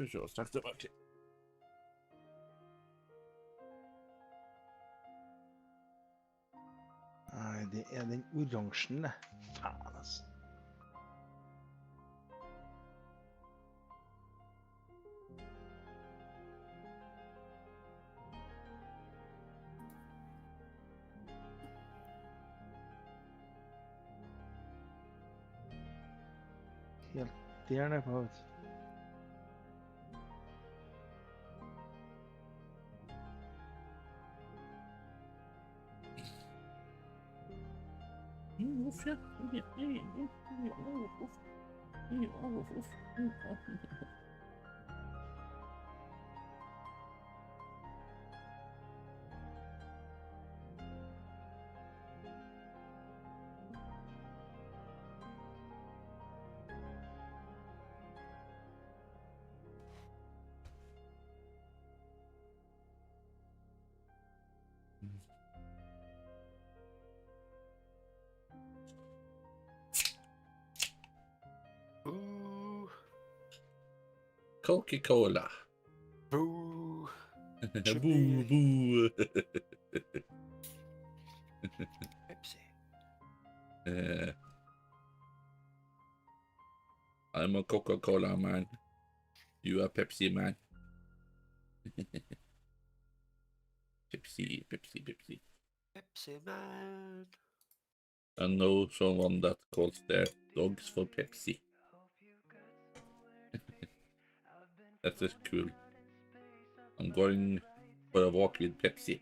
vi se, straks det var til. Nei, det er den oransjen, det. Faen, altså. Helt der nede på, vet du. Coca-Cola. Boo. Boo, boo. Pepsi. I'm a Coca-Cola man. You are Pepsi man. Pepsi, Pepsi, Pepsi. Pepsi man. I know someone that calls their dogs for Pepsi. That's just cool. I'm going for a walk with Pepsi.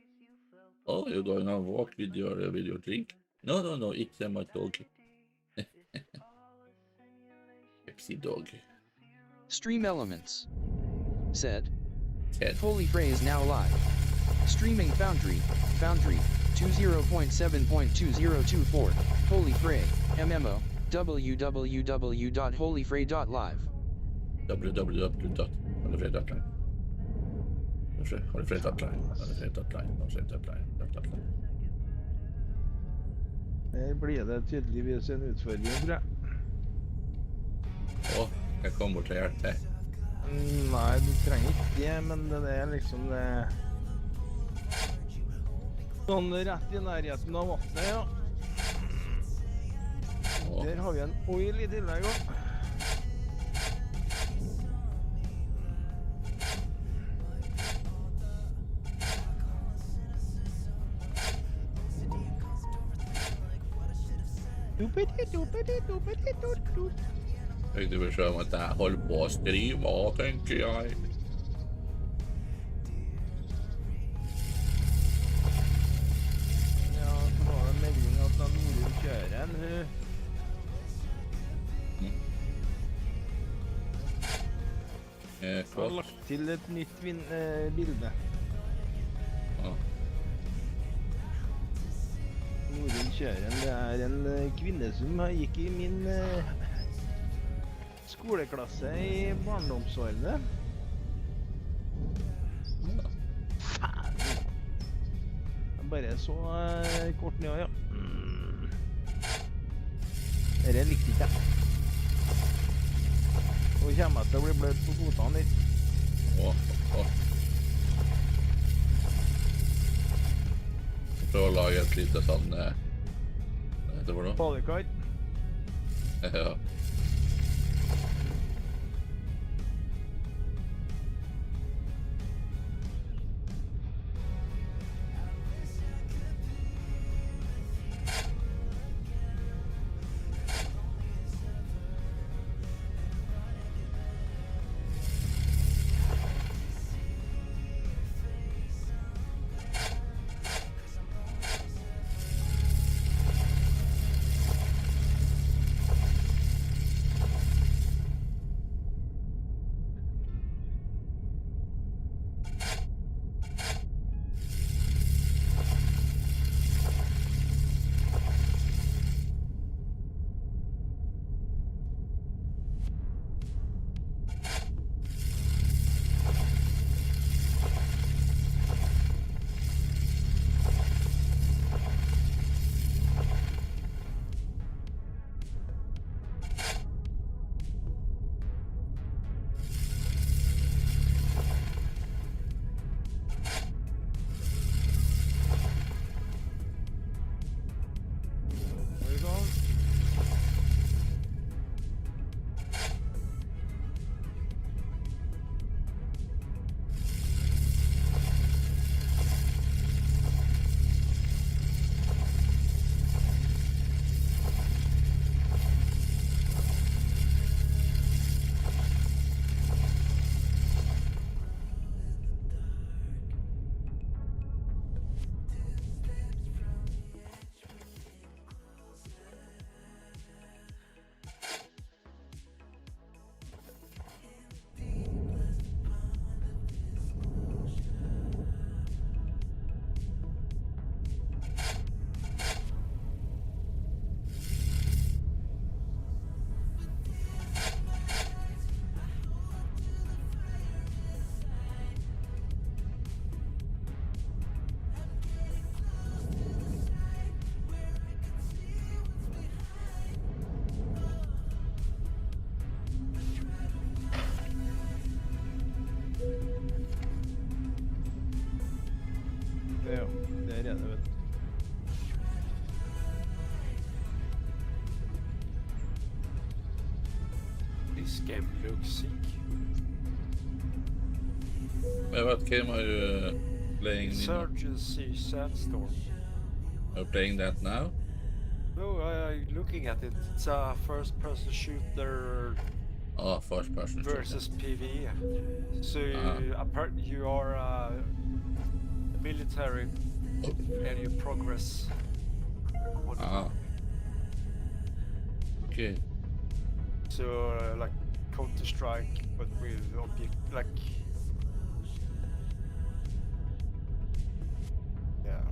Oh, you're going on a walk with your drink? No, no, no, it's my dog. Pepsi dog. Stream Elements. Said. Ted. HolyFrey is now live. Streaming Foundry. Foundry. 20.7.2024. HolyFrey. MMO. www.holyfrey.live. www.holyfrey.live. Her blir det tydeligvis en utfordring, tror jeg. Å, jeg kommer bort til å hjelpe deg. Nei, du trenger ikke det, men det er liksom det... Sånn rett i nærheten av vannet, ja. Der har vi en oil i tillegg også. Fikk du beskjed om at jeg holder på å streame, tenker jeg. Ja, så var det melding at han Norun kjører en, har lagt til et nytt bilde. Ja. Norun kjører det er en kvinne som gikk i min skoleklasse i barndomsårene. Faen! Jeg bare så kort ned, ja. Dette likte ikke jeg. Nå kommer jeg til å bli blødd på fotene litt. Prøv å lage et lite sånn... Hva heter det for noe? Badekar. Ja. Ja, det er det, vet du. This game looks sick. What game are you playing? Nino? Insurgency Sandstorm. Are you playing that now? No, I'm looking at it. It's a first-person shooter Oh, first person shooter. versus PvE. So Ah. apparently you are military and you progress on the Ah. map. Okay. So like Counter-Strike, but with object like yeah.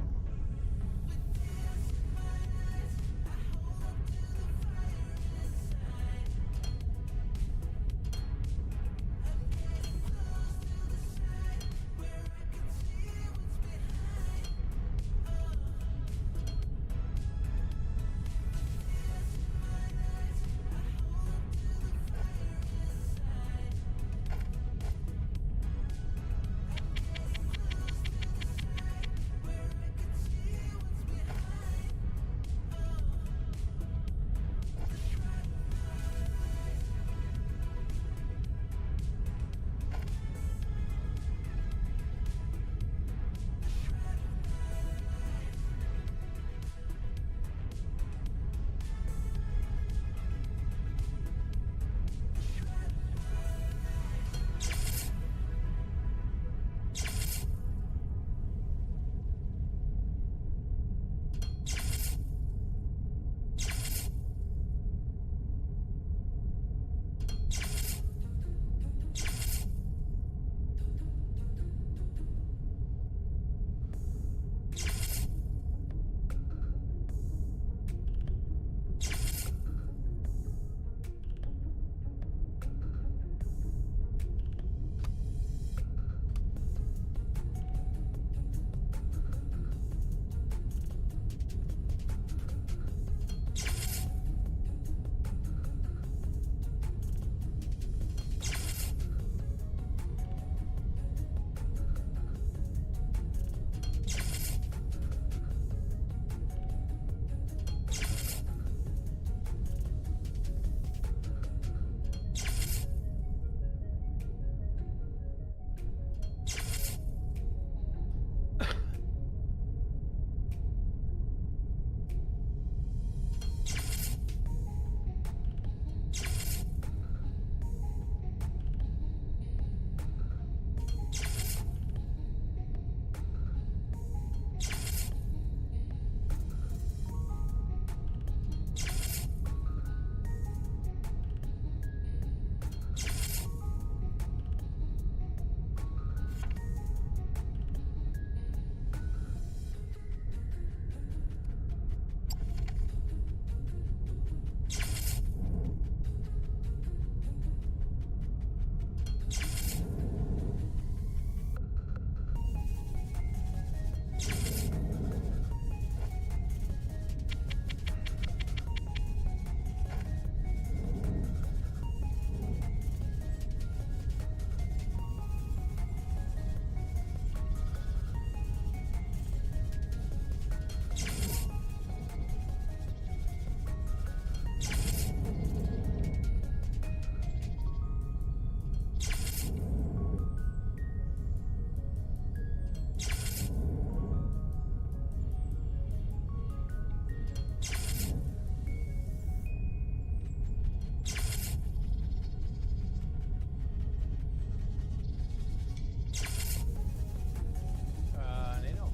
Nino,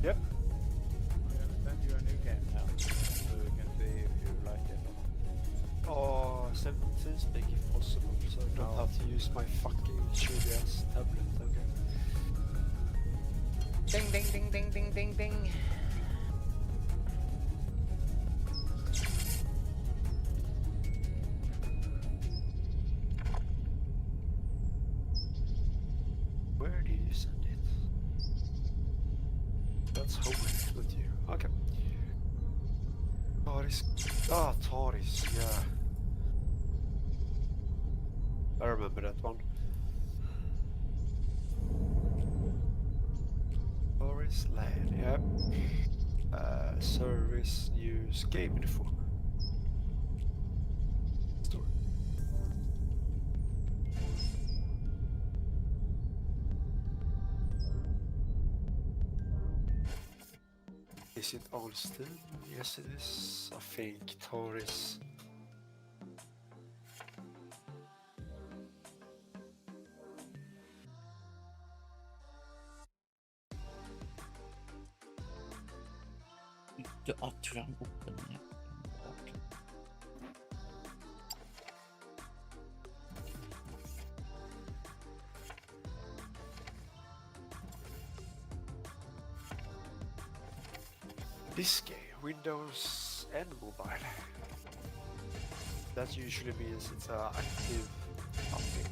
Yep. I'm gonna send you a new game now, so you can see if you like it or not. Oh, 17 speak if possible, so I don't No. have to use my fucking shitty ass tablet. Okay. Ding ding ding ding ding ding ding. Where did you send it? That's Holy with you. Okay. Taris. Ah, Taris, yeah. I remember that one. Tourist land, yep. Service, news, game info. Story. Is it Olston? Yes, it is. I think Taurus. The atrium open. Yeah. This game, Windows and mobile. That usually means it's an active update.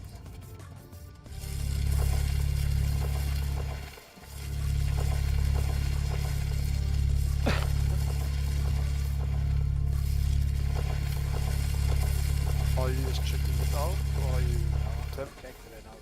Are you just checking it out, or are you Checked it out.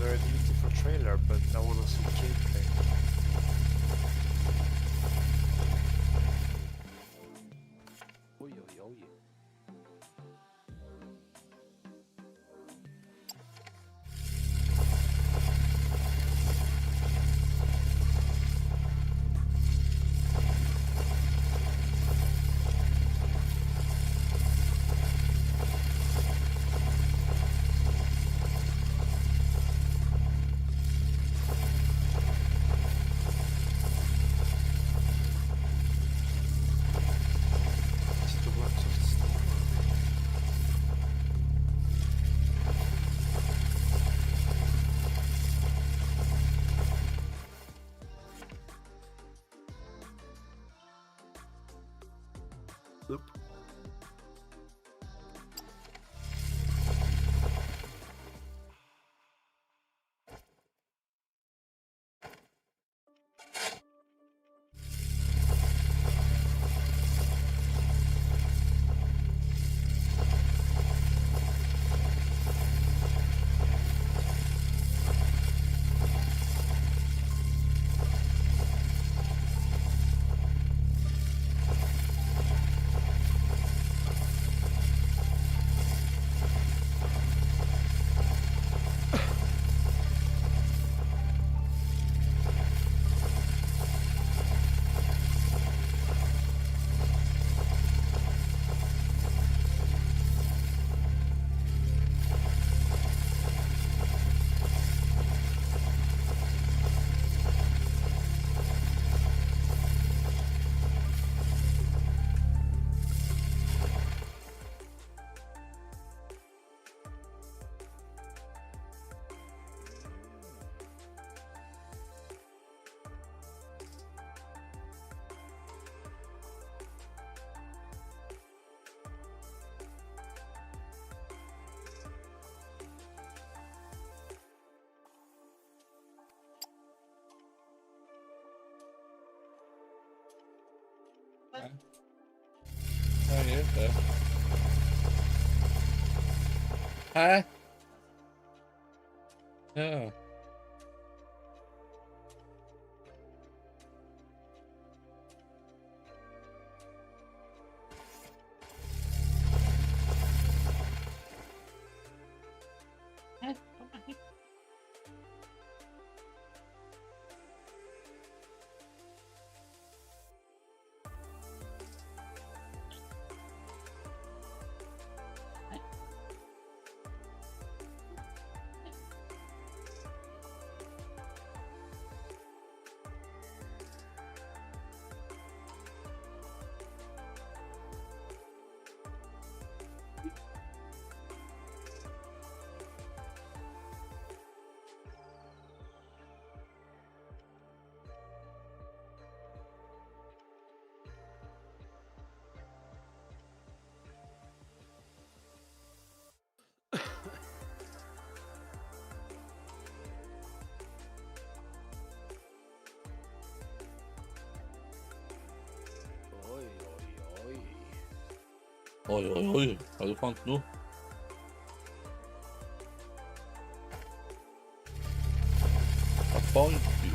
very beautiful trailer, but I want to see gameplay? Oj, oj, oj. Is it the works of the story? Nope. Ja, just det. Hä? Ja. Oi, oi, oi. Har du fant noe? Hva fant du?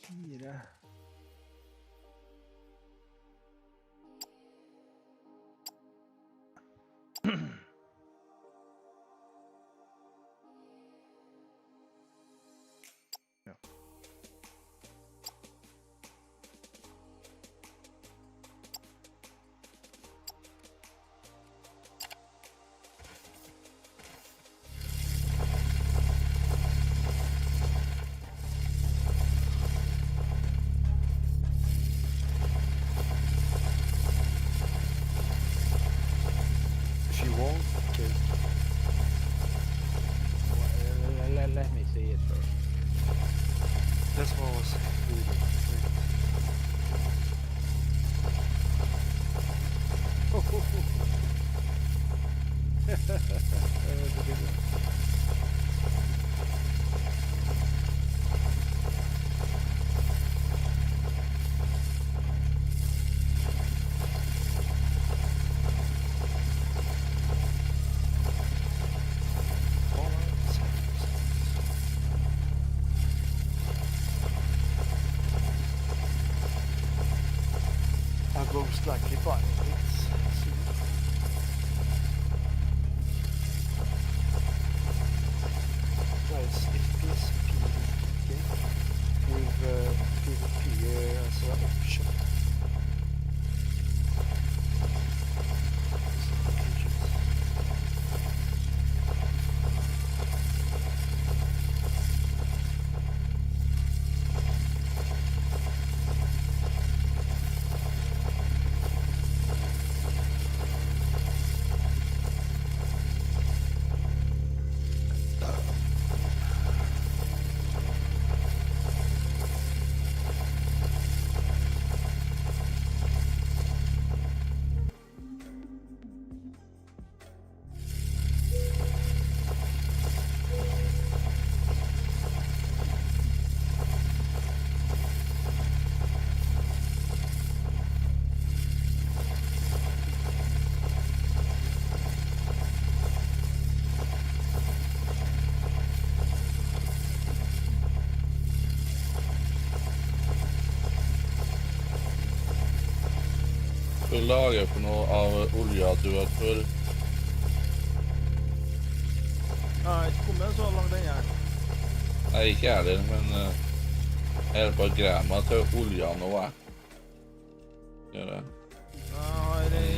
Fire. Ja. If you want, okay. Let me see it first. That's what I was reading. That was a good one. I'm most likely buying it soon. Nice FPS PvP game with PvP as an option. Hva lager for noe av olja du vet før? Ja, jeg ikke kommet så langt den her. Nei, ikke jeg heller, men jeg er bare greier meg til olja nå, jeg. Gjør det. Jeg har ei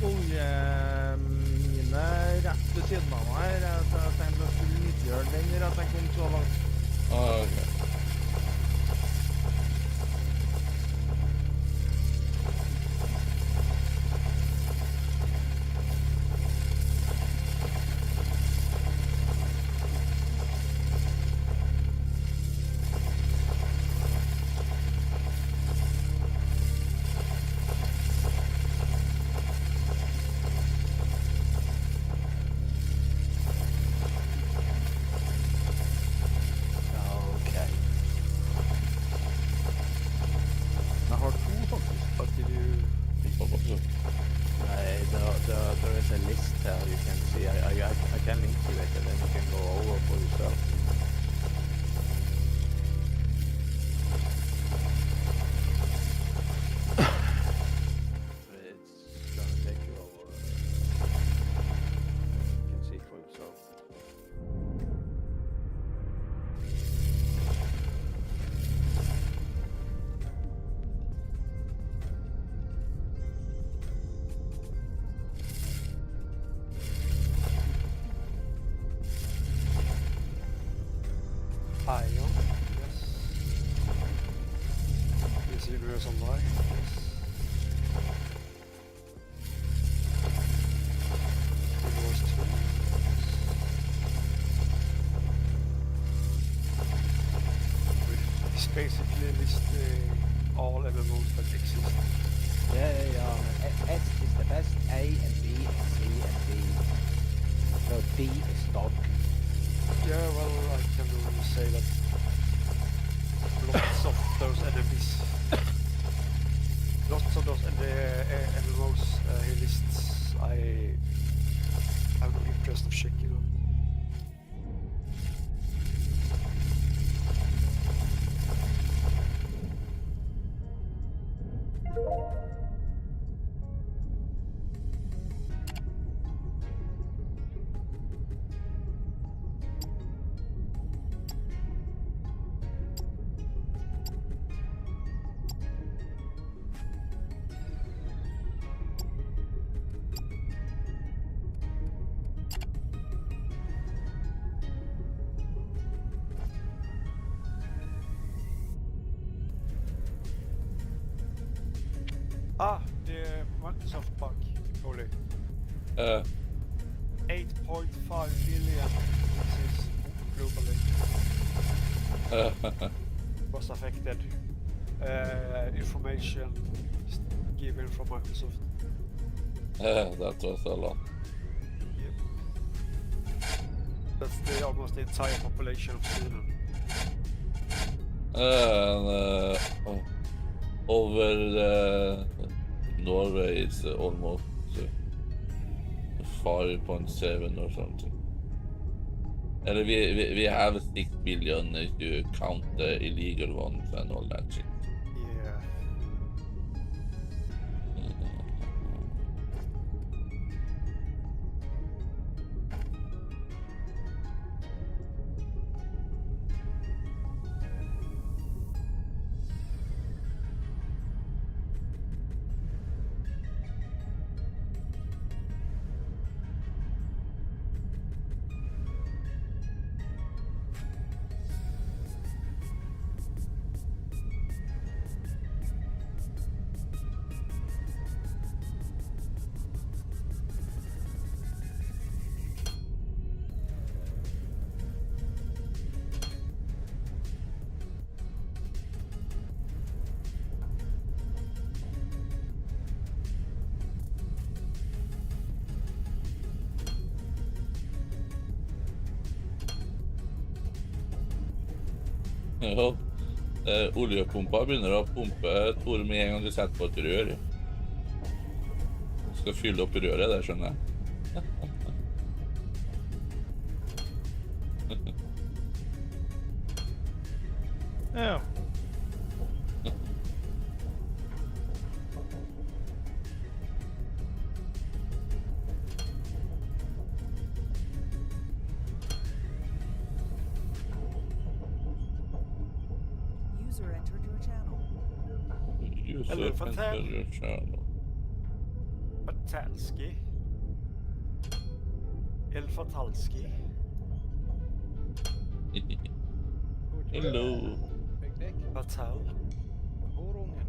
oljemine rett ved siden av meg her. Jeg tenkte jeg skulle nyttiggjøre den når jeg kom så langt. Ah, ok. Universal Light, yes. Invoice 2. It's basically list all MMOs that exist. Yeah. S is the best, A and B and C and D. So D is dog. Yeah, well, I can only say that lots of those enemies, lots of those MMOs he lists, I have no interest of checking them. The Microsoft bug, Holy. 8.5 billion users globally was affected. Information given from Microsoft. That was a lot. Yep. That's almost the entire population of Sweden. Over Norway it's almost 5.7 or something. And we have 6 billion if you count the illegal ones and all that shit. Yeah. Ja, oljepumpa begynner å pumpe Tor med en gang du setter på et rør. Du skal fylle opp røret der, skjønner jeg. Ja. User entered your channel. User enter your channel. Fatalski. El Fatalski. Hello. Big dick. Fatal. Horungen.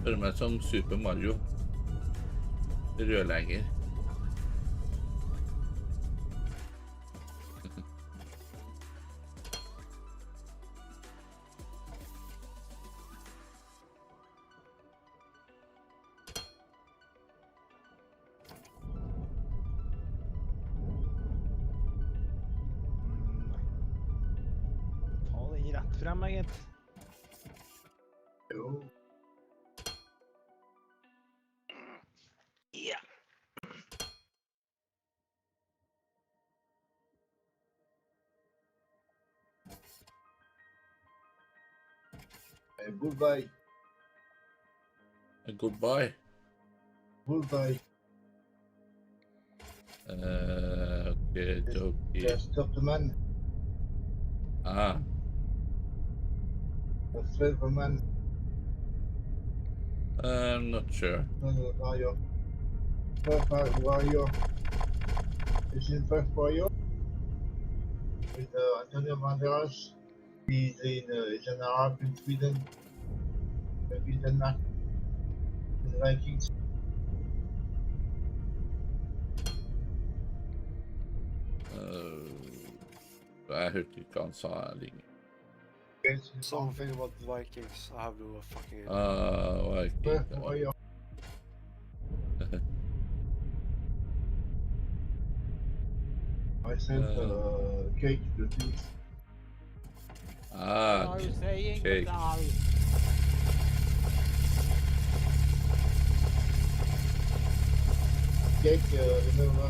Føler meg som Super Mario. Rørlegger. Ta den rett frem, gitt. Jo. Ja. Goodbye. Goodbye. Goodbye. Okay, okay. Just stop the man. Ah, The silver man. I'm not sure. No, warrior. First warrior. Is in first warrior. With Antonio Banderas. He's an Arab in Sweden. Maybe Denmark. The Vikings. Jeg hørte ikke han sa lenger. Yes, Something about the Vikings. I have no fucking idea. Viking. First warrior. I sent cake to thieves. Ah, Are you saying cake. Vidal? Cake, remember?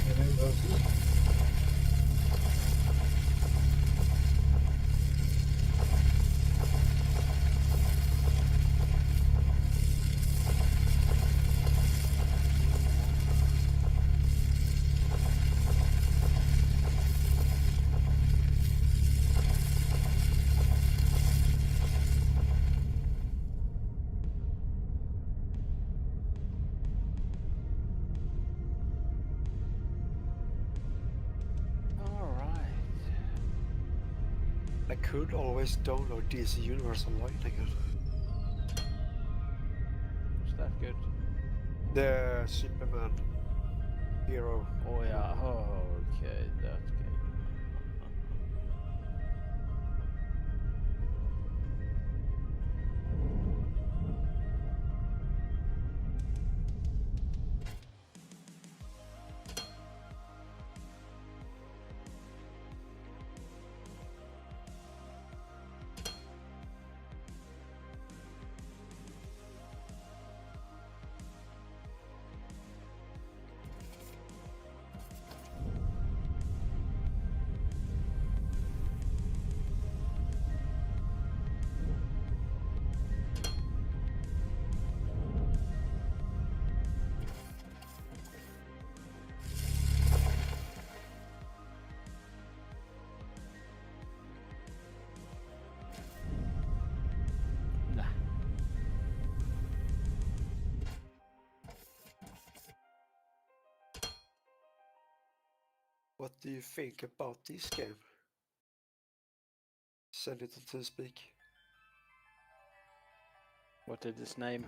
Remember? Alright. I could always download DC Universe Online again. Was that good? The Superman hero. Oh yeah, okay, that game. Nah. What do you think about this game? Send it to Speak. What is his name?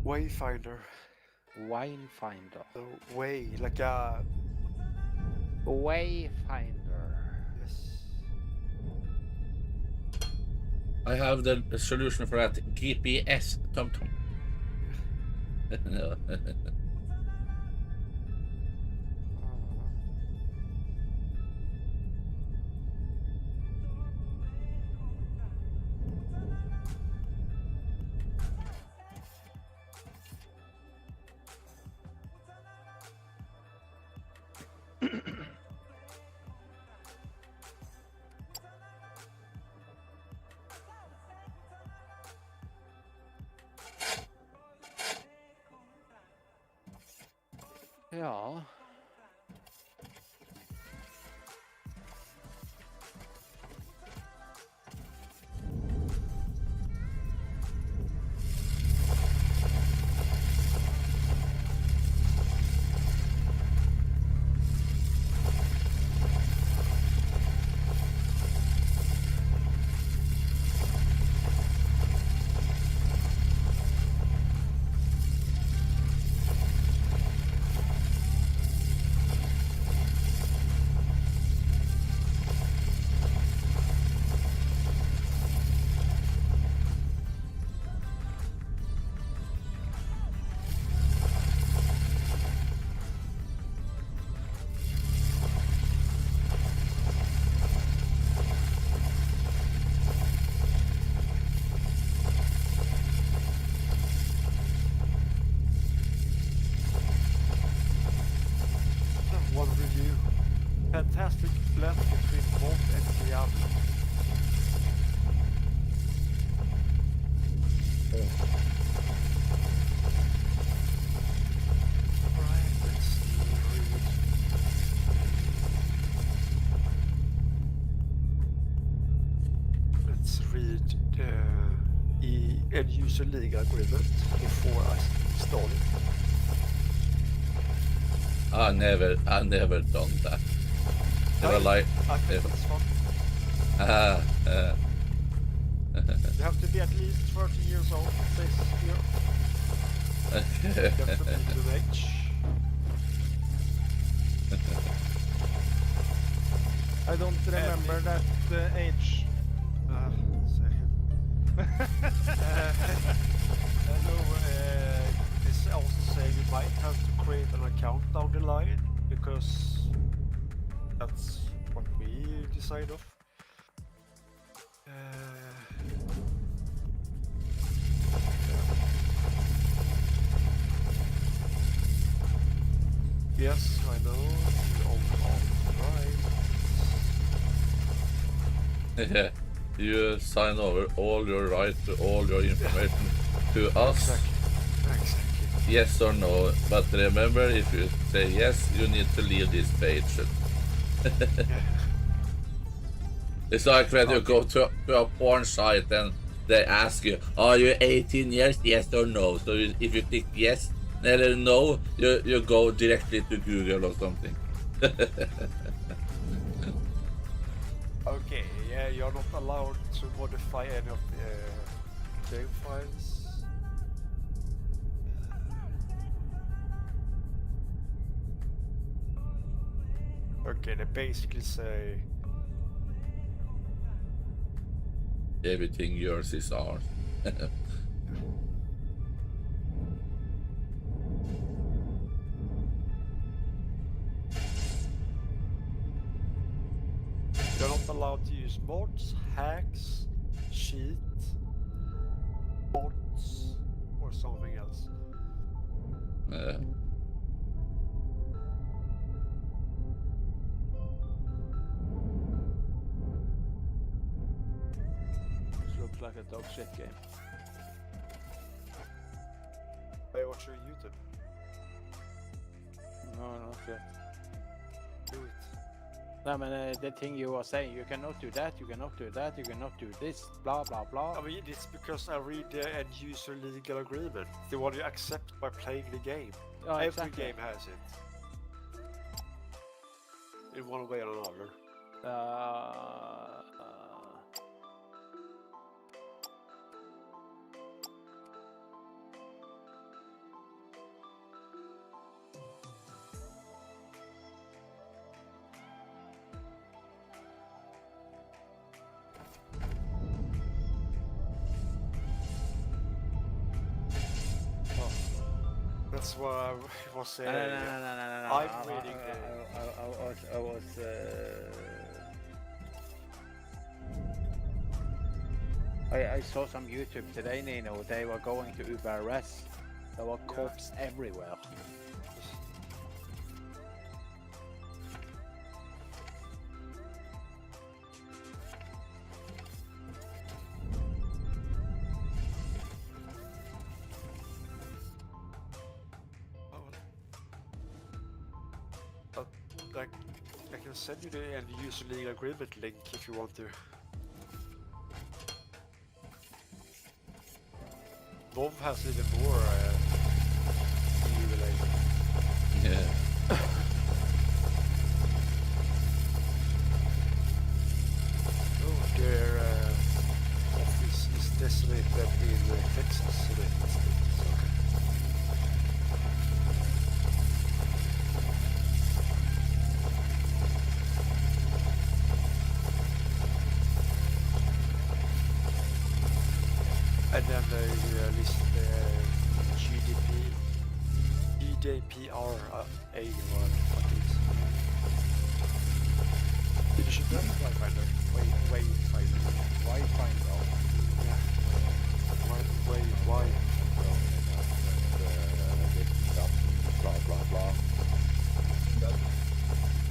Wayfinder. Winefinder. So way, like a... Wayfinder. Yes. I have the solution for that. GPS TomTom. No. Ja. One review. Fantastic blend between Volt and Diablo. Alright, let's read. Let's read the end user league agreement before I install it. I never done that. Never like. I think it's fun. You have to be at least 30 years old, it says here. You have to be the age. I don't remember that age. Same. Hello, this also say you might have to create an gonna count down the line because that's what we decide of. Yes, I know. All right. You sign over all your rights to all your information to us. Exactly. Yes or no, but remember, if you say yes, you need to leave this page. It's like when you go to a porn site and they ask you, are you 18 years, yes or no? So if you click yes, then no, you go directly to Google or something. Okay, yeah, you're not allowed to modify any of the game files. Okay, they basically say Everything yours is ours. you're not allowed to use mods, hacks, cheat, bots, or something else. This looks like a dog shit game. I watch your YouTube. No, not yet. Do it. No, but the thing you were saying, you cannot do that, you cannot do that, you cannot do this, blah blah blah. I mean, it's because I read the end user legal agreement. The one you accept by playing the game. Oh, Every exactly. game has it. In one way or another. That's what I was saying. No. I'm reading I saw some YouTube today, Nino. They were going to Uber S. There were cops everywhere. I can send you the end user legal agreement link if you want to. Bob has even more EU related. Yeah. Oh, their office is designated in Texas, so it's okay. And then they list the GDPR A1 what is. You should have Wayfinder. Wayfinder. Wayfinder. Yeah. Why? Blah blah blah.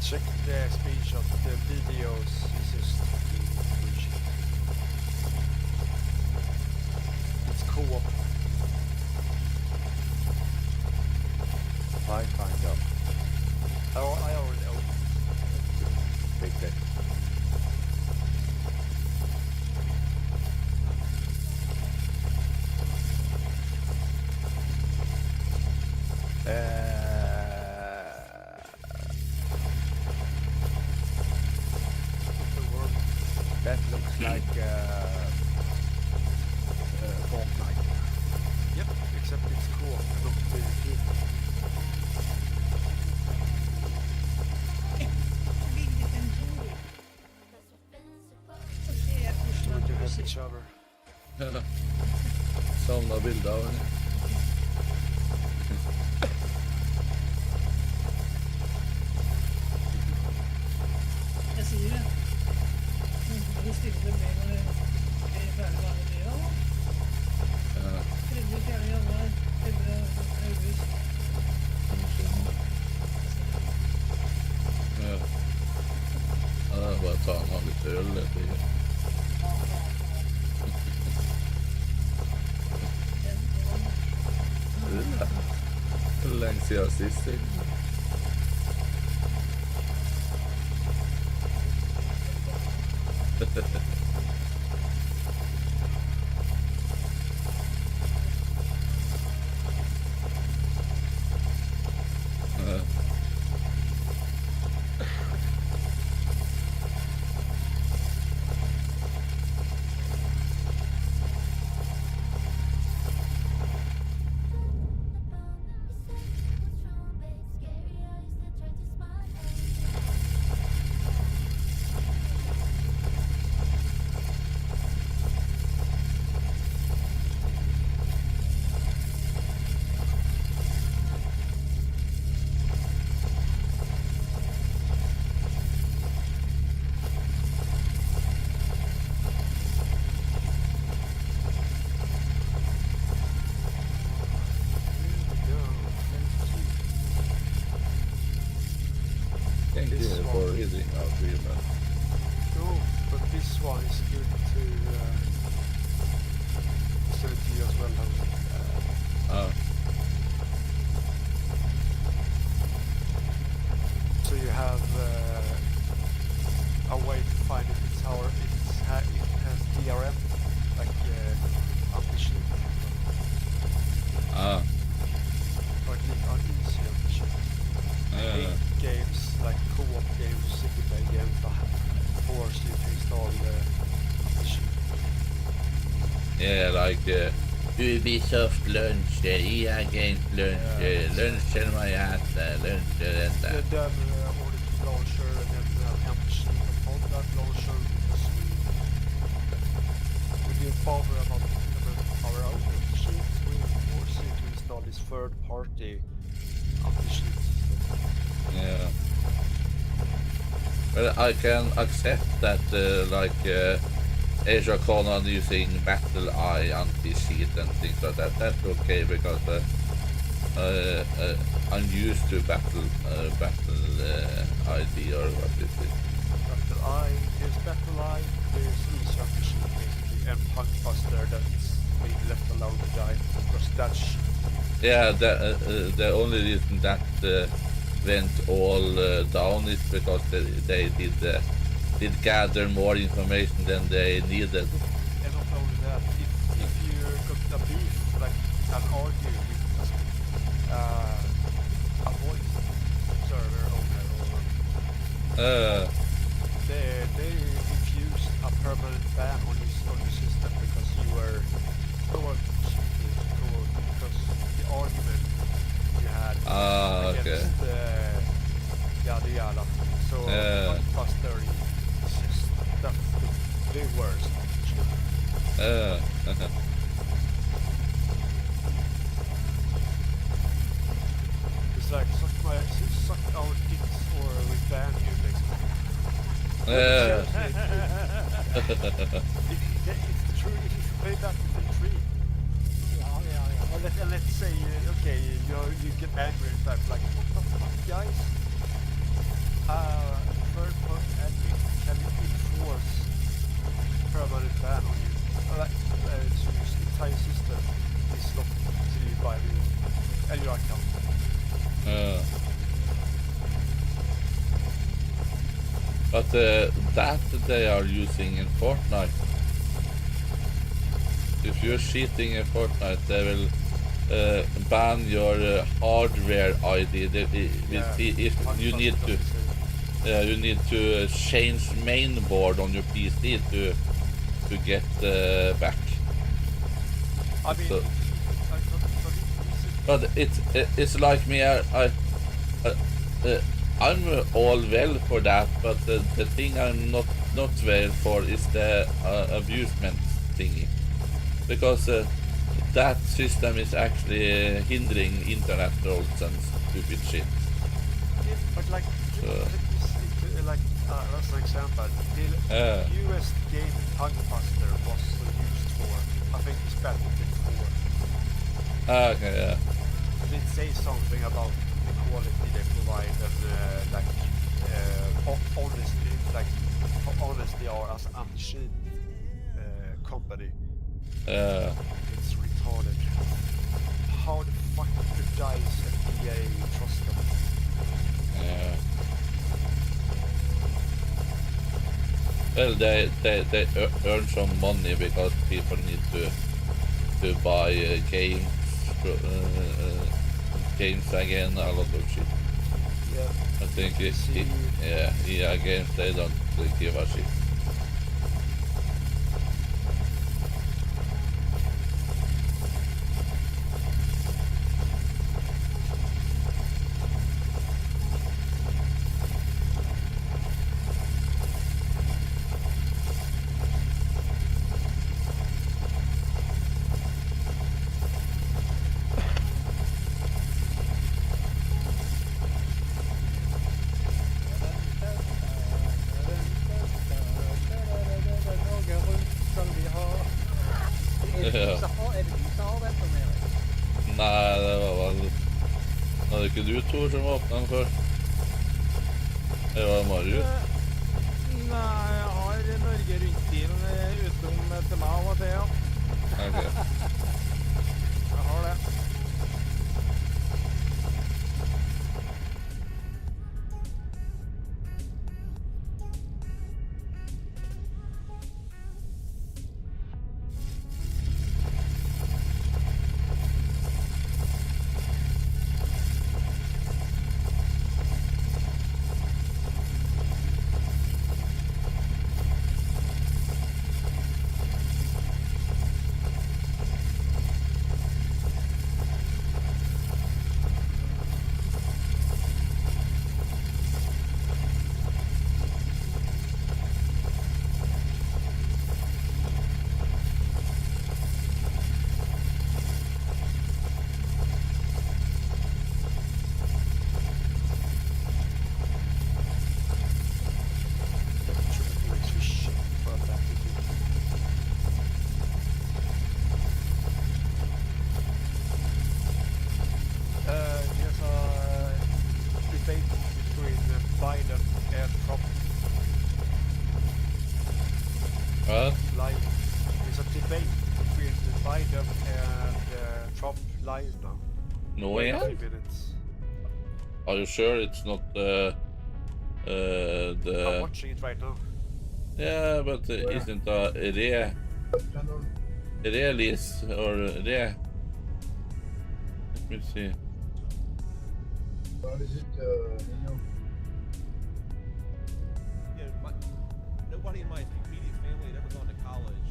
Check the screenshot. The videos is just bullshit. It's co-op. Wayfinder. I already own Big day. the world. That looks like Fortnite. Yep, except it's co-op and not PvP. So we can help each other. Savna bilder av henne. sier det. Du stiller med når det er ferdig med alle det, da. 3.-4. januar, 3. august. Ja. Ja, det er bare å ta en litt øl. Det er lenge siden sist. Thank you for reading our agreement. No, but this one is good to sell it to you as well. So you have a way to find if it's it has DRM, like ambition. Or at least uneasy ambition. Games like co-op games, single player games that force you to install ambition. Yeah, like Ubisoft launch, EA Games launch, launcher my ass, launcher and that. Then Audit launcher, and then we have ambition on that launcher because we didn't bother about our own ambition. We force you to install this third-party ambition. Yeah. But I can accept that, Asia Conan using Battle Eye anti-cheat and things like that. That's okay because I'm used to Battle ID or what is it? Battle Eye, there's Battle Eye, there's each ambition basically, and Punk Buster that's being left alone to die because that's. Yeah, the only reason that went all down is because they did gather more information than they needed. And not only that, if you got a beef, like an argue with a voice server owner, or they infused a permanent ban on your system because you were cheating, because the argument you had against yada yada. So Buster is just that's the worst. It's like suck our dicks or we ban you basically. It's the true. If you play that with the tree. And let's say okay, you get angry and type like, what the fuck, guys? Third-party admin can enforce permanent ban on you. So your entire system is locked to you by your account. But that they are using in Fortnite. If you're cheating in Fortnite, they will ban your hardware ID. If you need to. You need to change mainboard on your PC to get back. I mean, so, but it's like me. I'm all well for that, but the thing I'm not well for is the abusement thingy, because that system is actually hindering internet trolls and stupid shit. Yeah, but like, like That's an example. The US game Punkbuster was used for, I think it's Battlefield 4. Okay, yeah. It say something about the quality they provide and honestly, honestly are as a machine company. It's retarded. How the fuck do DICE and EA trust them? Yeah. Well, they earn some money because people need to buy games again, a lot of shit. Yeah. I think EA games, they don't give a shit. Er det du som har den, Erik? Nei, det var vel... Var det ikke du, Tor, som åpnet den først? Det var Marius. Nei, jeg har Norge Rundt-bilen utom til meg av og til, ja. Okay. Jeg har det. No, yeah? Are you sure it's not the... I'm watching it right now. Yeah, but isn't release or re... Let me see. What is it, Nobody in my immediate family had ever gone to college,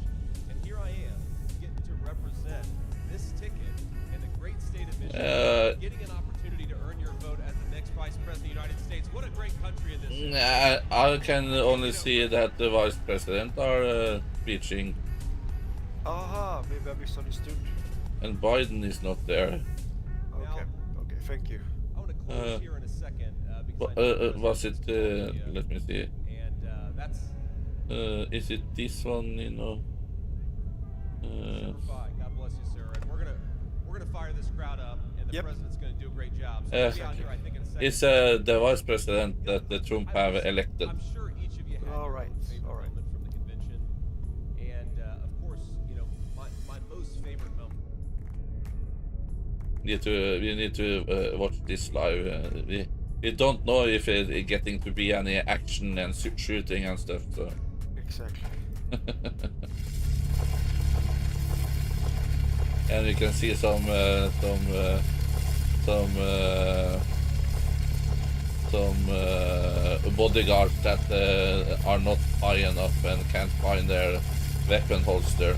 and here I am, getting to represent this ticket in the great state of Michigan, getting an opportunity to earn your vote as the next Vice President of the United States. What a great country it is. I can only see that the Vice President are speeching. Aha, maybe I misunderstood. And Biden is not there. Okay, okay, thank you. I want to close here in a second. Because was it, let me see. And that's... is it this one, you know? God bless you, sir. And we're gonna fire this crowd up, and the president's gonna do a great job. So we'll be out here, I think, in a second. It's the vice president that the Trump have elected. I'm sure each of you had your favorite moment from the convention, and of course, you know, my most favorite moment. We need to watch this live. We don't know if it's getting to be any action and shooting and stuff. So. Exactly. And we can see some bodyguards that are not high enough and can't find their weapon holster.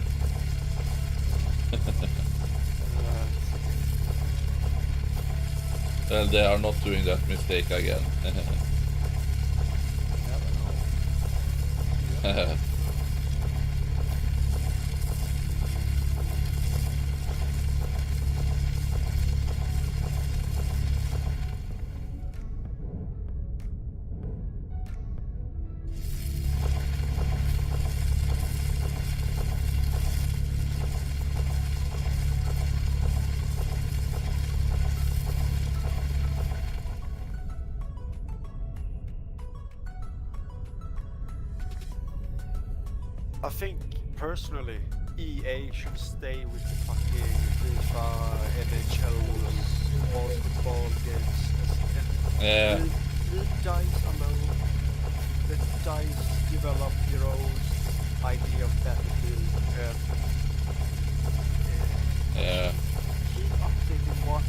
Well, they are not doing that mistake again. I think personally, EA should stay with the fucking FIFA, NHL, basketball games. Yeah. Leave DICE alone. Let DICE develop your own idea of Battlefield. Yeah. Keep updating one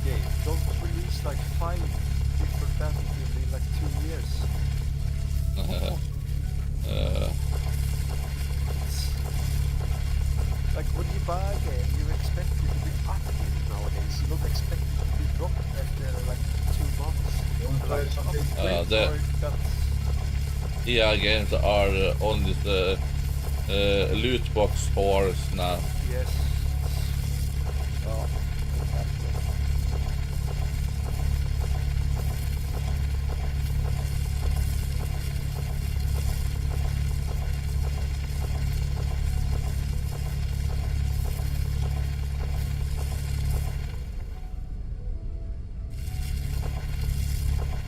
game. Don't release like 5 different Battlefield in like 2 years. Like when you buy a game, you expect it to be updated nowadays. You don't expect it to be dropped after like 2 months. EA games are only the loot box whores now. Yes. Ja, exactly.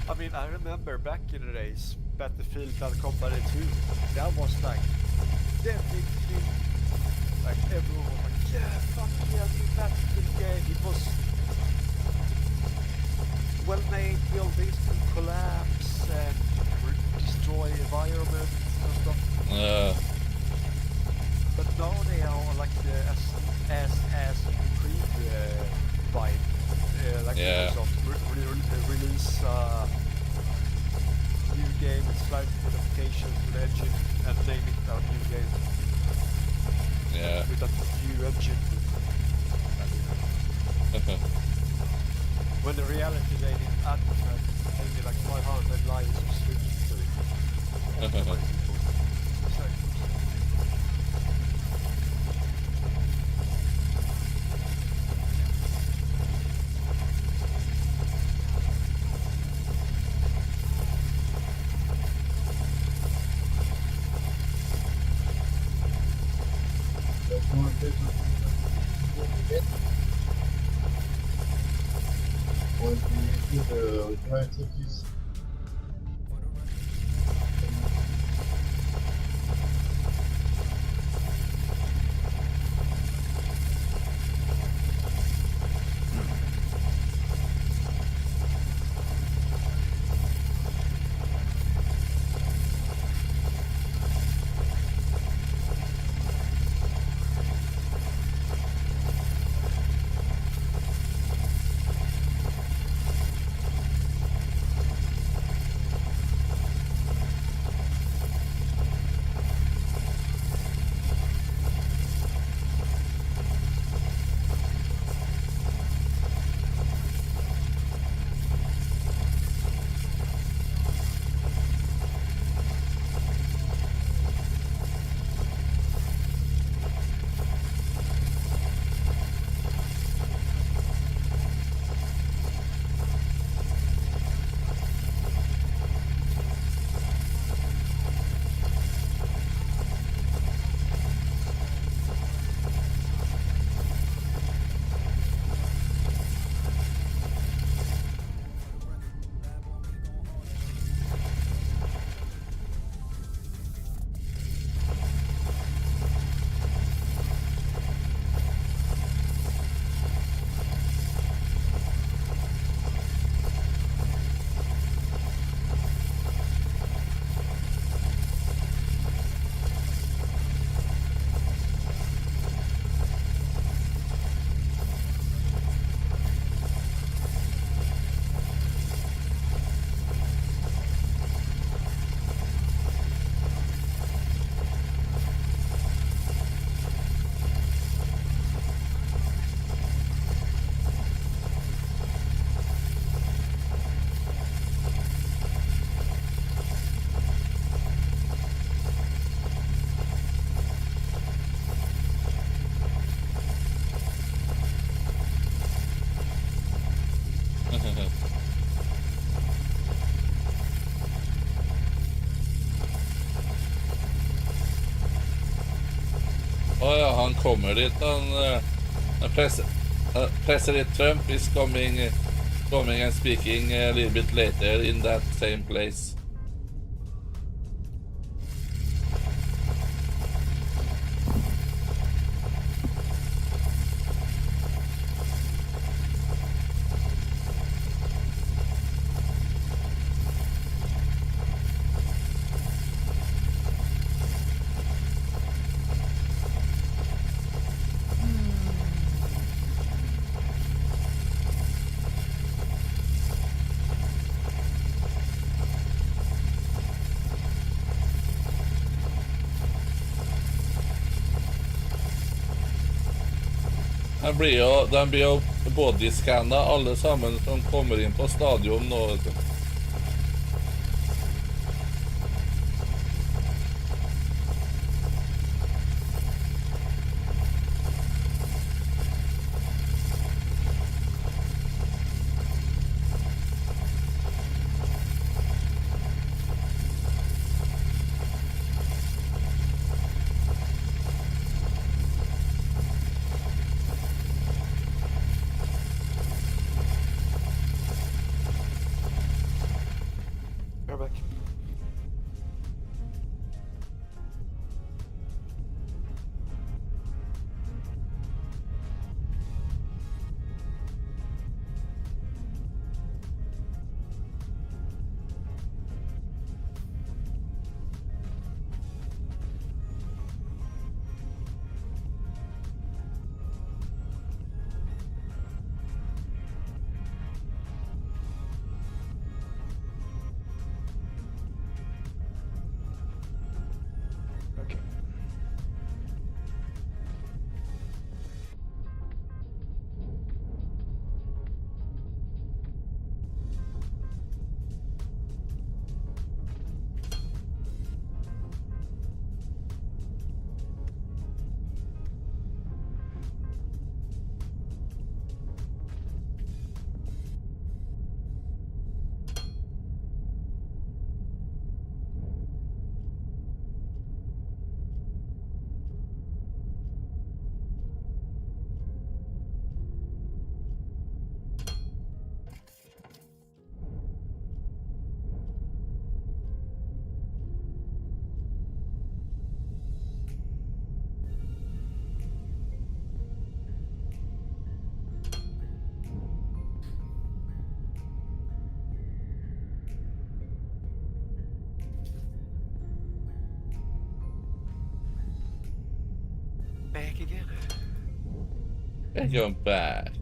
I mean, I remember back in the days, Battlefield Bad Company 2, that was like the big thing. Like everyone was like, yeah, fuck yeah, new Battlefield game. It was well made, buildings could collapse and destroy environments and stuff. But now they are like the as Creed vibe. Like Microsoft release new game with slight modifications to the engine and name it a new game. Yeah. With a new engine. When in reality they didn't add maybe like 500 lines of script to it. Oh ja, han kommer dit. President Trump is coming and speaking a little bit later in that same place. Den blir jo bodyscanna, alle sammen som kommer inn på stadion nå. Vet du. You're back. Okay. Back again. And you're back.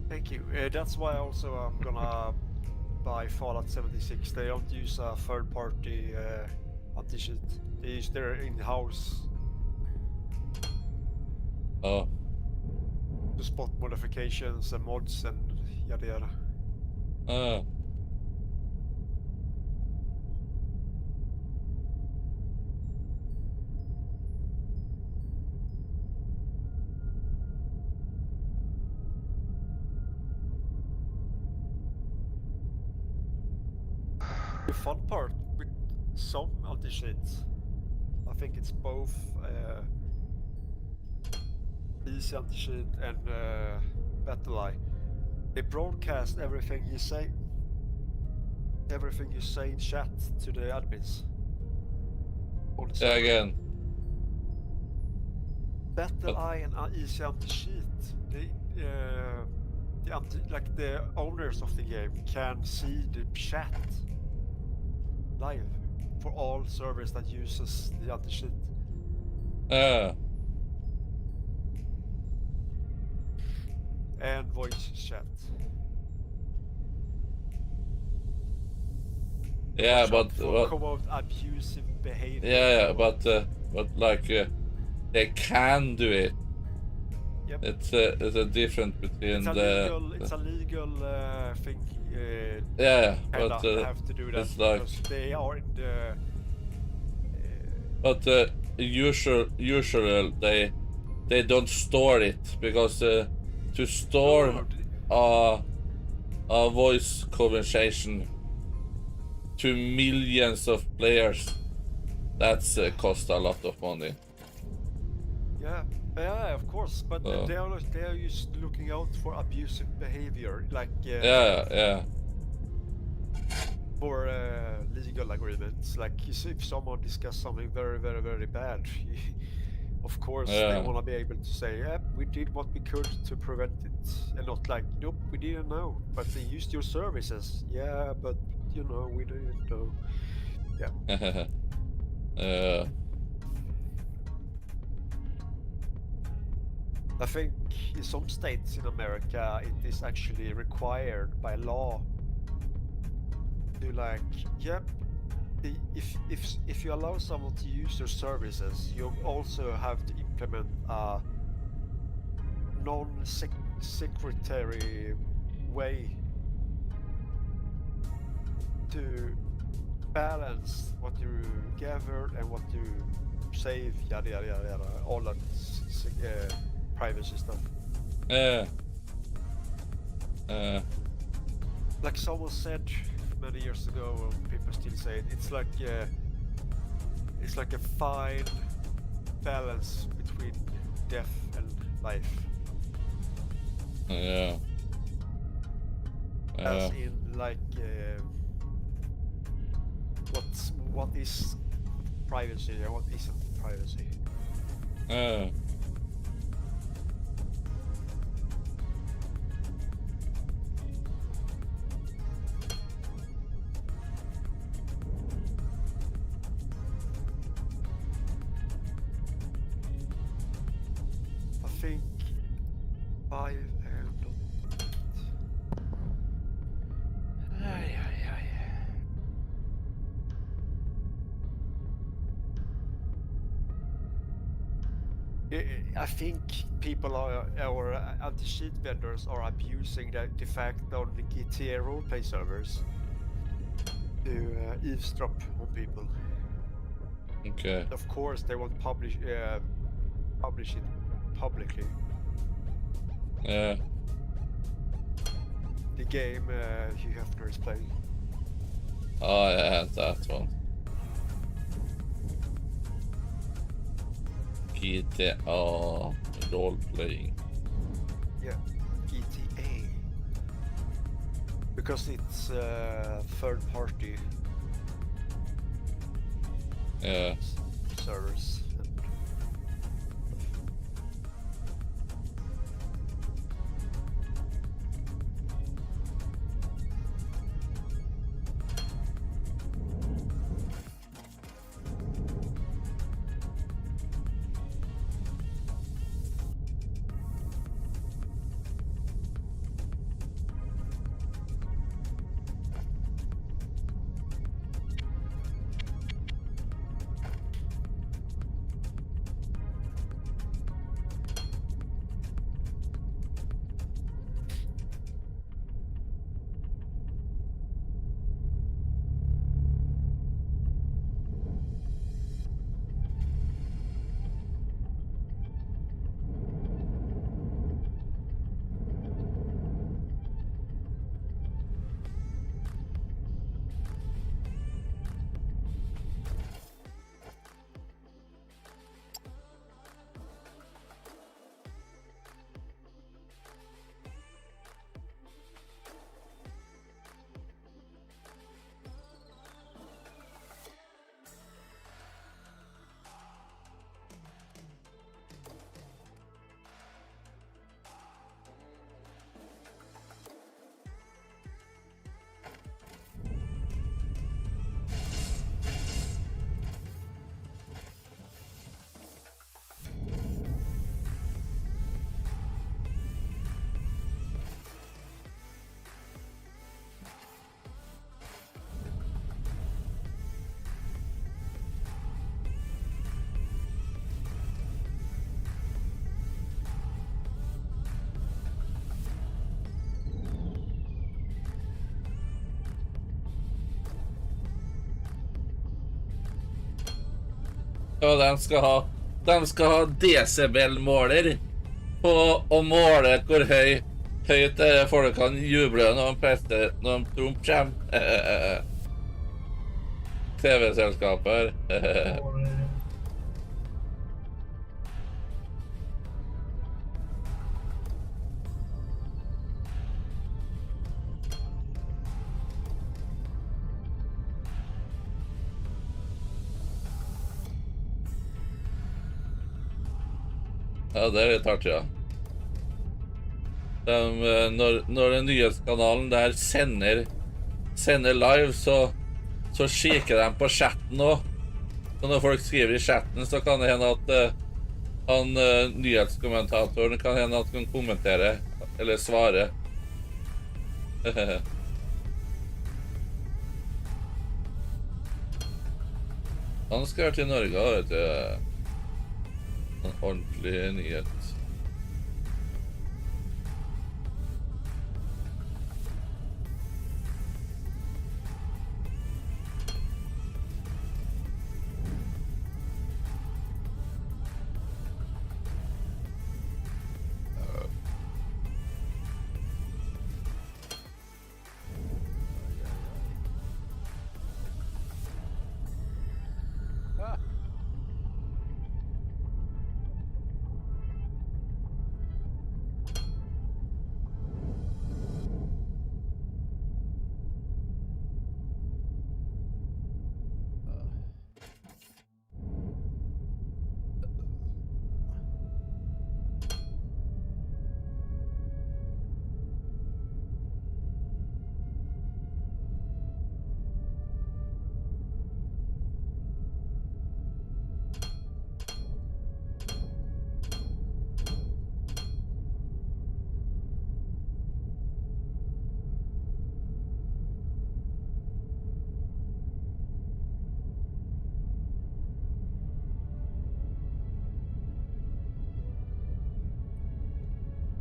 Thank you. That's why also I'm gonna buy Fallout 76. They don't use a third-party anti-cheat. They use their in-house Oh. to spot modifications and mods and yada yada. The fun part with some anti-cheats, I think it's both easy anti-cheat and battle eye. They broadcast everything you say in chat to the admins. On the Yeah, server. again. Battle eye and easy anti-cheat. The owners of the game can see the chat live for all servers that uses the anti-cheat. And voice chat. Yeah, Watch out but for quote abusive behavior. yeah, but like they can do it. Yep. It's a difference between It's a legal thing. Yeah, Kinda but have to do that it's like, because they are in the. but usually they don't store it because to store a voice conversation to millions of players, that's cost a lot of money. Yeah, of course, but they are just looking out for abusive behavior, like Yeah. for legal agreements. Like if someone discuss something very, very, very bad, of course they want to be able to say, "Yeah, we did what we could to prevent it," and not like, "Nope, we didn't know, but they used your services." Yeah, but you know, we didn't know. Yeah. I think in some states in America it is actually required by law to like, if you allow someone to use your services, you also have to implement a non-secretary way to balance what you gather and what you save, yada yada yada yada, all that privacy stuff. Like someone said many years ago, and people still say it, it's like a fine balance between death and life. As in, like, what is privacy and what isn't privacy. I think I am not. I think people our anti-cheat vendors are abusing the fact on the GTA roleplay servers to eavesdrop on people. Okay. Of course, they won't publish it publicly. Yeah. The game Hugh Hefner is playing. Oh yeah, that one. GTA role playing. Yeah, GTA. Because it's third party servers. Og de skal ha decibelmåler på å måle hvor høyt folk kan juble når Trump kommer. TV-selskaper. Ja, det er litt artig, ja. Når den nyhetskanalen der sender live, så kikker de på chatten også. Så når folk skriver i chatten, så kan det hende at nyhetskommentatoren kan hende at han kommentere, eller svare. Han skal være til Norge, vet du. En ordentlig nyhet.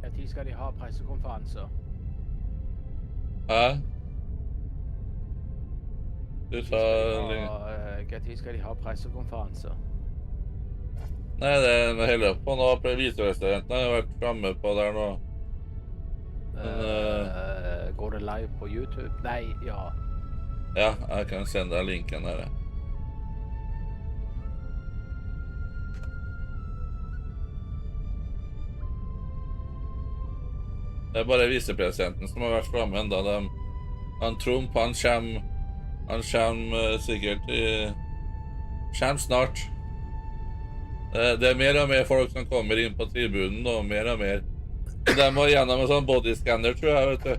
Når skal de ha pressekonferanser? Hæ? Du sa... Når skal de ha pressekonferanser? Nei, det er hele på nå. Visepresidenten har vært fremme på der nå. Går det live på YouTube? Nei, ja. Ja, jeg kan sende deg linken her. Det er bare visepresidenten som har vært fremme enda. Han Trump, han kommer sikkert kommer snart. Det er mer og mer folk som kommer inn på tribunen nå, mer og mer. De må gjennom en sånn bodyscanner, tror jeg, vet du.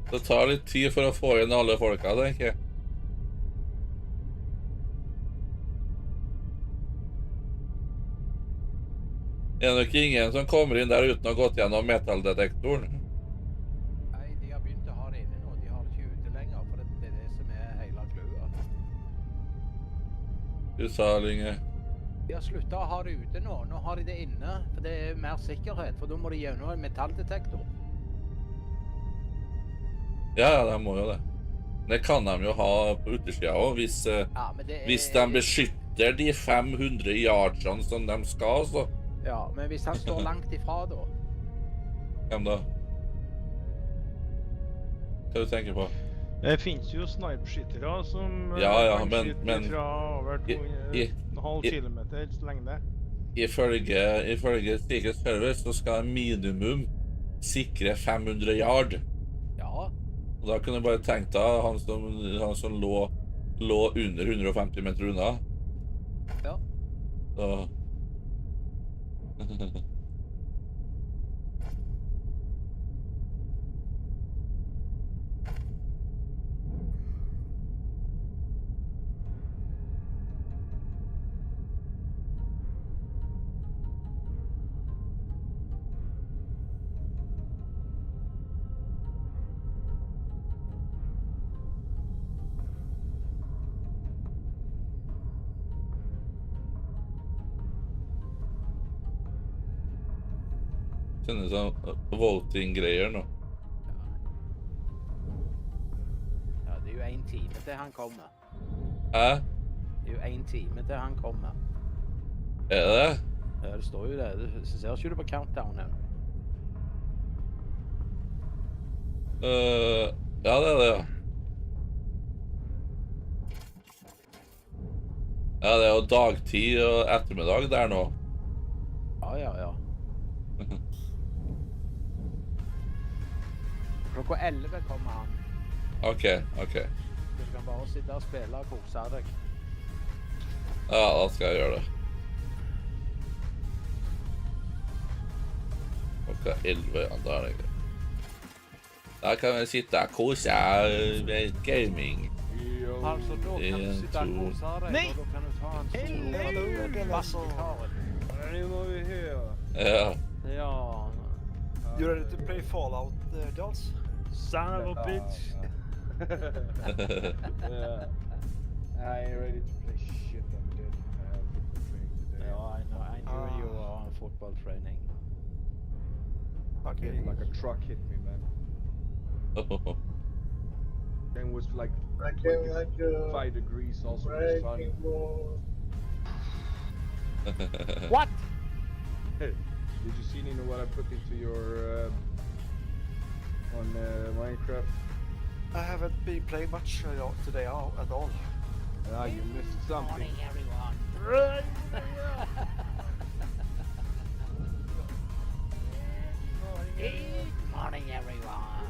Det tar litt tid for å få inn alle folka, tenker jeg. Det er nok ingen som kommer inn der uten å ha gått gjennom metalldetektoren. Nei, de har begynt å ha det inne nå. De har det ikke ute lenger, for det er det som er hele kløa. Du sa, Linge. De har sluttet å ha det ute nå. Nå har de det inne, for det er mer sikkerhet, for da må de gjennom en metalldetektor. Ja, de må jo det. Det kan de jo ha på utersida også, hvis de beskytter de 500 yardsene som de skal, så. Ja, men hvis han står langt ifra da. Hvem da? Hva du tenker på? Det finnes jo snipeskyttere som men fra over 2,5 kilometers lengde. Ifølge Secret Service så skal minimum sikre 500 yard. Ja. Og da kunne du bare tenkt deg han som lå under 150 meter unna. Ja. Så... Kjennes sånn voting-greier nå. Ja, det er jo 1 time til han kommer. Hæ? Det er jo 1 time til han kommer. Er det? Ja, det står jo det. Ser ikke du på countdownen? Ja, det er det, ja. Ja, det er jo dagtid og ettermiddag der nå. Ja. Klokka 11 kommer han. Ok. Du kan bare sitte og spille og kose deg. Ja, da skal jeg gjøre det. Klokka 11, ja, da er det greit. Da kan vi sitte og kose med gaming. Altså, da kan du sitte og kose deg, Nei! og da kan du ta en Nu må vi høre. Ja. Ja. You ready to play Fallout, Dolls? Son of a bitch. Yeah. I ain't ready to play shit. I'm dead. I have football training today. Ja, I knew you were on football training. Okay. Like a truck hit me, man. Then was like I came like 5 degrees also was fun. breaking ball. What? Hey, did you see Nino what I put into your on Minecraft? I haven't been playing much today at all. Ah, you missed something. Morning, everyone. Good morning, everyone.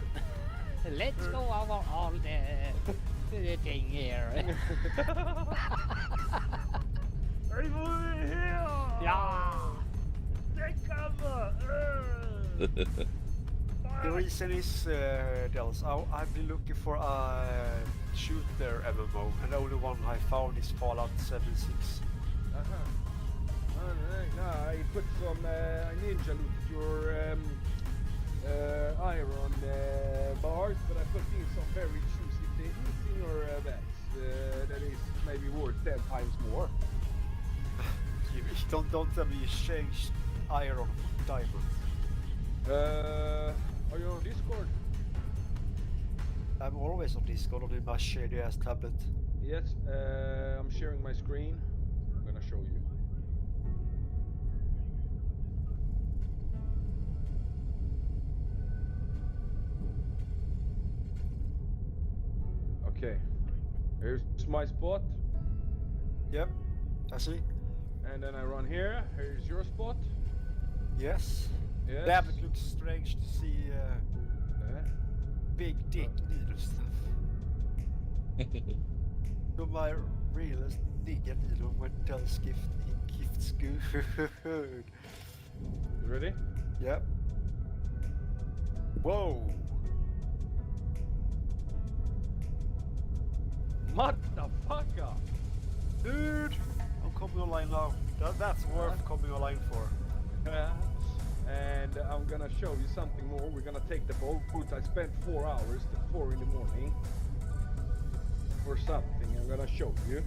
Let's go over all the thing here. Ja. The reason is, Dels, I've been looking for a shooter MMO, and the only one I found is Fallout 76. I put some ninja looted your iron bars, but I put in some very juicy things in your vats that is maybe worth 10 times more. Don't tell me you changed iron for diamonds. Are you on Discord? I'm always on Discord on my shady ass tablet. Yes, I'm sharing my screen. I'm gonna show you. Okay, here's my spot, Yep, I see. and then I run here. Here's your spot. Yes. Yes. Damn, it looks strange to see big dick needle stuff. So my realest nigga needle when does gifts good. You ready? Yep. Whoa. Motherfucker! Dude, I'm coming online now. That's worth coming online for. And I'm gonna show you something more. We're gonna take the boat. I spent 4 hours till 4 in the morning for something. I'm gonna show you.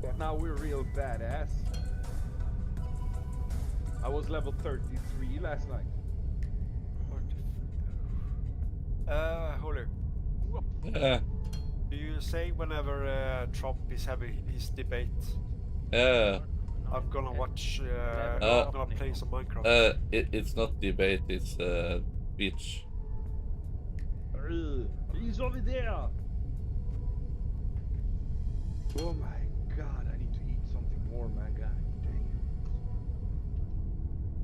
But now we're real badass. I was level 33 last night. Holy. Do you say whenever Trump is having his debate? I'm gonna watch. I'm gonna play some Minecraft. It's not debate, it's speech. He's over there. Oh my god, I need to eat something more, man. God dang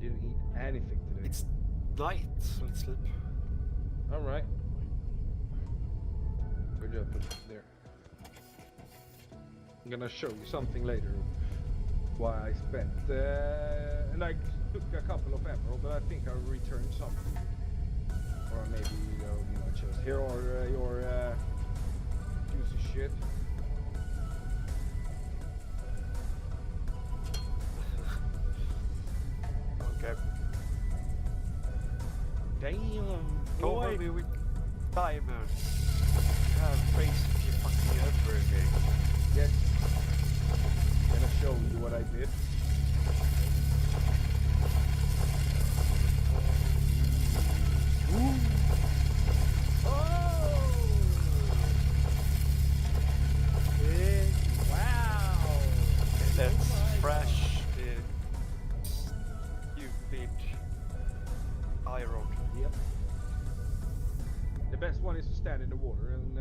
it. Didn't eat anything today. It's night, so let's sleep. Alright. Where'd you put it? There. I'm gonna show you something later. Why I spent. And I took a couple of emerald, but I think I returned something. Or maybe my chest. Here are your juicy shit. Okay. Damn, Don't boy. worry with diamonds. You have basically fucking everything. Yes. Gonna show you what I did. Wow! Let's fresh the stupid iron. Yep. The best one is to stand in the water and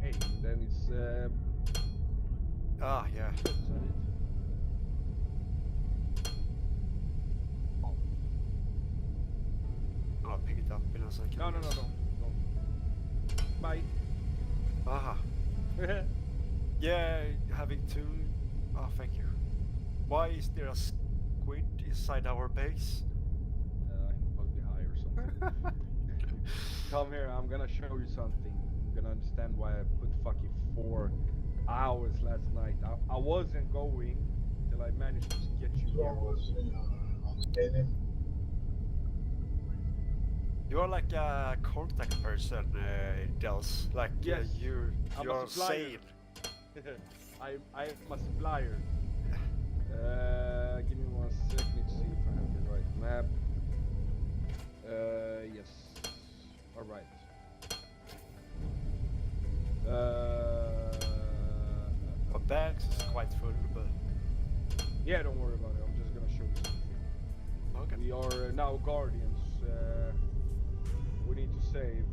aim. Then it's Ah, yeah. I'll pick it up in a second. No, don't. Bye. Aha. Yeah, having two. Oh, thank you. Why is there a squid inside our base? He must be high or something. Come here, I'm gonna show you something. You're gonna understand why I put fucking 4 hours last night. I wasn't going till I managed to get you here. You're like a contact person, Dels. Like Yes, you're I'm a supplier. sane. I'm a supplier. Give me 1 second to see if I have the right map. Yes. All right. My bags is quite full, but Yeah, don't worry about it. I'm just gonna show you something. okay. We are now guardians. We need to save.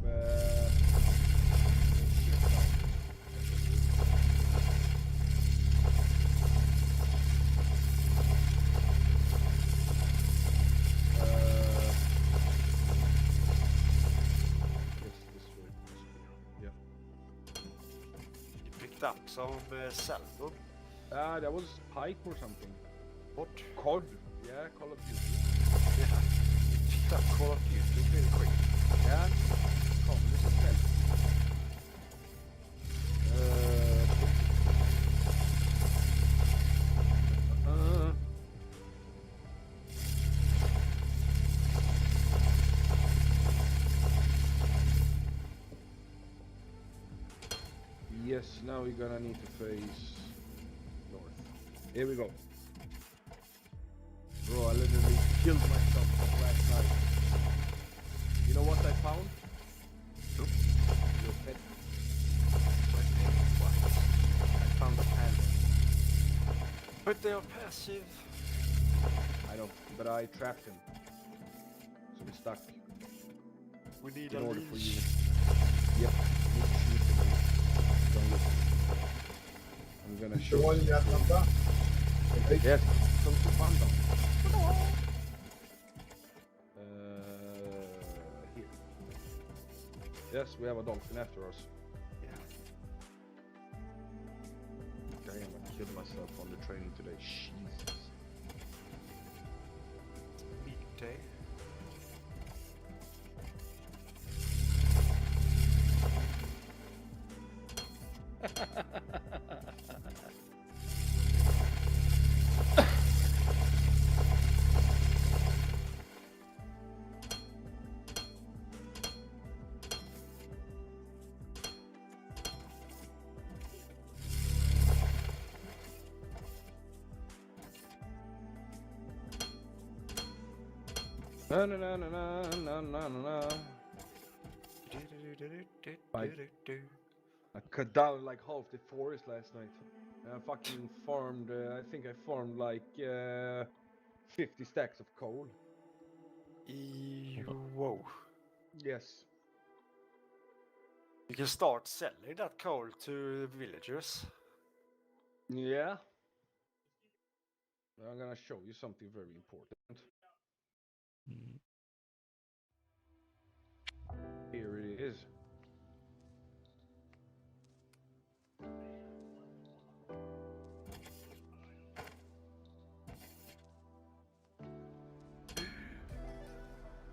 Yeah. You picked up some salmon. That was pike or something. What? Cod. Yeah, Call of Duty. Yeah. You picked up Call of Duty really quick. Yeah. Come, this is fast. Yes, now we're gonna need to face north. Here we go. killed myself last night. You know what I found? Nope. Your pet. What? I found a panda. But they are passive. I know, but I trapped him. So we're stuck. We need In a order for leash. you. Yep. You need to shoot him. Don't listen. I'm gonna show you. Yes, come to panda. Here. Yes, we have a dolphin after us. Yeah. Damn, I killed myself on the train today. Jesus. Midday. Na na na na na na na na. I cut down like half the forest last night. I fucking farmed, I think I farmed like 50 stacks of coal. Whoa. Yes. You can start selling that coal to villagers. Yeah. I'm gonna show you something very important. Here it is.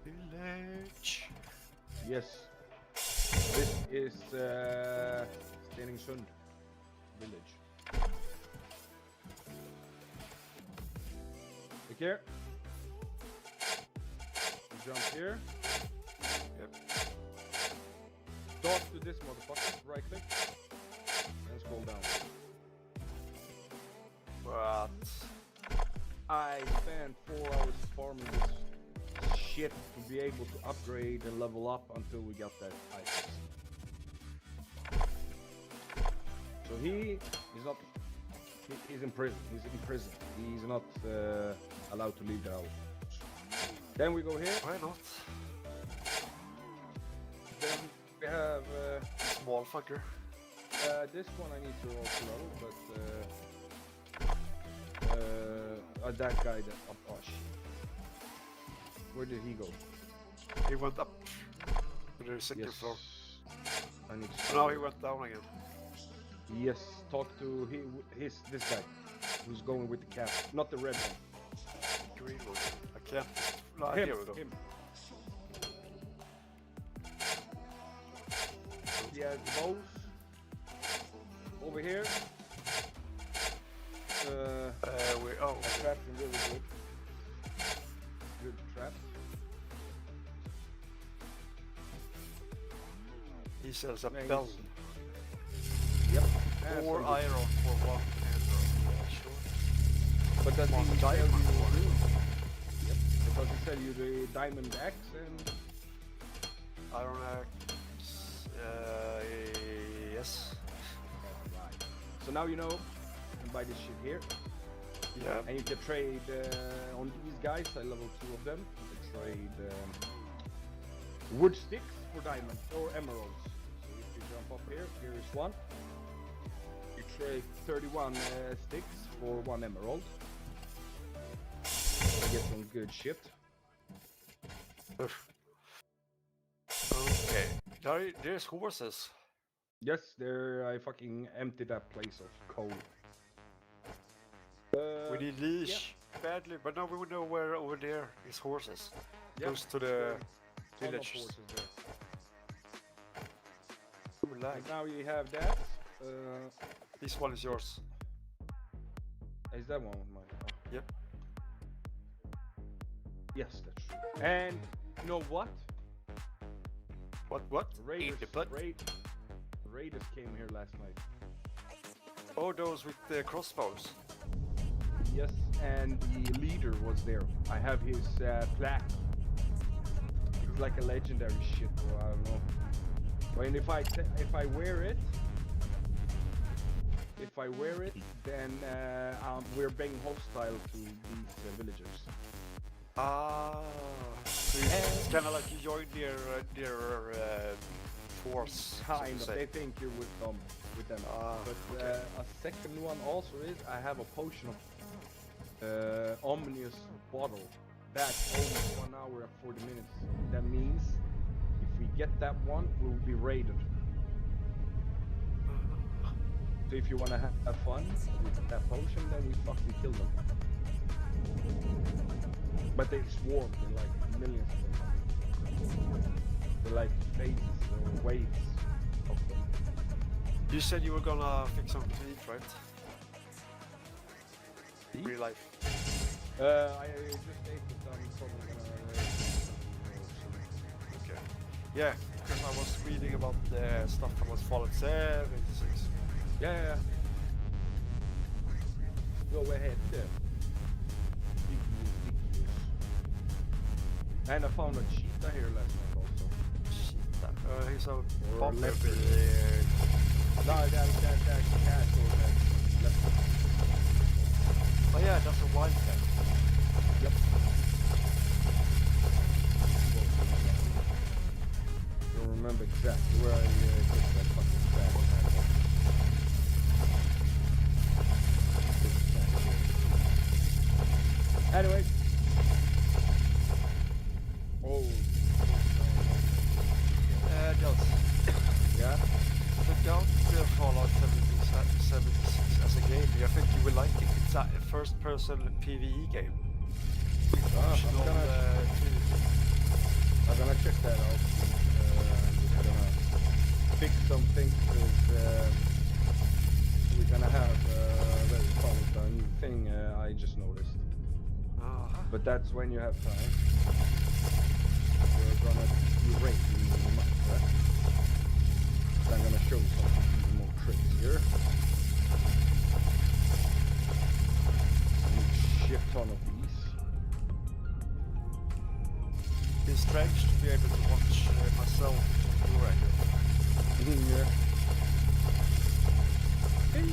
Village. Yes. This is Stenungsund village. Look here. You jump here. Yep. Talk to this motherfucker, right click, and scroll down. What? I spent 4 hours farming this shit to be able to upgrade and level up until we got that item. So he is not, he's in prison, he's not allowed to leave the house. Then we go here. Why not? Then we have Small fucker. this one I need to also level, but that guy that oh shit. Where did he go? He went up to the second floor. I need to. Now he went down again. Yes, talk to this guy who's going with the cat, not the red one. Green one. I can't. No, Him, here we go. him. He has bows over here. Oh, Trapped him really good. Good trap. he sells a Nice. bell. Yep. Or some iron good- for one handle. Yeah, sure. But does One he sell diamond you? for it. Yep. But does he sell you the diamond axe and? Iron axe. Yes. Alright. So now you know. You can buy this shit here. Yeah. And you can trade on these guys. I level 2 of them. You can trade wood sticks for diamonds or emeralds. So if you jump up here, here is one. You trade 31 sticks for 1 emerald. You get some good shit. Okay. There's horses. Yes, there I fucking emptied that place of coal. We need leash badly, but now we know where over there is horses. yeah, Close to the ton of village. horses there. Ooh, lag. And now you have that. This one is yours. Is that one mine? Oh. Yep. Yes, that's true. And you know what? What? Raiders, In the butt? Raiders came here last night. Oh, those with the crossbows. FPS, and the leader was there. I have his plaque. It's like a legendary shit, bro. I don't know. But if I wear it, then we're being hostile to these villagers. So it's kind of like you join their force. Kind so of. to say. They think you're with them. But okay. a second one also is I have a potion of ominous bottle. That's only 1 hour and 40 minutes. That means if we get that one, we'll be raided. So if you want to have fun with that potion, then we fucking kill them. But they swarm, they're like millions of them. They're like phases or waves of them. You said you were gonna fix something to eat, right? Real life. I just ate it, I'm probably gonna... Okay. Yeah, because I was reading about the stuff that was Fallout 76. Yeah. Go ahead there. And I found a cheetah here last night also. Cheetah? He's a Or bomber. leopard. No, that cat or that leopard. Oh yeah, that's a wild cat. Yep. I don't remember exactly where I get that fucking cat. Anyway. Oh. Dels. Yeah? Check out Fallout 76 as a game. I think you will like it. It's a first-person PvE game. I'm gonna check that out. I'm gonna fix some things because we're gonna have a very fun new thing I just noticed. But that's when you have time. We're gonna do raid in the month, right? So I'm gonna show you some more tricks here. A shit ton of these. It's strange to be able to watch myself on Blu-ray. Yeah. Hey.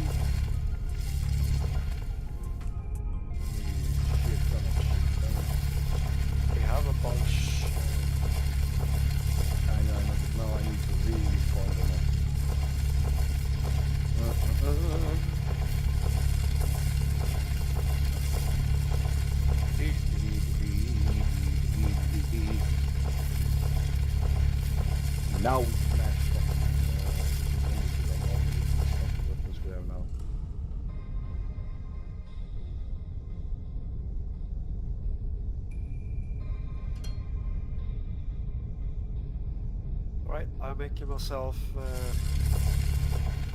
We have a bunch. I know, but now I need to really find them Now we smash what we have now. Right, I'm making myself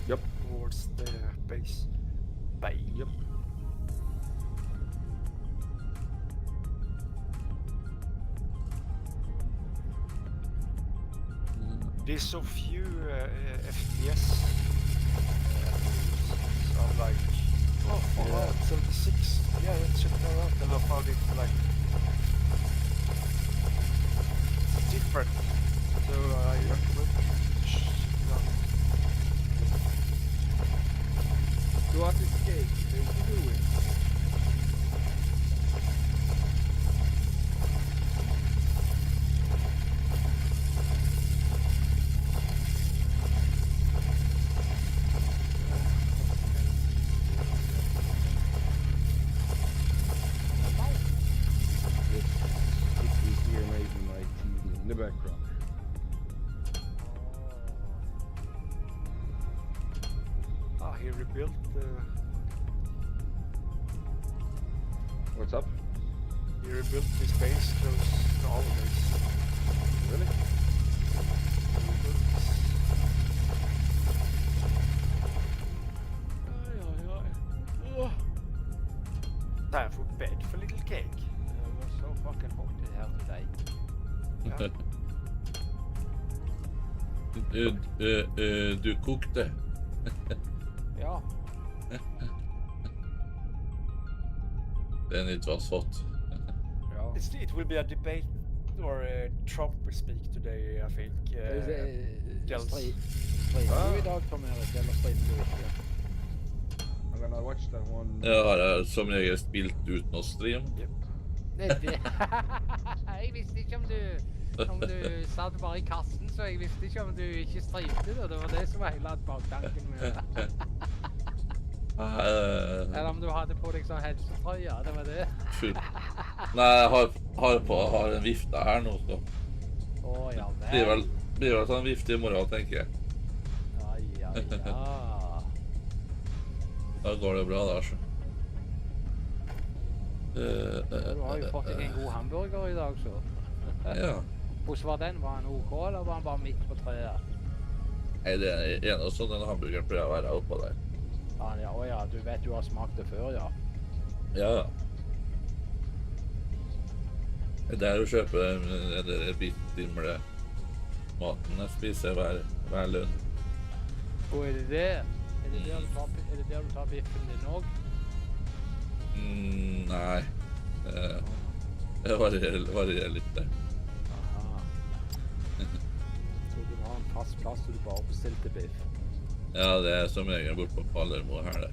Yep. towards the base. Bay. Yep. There's so few FPS. So I'm like, oh, 76. Yeah, let's check that out. And I found it like different. So I recommend check it out. Go out this gate. What are you doing? In the background. He rebuilt What's up? he rebuilt his base close to our base. Really? Time for bed for little cake. It was so fucking hot in here today. Du kokte. Ja. Then it was hot. Ja. It will be a debate or Trump will speak today, I think. Dels. Streamer du i dag, Tom Erik, eller streamer du ikke? I'm gonna watch that one. Jeg har som regel spilt uten å streame. Jeg visste ikke om du satt bare i kassen, så jeg visste ikke om du ikke streamte det. Det var det som var hele baktanken med det. Eller om du hadde på deg sånn helsetrøye, det var det. Nei, jeg har en vifte her nå, så. Ja vel. Blir vel sånn vifte i morgen, tenker jeg. Ja. Da går det bra der, så. Du har jo fått deg en god hamburger i dag, så. Ja. Hvordan var den? Var den OK, eller var den bare midt på treet? Nei, det er en og sånn, den hamburgeren pleier å være oppå der. Ja, du vet du har smakt det før, ja. Ja. Det er å kjøpe den bittdimle maten jeg spiser hver lønn. Og er det det? Er det der du tar biffen din også? Nei. Det varierer litt der. Aha. Så du har en fast plass og du bare bestilte biff? Ja, det er som regel bort på Palermo her, det.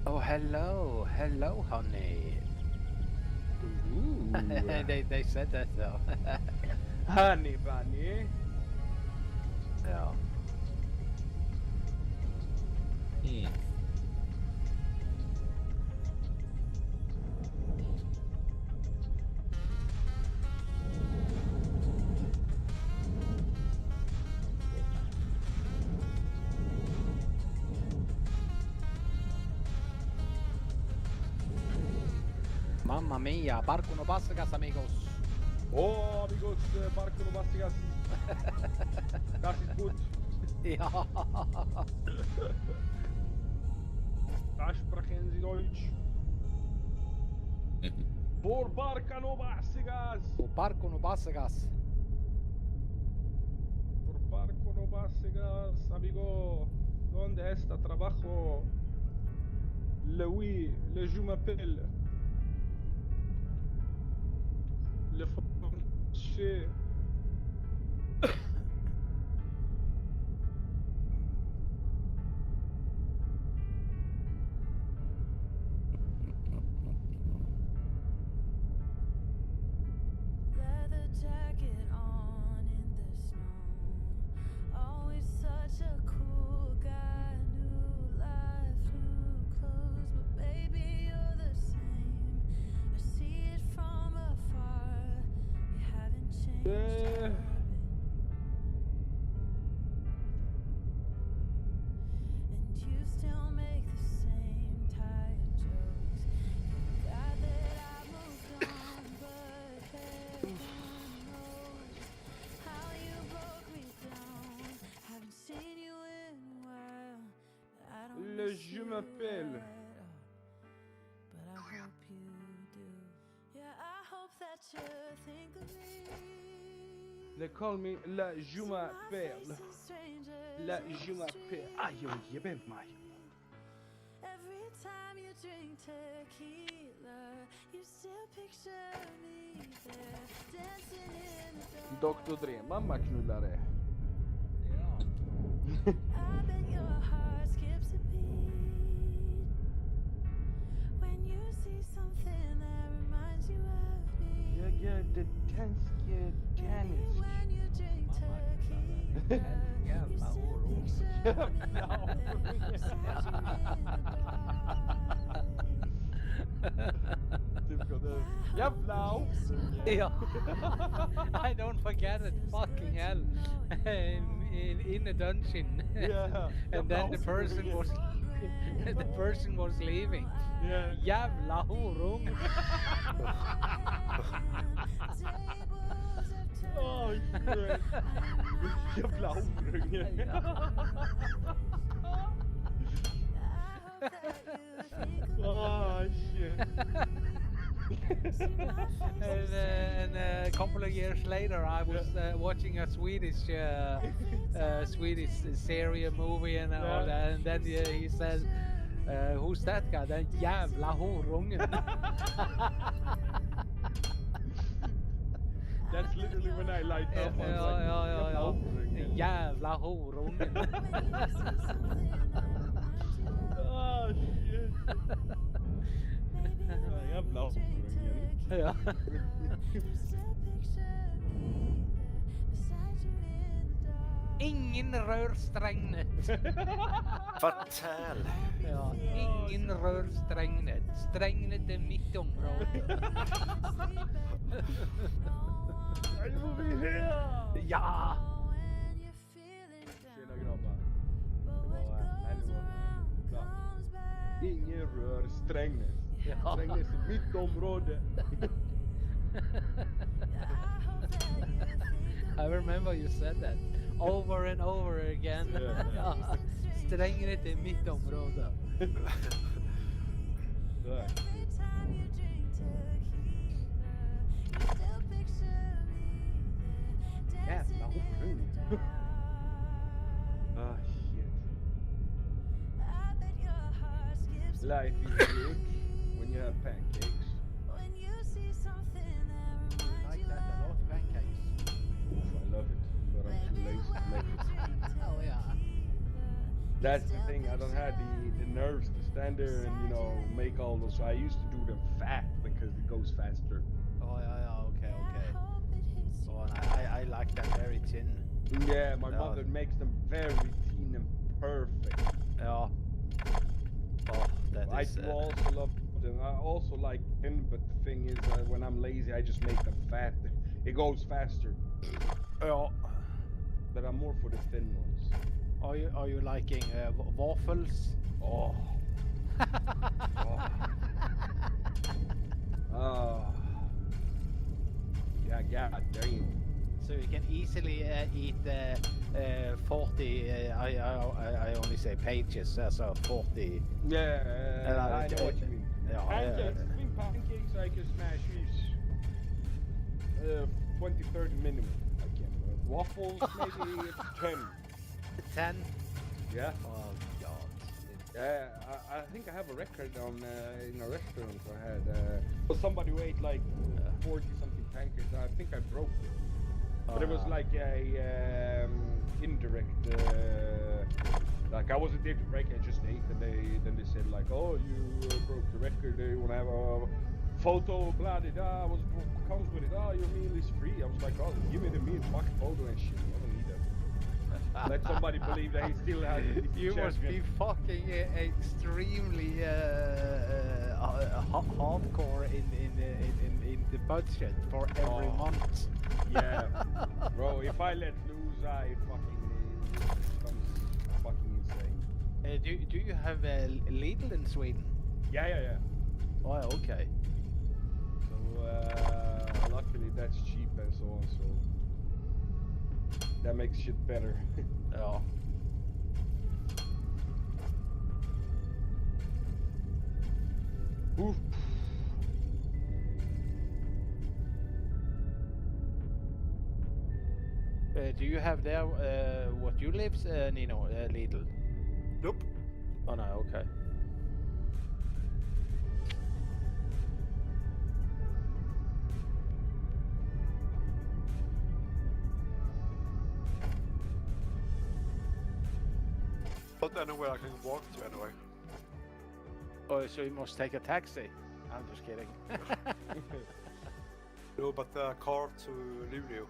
Oh, hello, honey. They said that though. Honey bunny. Ja. Mamma mia, barco no basagas, amigos. Oh, amigos, barco no bastigas. Das ist gut. Ja. Da sprechen Sie Deutsch. Por barca no bastigas. O barco no basagas. Por barco no bastigas, amigo. ¿Dónde está trabajo? Oui, je m'appelle. Le français. Leather jacket on in the snow. Always such a cool guy. New life, new clothes, but baby you're the same. I see it from afar. You haven't changed. a bit. And you still make the same tired jokes. Glad that I moved on, but heaven knows how you broke me down. Haven't seen you in a while, but I don't Le miss je you m'appelle. at all. But I hope you do. Yeah, I hope that you think of me. They call me La je m'appelle. La je m'appelle. Aïe, aïe, ben mai. Every time you drink tequila, you still picture me there, dancing in the dark. Dr. Dre, mamma knullare. I bet your heart skips a beat when you see something that reminds you of me. Jag gör det danska Maybe tennis. when you drink tequila, you still picture me there, Jävlar! Ja. I don't forget it. Fucking hell. In a dungeon. Yeah. And then the person was leaving. Yeah. Jävla horung. Åh, shit. Jävla horunge. Åh, shit. And a couple of years later, I was watching a Swedish series movie and all that, and then he said, "Who's that guy? Den jävla horungen." That's literally when I light up. I was like, jävla horunge. Jävla horungen. Oh, shit. Jävla horungen. Ja. Ingen rör Strängnäs. Fatal. Ja, ingen rör Strängnäs. Strängnäs är mitt område. I will be here! Ja! Tjena grabbar. Det var en låt. Ingen rör Strängnäs. Ja. Strängnäs är mitt område. I remember you said that over and over again. Ja. Strängnäs är mitt område. Där. Jävla horunge. Ah, shit. Life is good when you have pancakes. Like that a lot, pancakes. Oof, I love it, but I'm too lazy to make it. Oh yeah. That's the thing, I don't have the nerves to stand there and, you know, make all those. So I used to do them fat because it goes faster. Oh yeah, okay. Oh, and I like that very thin. Yeah, my mother makes them very thin and perfect. Ja. Oh, that I is. do also love them. I also like thin, but the thing is, when I'm lazy, I just make them fat. It goes faster. Ja. But I'm more for the thin ones. Are you liking waffles? Oh. Oh. Yeah, god damn. So you can easily eat 40. I only say pages, so 40. Yeah, I know what you mean. Yeah, Pancakes, I think pancakes I can smash these 20-30 minimum. I can. Waffles maybe 10. 10? Yeah. Oh god. Yeah, I think I have a record on in a restaurant I had. Somebody who ate like 40 something pancakes. I think I broke it. But it was like a indirect. Like I wasn't there to break it. I just ate, and they said like, "Oh, you broke the record. You want to have a photo? Blah blah blah. What comes with it? Oh, your meal is free." I was like, "Oh, give me the meal, fuck photo and shit. I don't need that." Let somebody believe that he still has it. You must be fucking extremely hardcore in the budget for every month. Yeah, bro. If I let loose, I fucking becomes fucking insane. Do you have Lidl in Sweden? Yeah. Oh, okay. So luckily that's cheap and so on. So that makes shit better. Ja. Oof. Do you have there what you live, Nino, Lidl? Nope. Oh no, okay. Not anywhere I can walk to anyway. Oh, so you must take a taxi? I'm just kidding. No, but a car to Luleå.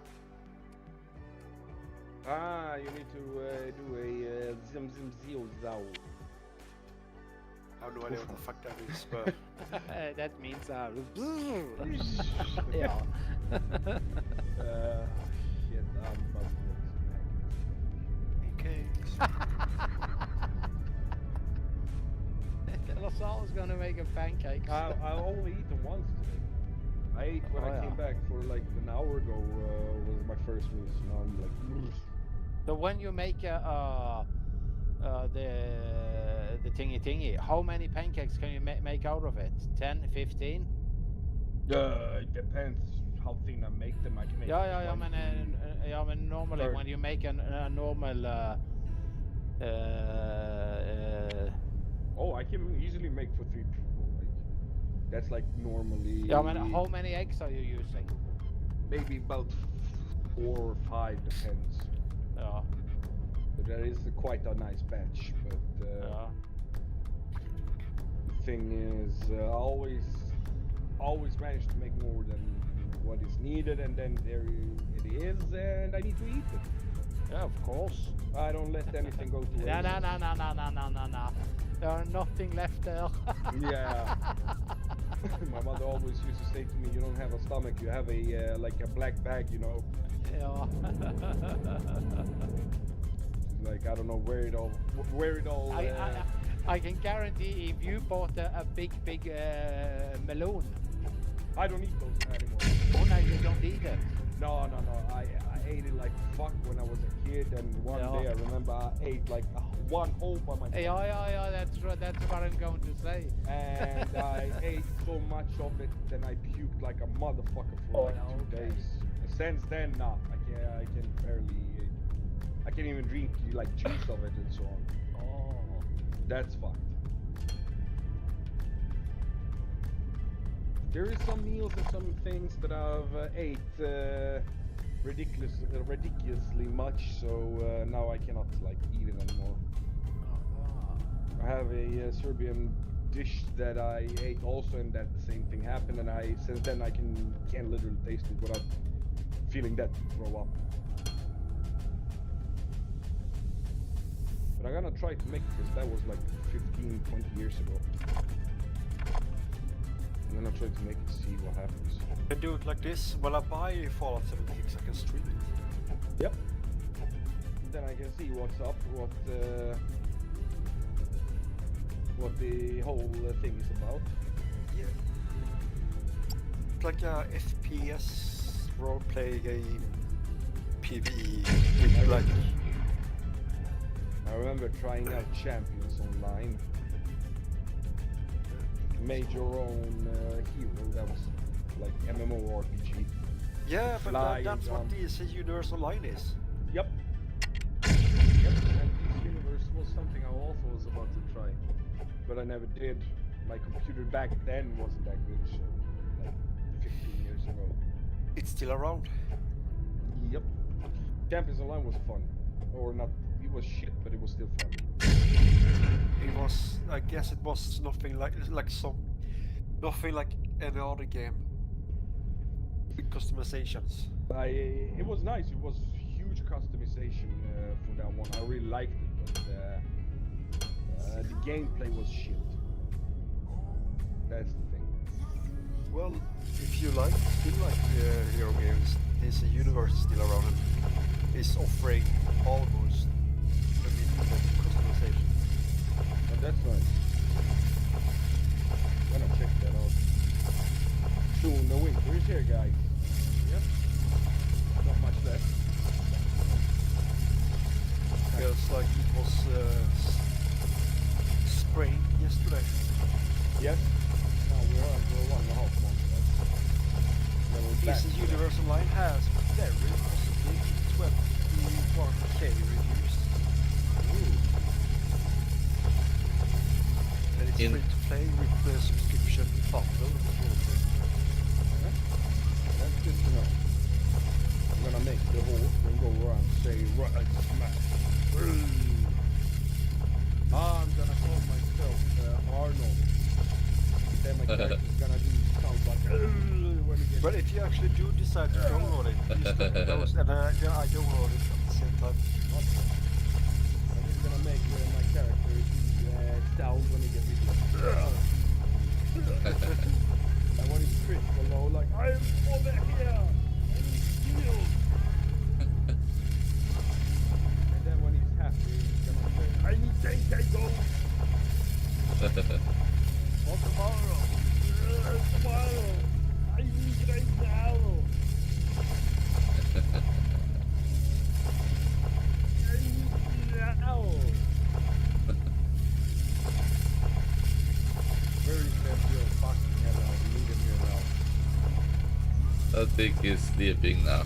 Ah, you need to do a zim. I have no idea what the fuck that is, but That means yeah. Shit, I'm about to make some cakes. Lasagna's gonna make a pancake. I only eat them once today. ate when Oh, I came yeah. back for like an hour ago. Was my first meal. So now I'm like, So when you make the thingy, how many pancakes can you make out of it? 10, 15? it depends how thin I make them. I can make Yeah, I 20, mean normally 30. when you make a normal Oh, I can easily make for 3 people. Like that's like normally. yeah, I mean how many eggs are you using? Maybe about 4 or 5, depends. Yeah, So that is quite a nice batch. But yeah. the thing is, I always manage to make more than what is needed, and then there it is, and I need to eat it. Yeah, of course. I don't let anything go to waste. No. There are nothing left there. Yeah. My mother always used to say to me, "You don't have a stomach, you have a like a black bag, you know." Yeah. Like I don't know where it all. I can guarantee if you bought a big melon. I don't eat those anymore. Oh no, you don't eat it. No. I ate it like fuck when I was a kid, and one day I remember I ate like one whole by myself. Yeah. That's what I'm going to say. And I ate so much of it, then I puked like a motherfucker for like 2 days. And since then, nah, I can barely. I can't even drink like juice of it and so on. Oh. That's fucked. There is some meals and some things that I've ate ridiculously much, so now I cannot like eat it anymore. I have a Serbian dish that I ate also, and that same thing happened, and since then I can literally taste it without feeling that to throw up. But I'm gonna try to make this. That was like 15, 20 years ago. I'm gonna try to make it, see what happens. I can do it like this. When I buy Fallout 76, I can stream it. Yep. Then I can see what's up, what the whole thing is about. Yeah. It's like a FPS role-play game, PvE. With like. I remember trying out Champions online. Made your own hero. That was like MMO RPG. Yeah, but that's what on. DC Universe Online is. Yep. And this universe was something I also was about to try, but I never did. My computer back then wasn't that good, so like 15 years ago. It's still around. Yep. Champions Online was fun, or not? It was shit, but it was still fun. It was, I guess, it was nothing like nothing like any other game. With customizations. It was nice. It was huge customization for that one. I really liked it, but the gameplay was shit. That's the thing. Well, if you still like hero games, this universe is still around and is offering almost unlimited customization. And that's nice. I'm gonna check that out. Soon the winter is here, guys. Yep. Not much left. Feels like it was spring yesterday. Yes. Now we're 1.5 months left. Then we're back. DC Universe Online has very possibly 21k reviews. Ooh. And it's free to play with the subscription bundle. That's good to know. I'm gonna make the horse and go around and say right smash. I'm gonna call myself Arnold. Then my character's gonna do sounds like when he gets. But if you actually do decide to download it, you start with those, and I download it at the same time. I'm just gonna make my character sound when he gets hit. And when he's critical low, like I'm over here. I need heal. And then when he's happy, he's gonna say, I need 10k gold. For tomorrow. Tomorrow. I need 10k I think he's sleeping now.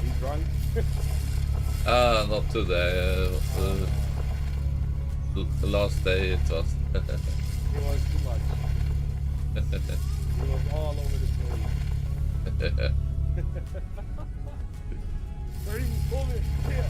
He's drunk. Not today. The last day it was. He was too much. He was all over the place. Bring over here.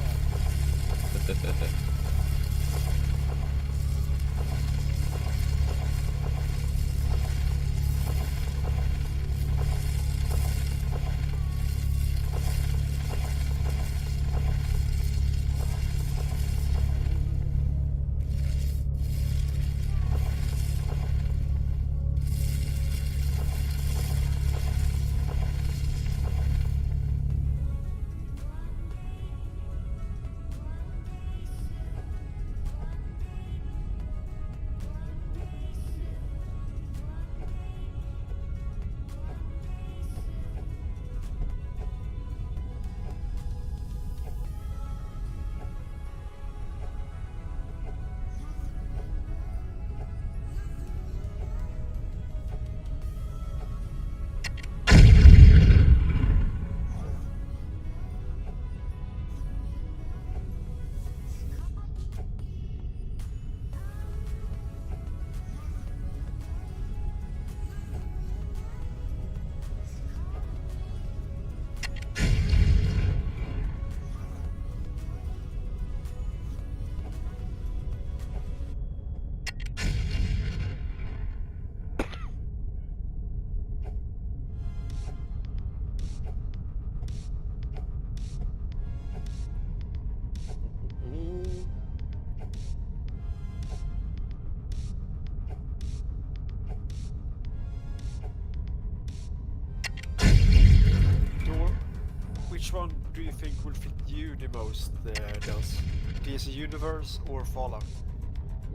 Which one do you think will fit you the most, Dels? DC Universe or Fallout?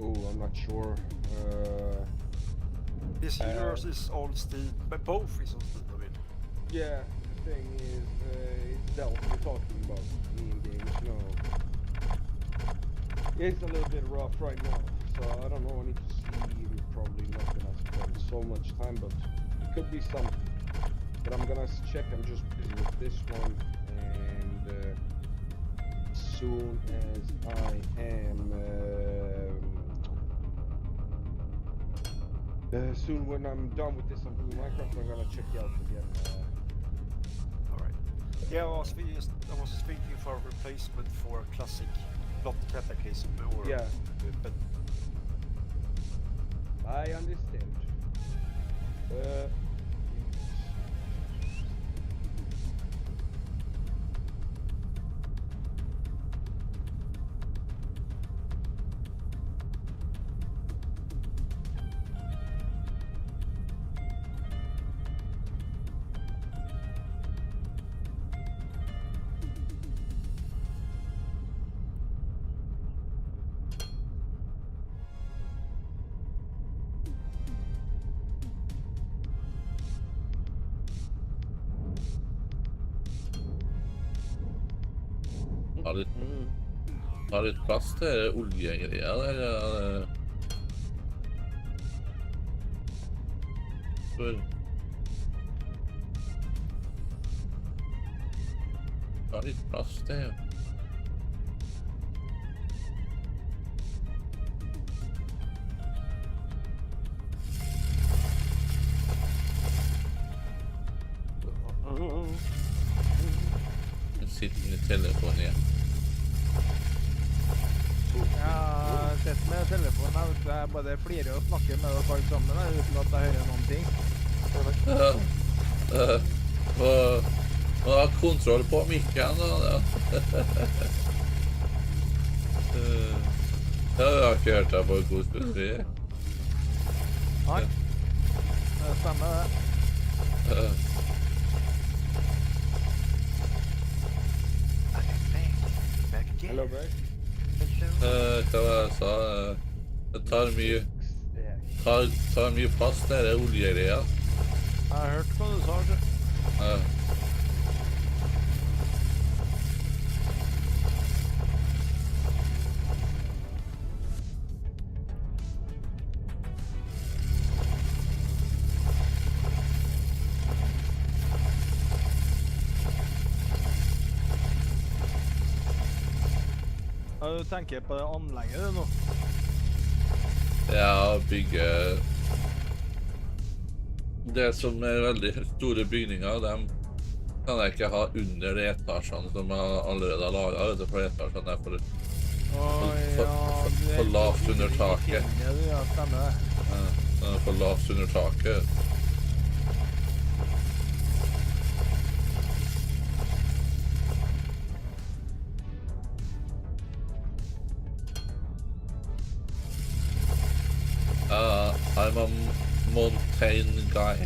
Oh, I'm not sure. DC Universe is on Steam, but both is on Steam, I mean. Yeah, the thing is, it's Delph we're talking about, me and games, you know. It's a little bit rough right now, so I don't know, I need to see, probably not gonna spend so much time, but it could be something. But I'm gonna check, I'm just busy with this one, and as soon as I am, soon when I'm done with this, I'm doing Minecraft, I'm gonna check it out again. Alright. Yeah, I was thinking for a replacement for Classic, not Cataclysm, or... Yeah. But I understand. Har du et plass til oljegreier, eller? Har du et plass til? Jeg sitter med telefonen igjen. Jeg sitter med telefonen her, vet du. Jeg bare flirer og snakker med dere alle sammen her, uten at jeg hører noen ting. Må ha kontroll på mikken da. Jeg har ikke hørt deg på en god stund. Nei, det stemmer det. Hello, back. Hva var det jeg sa? Det tar mye plass der, det oljegreier. Jeg har hørt hva du sa, ikke? Ja, du tenker på det anlegget det nå? Ja, bygge det som er veldig store bygninger, dem kan jeg ikke ha under de etasjene som jeg allerede har laget, for etasjene er for for lavt under taket. Ja, stemmer det. Ja, den er for lavt under taket. I'm a mountain guy.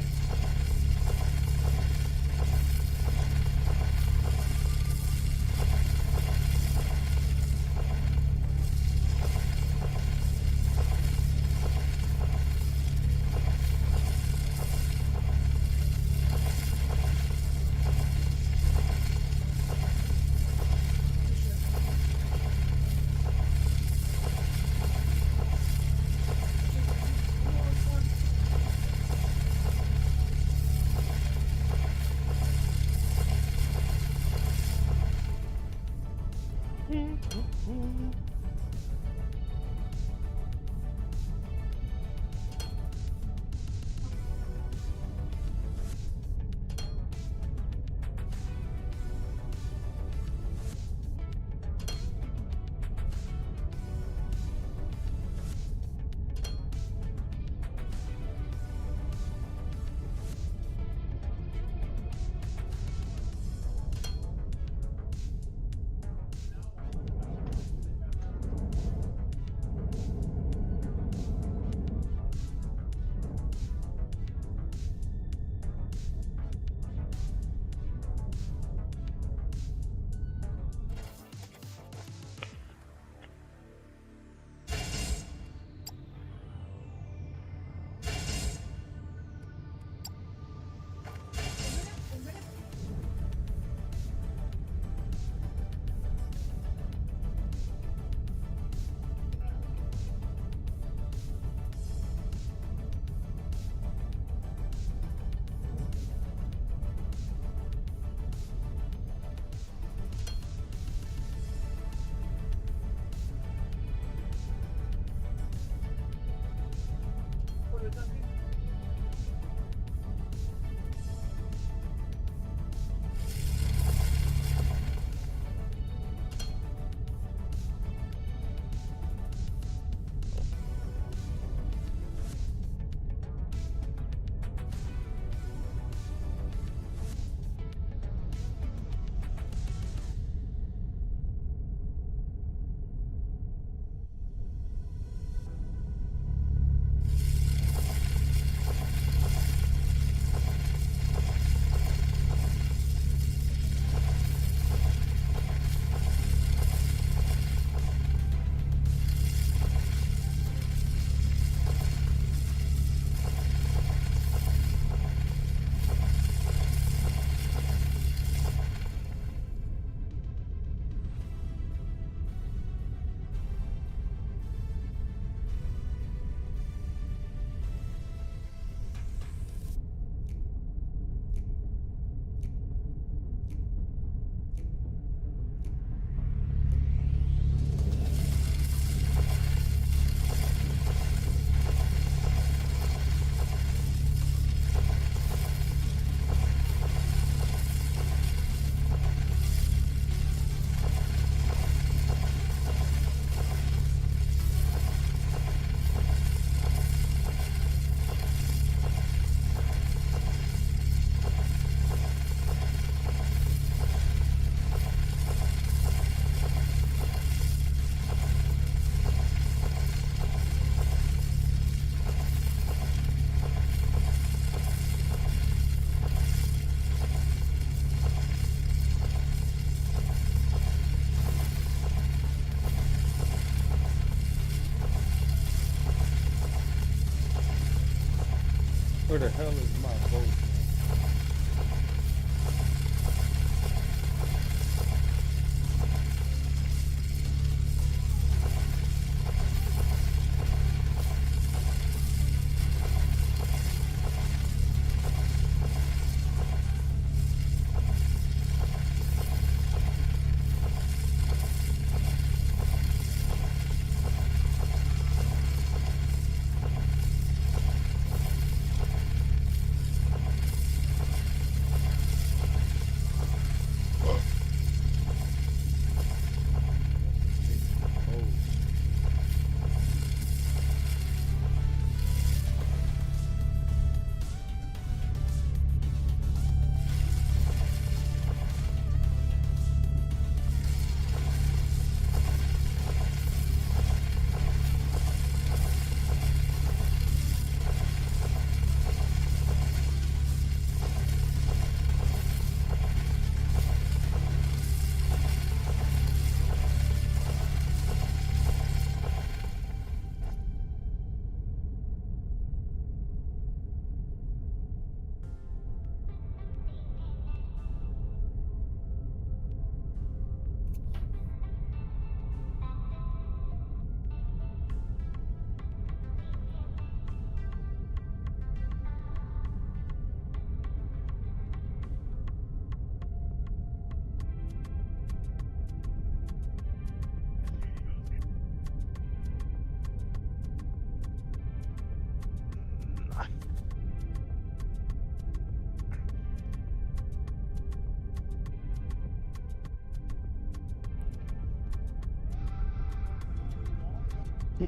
Where the hell is my boat? Yeah,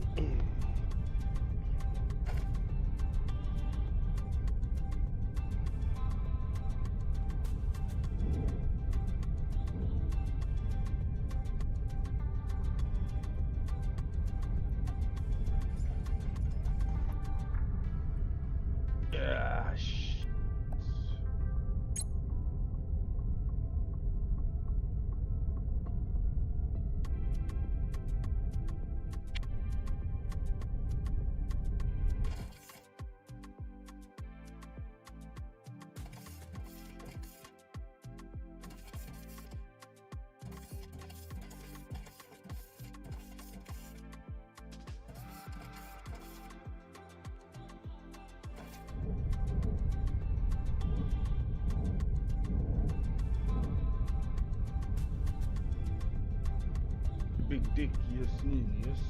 Big dick, yes, Ninius.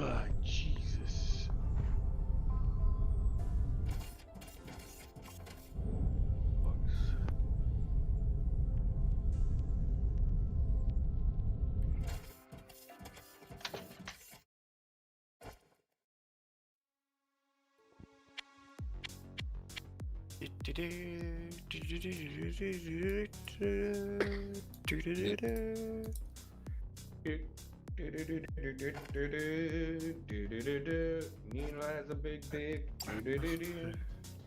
Ah, Jesus. Bugs. Nina has a big dick.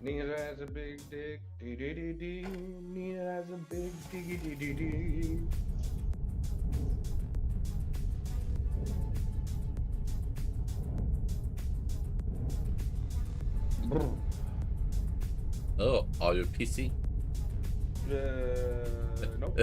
Nina has a big dick. Nina has a big diggy. Oh, are you pissy? Nope.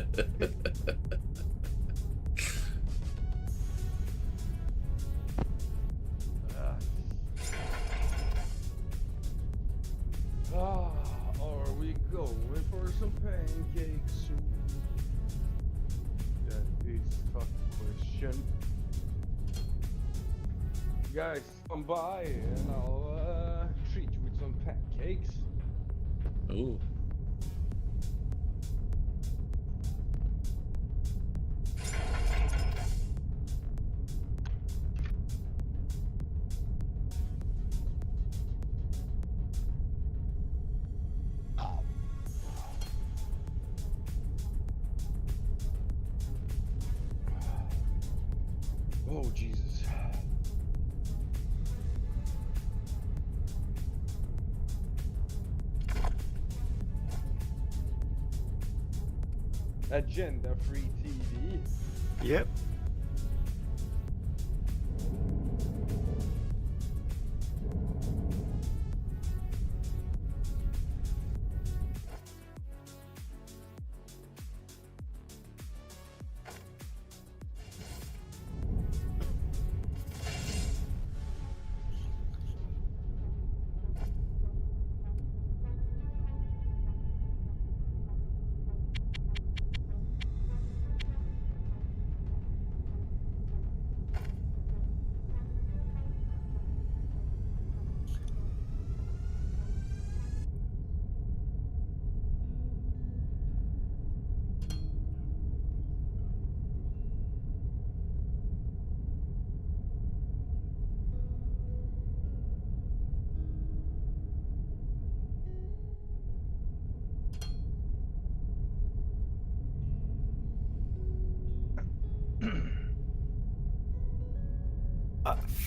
Are we going for some pancakes soon? That is the question. Guys, come by and I'll treat you with some pancakes. Ooh. Oh, Jesus. Agenda-free TV. Yep.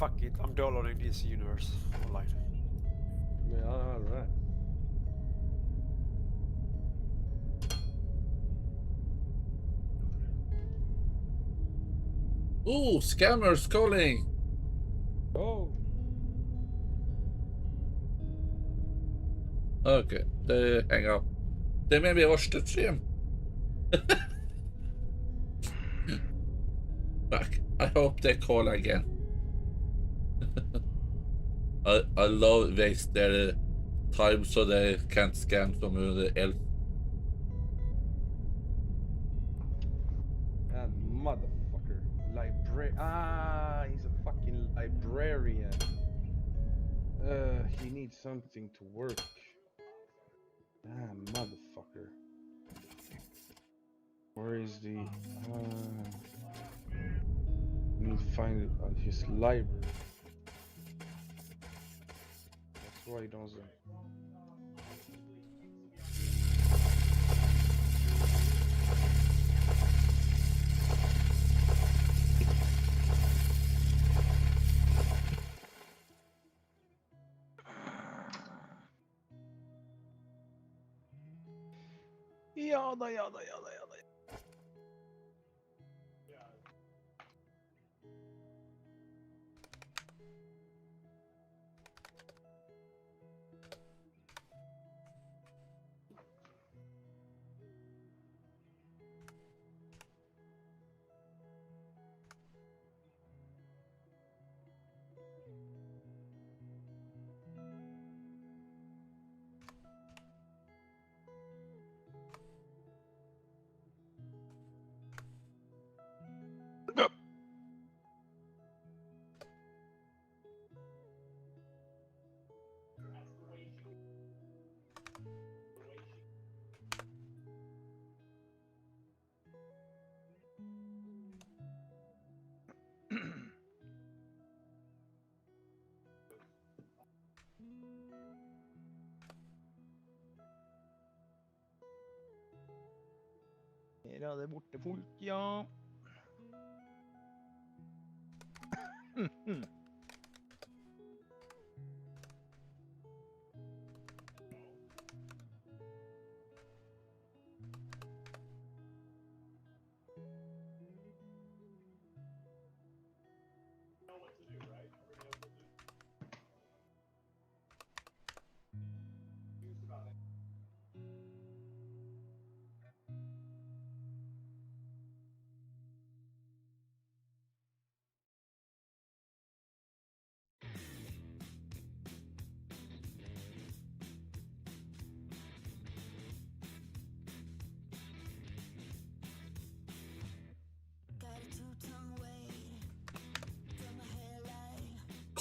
Fuck it, I'm downloading DC Universe online. Yeah, alright. Ooh, scammers calling. Oh. Okay, they hang up. They maybe watched the stream. Fuck. I hope they call again. I love waste their time so they can't scam someone else. That motherfucker. He's a fucking librarian. He needs something to work. Motherfucker. Where is the... need to find it on his library. That's why he doesn't... Yada. Her er det borte folk, ja.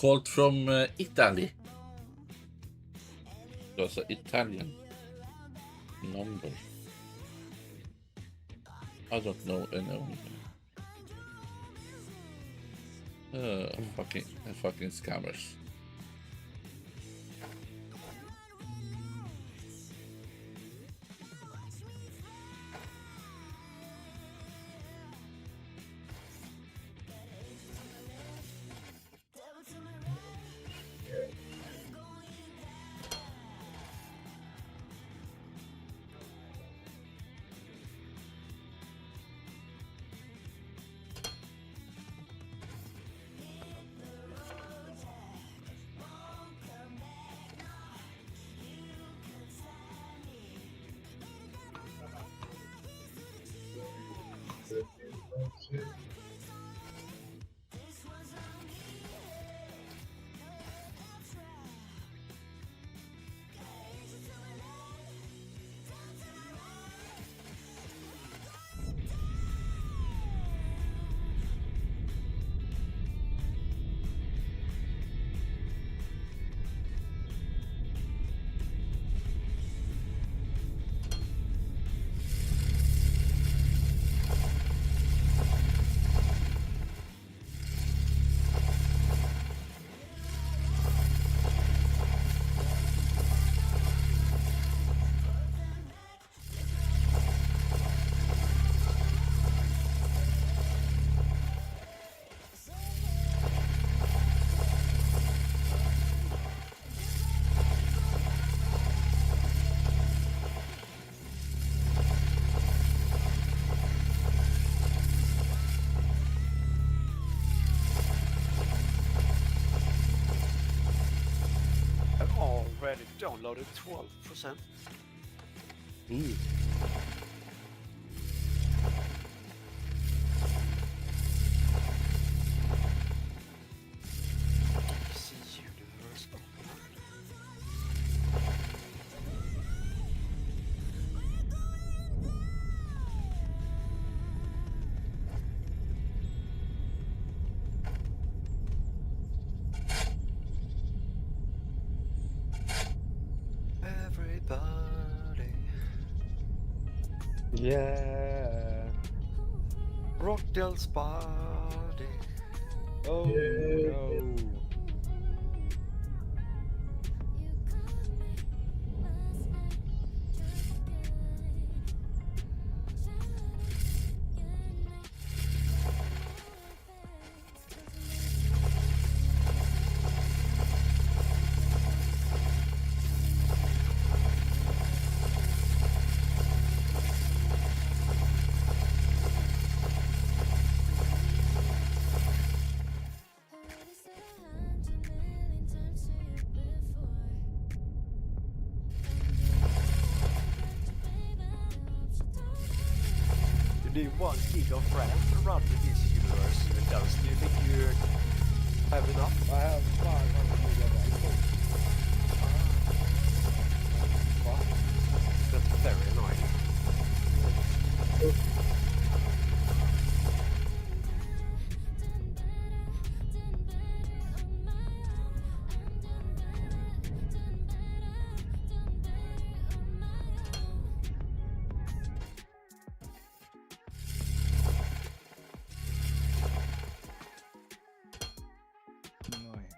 Called from Italy. It was an Italian number. I don't know any. Fucking scammers. credit downloaded 12%. Ooh. DC Universe Online. Everybody Yeah. Rockdale's body. Oh no. You need 1 gig of RAM to run the DC Universe. Do you think you have enough? I have 500 megabytes. That's very annoying. Annoying.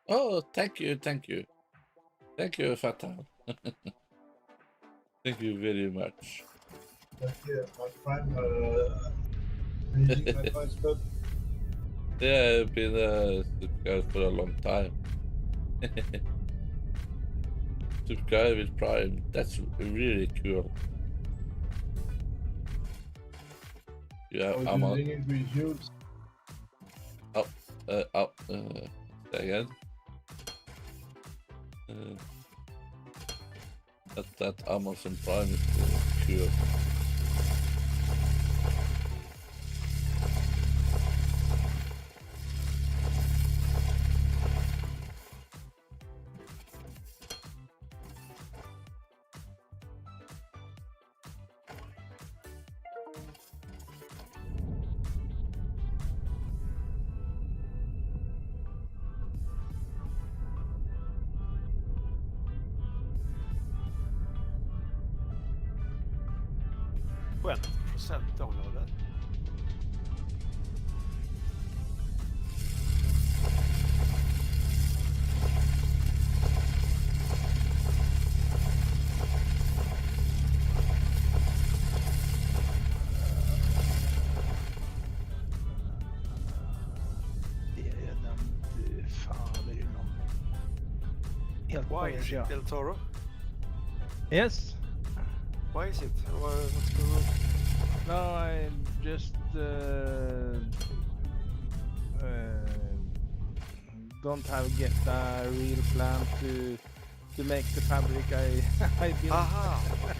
Oh, thank you, thank you. Thank you, Fatal. Thank you very much. My friend, reading my first book. Yeah, I've been a subscriber for a long time. Subscribe with Prime. That's really cool. Yeah, I'm on. Using reviews. Say again. That Amazon Prime is cool. 21% downloaded. Fan, det är någon helt Why is ja. it Del Toro? Yes. Why is it? What's going on? No, I just don't get a real plan to make the fabric I built. Aha, okay.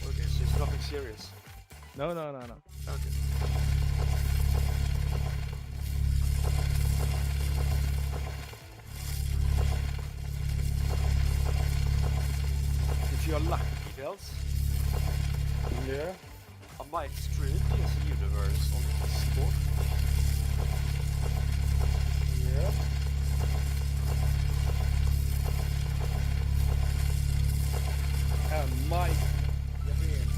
Okay, so it's nothing serious. No. Okay. If you're lucky, Dels, Yeah. I might stream this universe on Discord. Yeah. And Mike. Get in.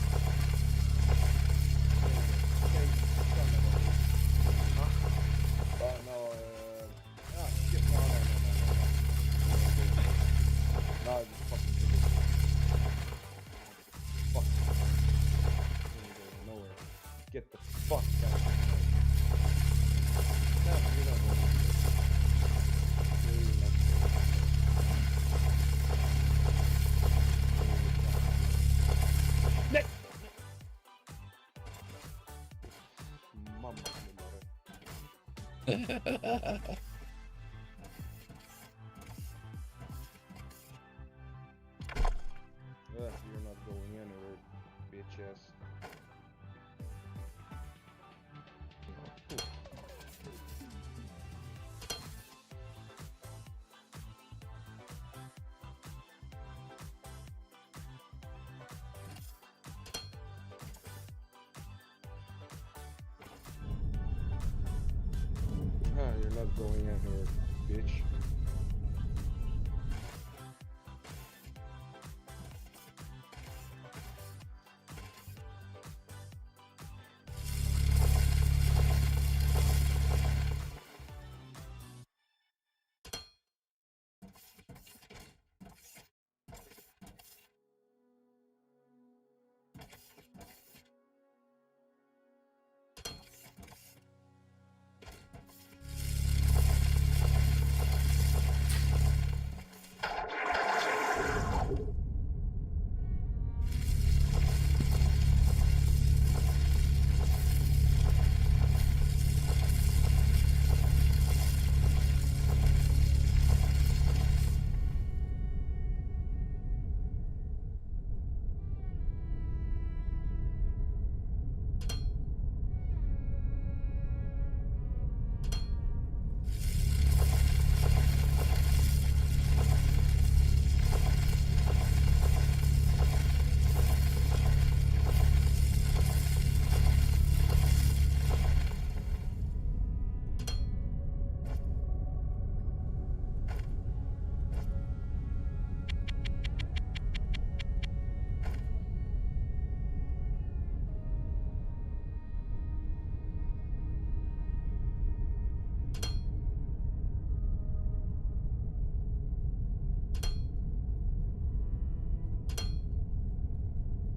No, shit, no. No, just fucking kill it. Fuck. Nowhere. Get the fuck out. No, you're not going to do it. You're not Next! Mamma mia. You're not going anywhere, bitches. You're not going anywhere, bitch.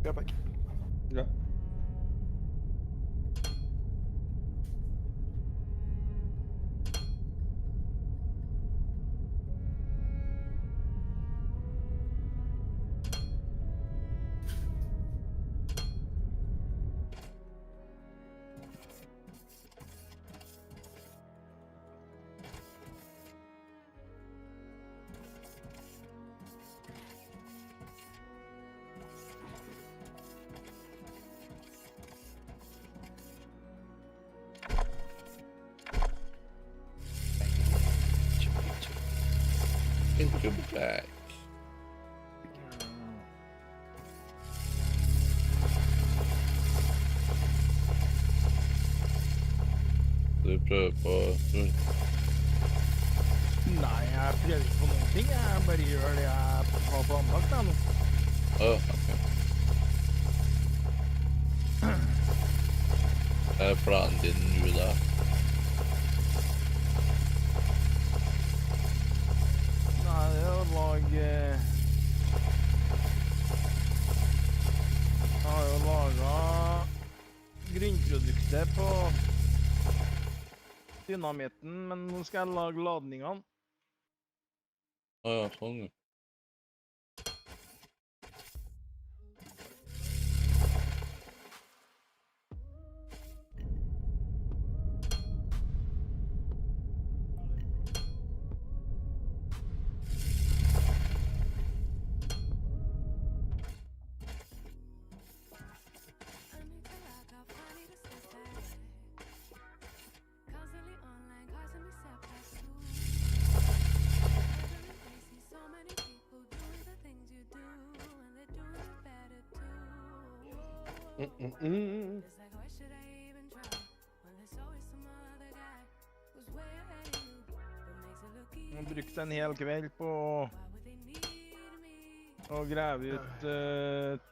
Yeah, back. Yeah. Into black. Du prøver på... Nei, jeg prøver ikke på noen ting. Jeg bare gjør det jeg har planlagt. Ok. planen din nå, da? Nei, det er å lage... Jeg har jo laget grunnproduktet på dynamitten, men nå skal jeg lage ladningene. Ja, sånn. Jeg brukte en hel kveld på å grave ut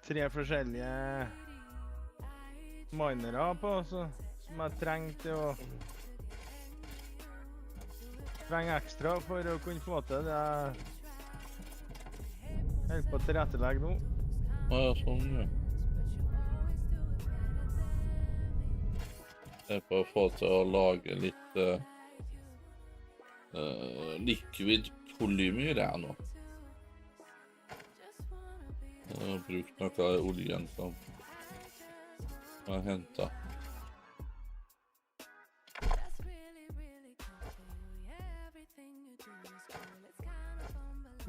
3 forskjellige minere på, som jeg trengte å trenge ekstra for å kunne få til det jeg holder på å tilrettelegge nå. Ja, sånn, ja. Jeg er på å få til å lage litt liquid polymer her nå. Jeg har brukt noe av oljen som jeg har hentet.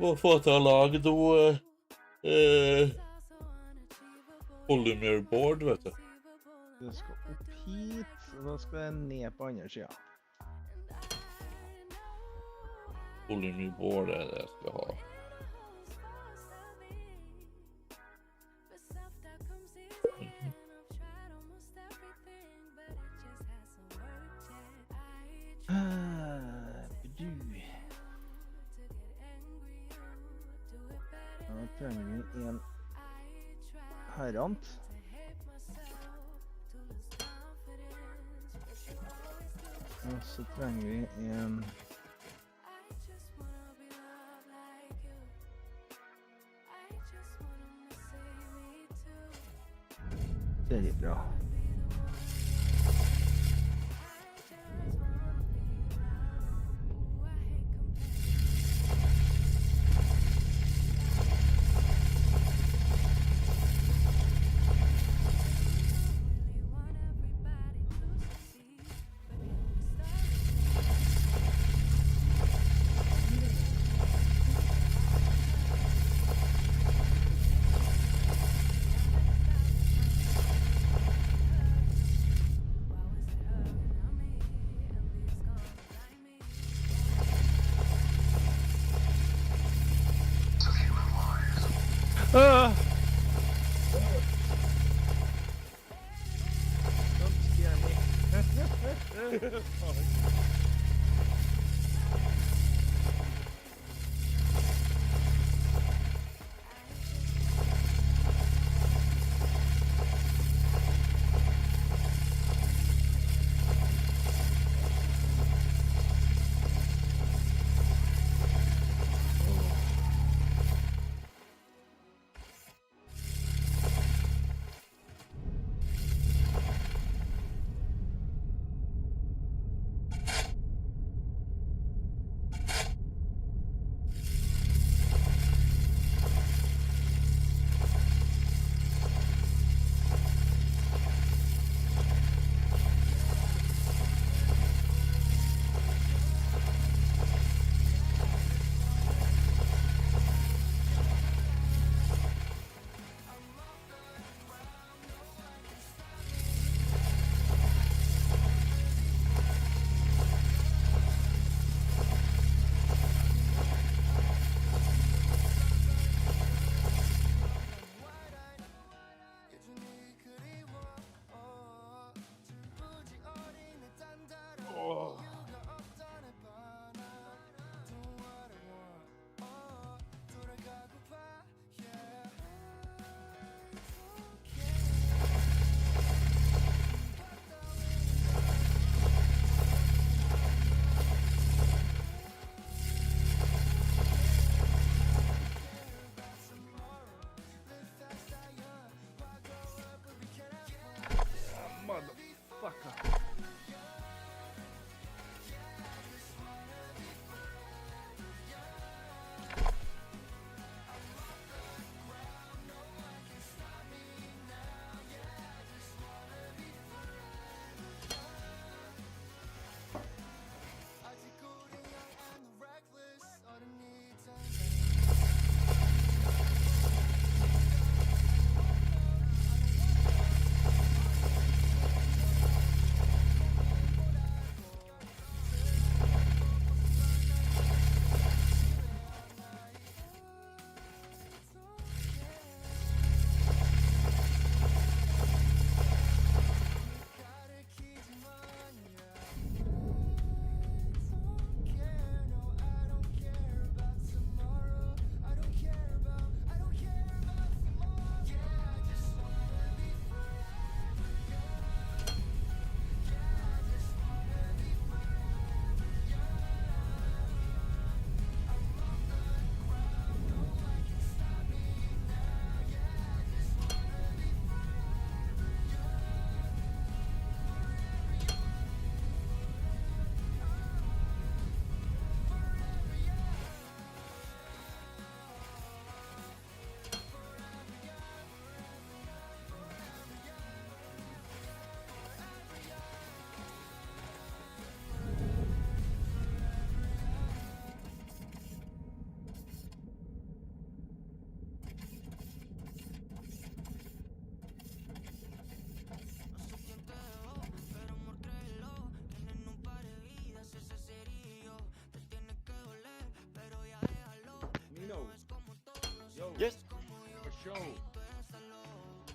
Må få til å lage noe polymerboard, vet du. Det skal opp hit, og da skal jeg ned på andre siden. Polymerboard er det jeg skal ha. Da trenger vi en herrant. Og så trenger vi en det er bra. Don't scare me.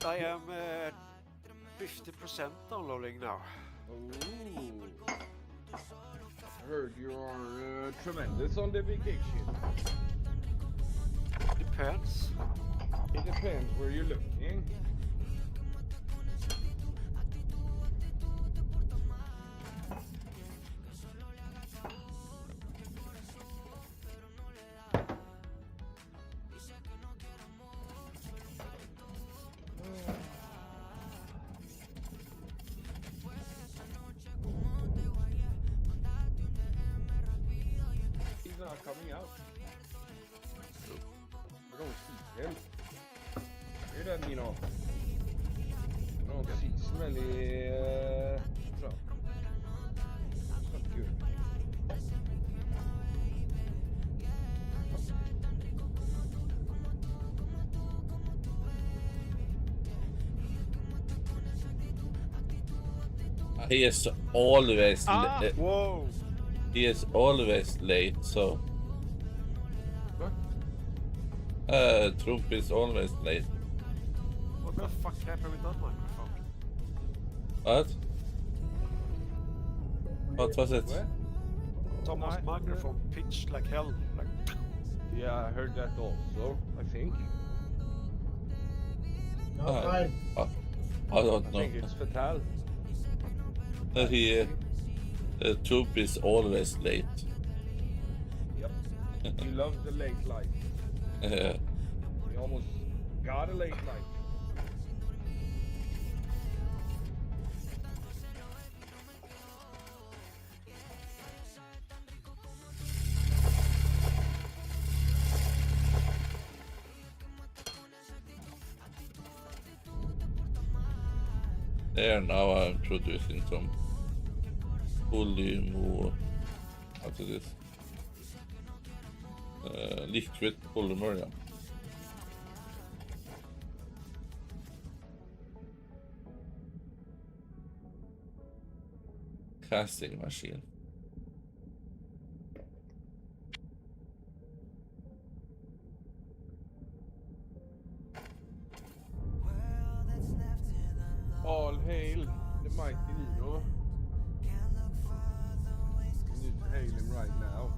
I am 50% downloading now. Ooh. I heard you are tremendous on the vacation. Depends. It depends where you're looking. He's not coming out. We don't see him. Är den, you know? I don't see smelly so. It's not good. He is always Whoa! he is always late, so What? Trump is always late. What the fuck happened with that microphone? What? What was it? What? Thomas' microphone pitched like hell. Like, Yeah, I heard that also, I think. No, Ah. fine. I don't I know. think it's fatal. He Trump is always late. Yep. You love the late life. You almost got a late life. There, now I'm producing some polymer. What is this? Liquid polymer, yeah. Casting machine. All hail the mighty Nino. You need to hail him right now.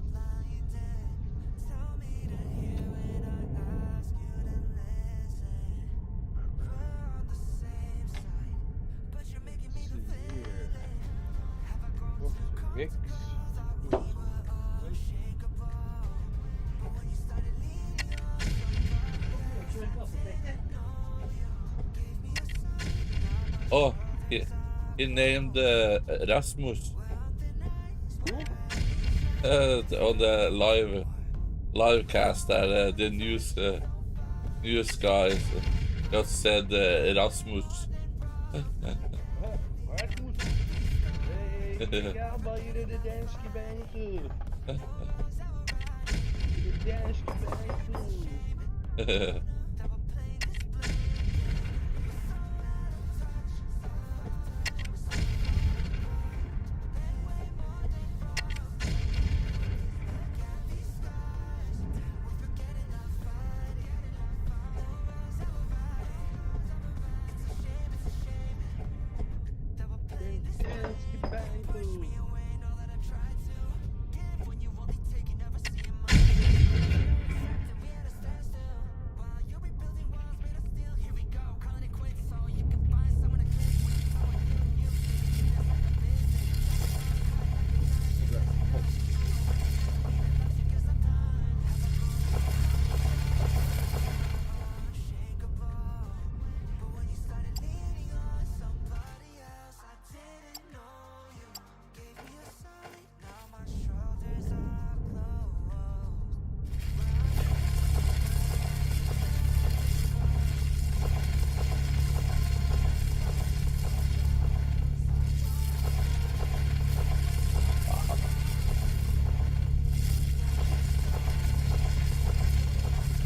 See here. What's X? Oh, he named Rasmus on the live cast that the news guys just said Rasmus. Rasmus. Hey, grabbar, är det danske bandet? Det danske bandet.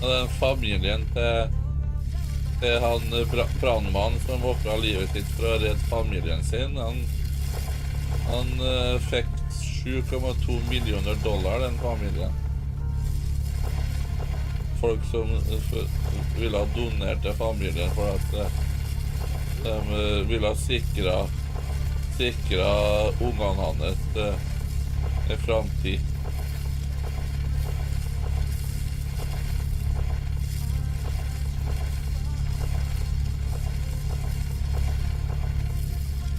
Den familien til han brannmannen som offret livet sitt for å redde familien sin, han fikk $7,2 millioner, den familien. Folk som ville ha donert til familien for at De ville ha sikra ungene hans en framtid.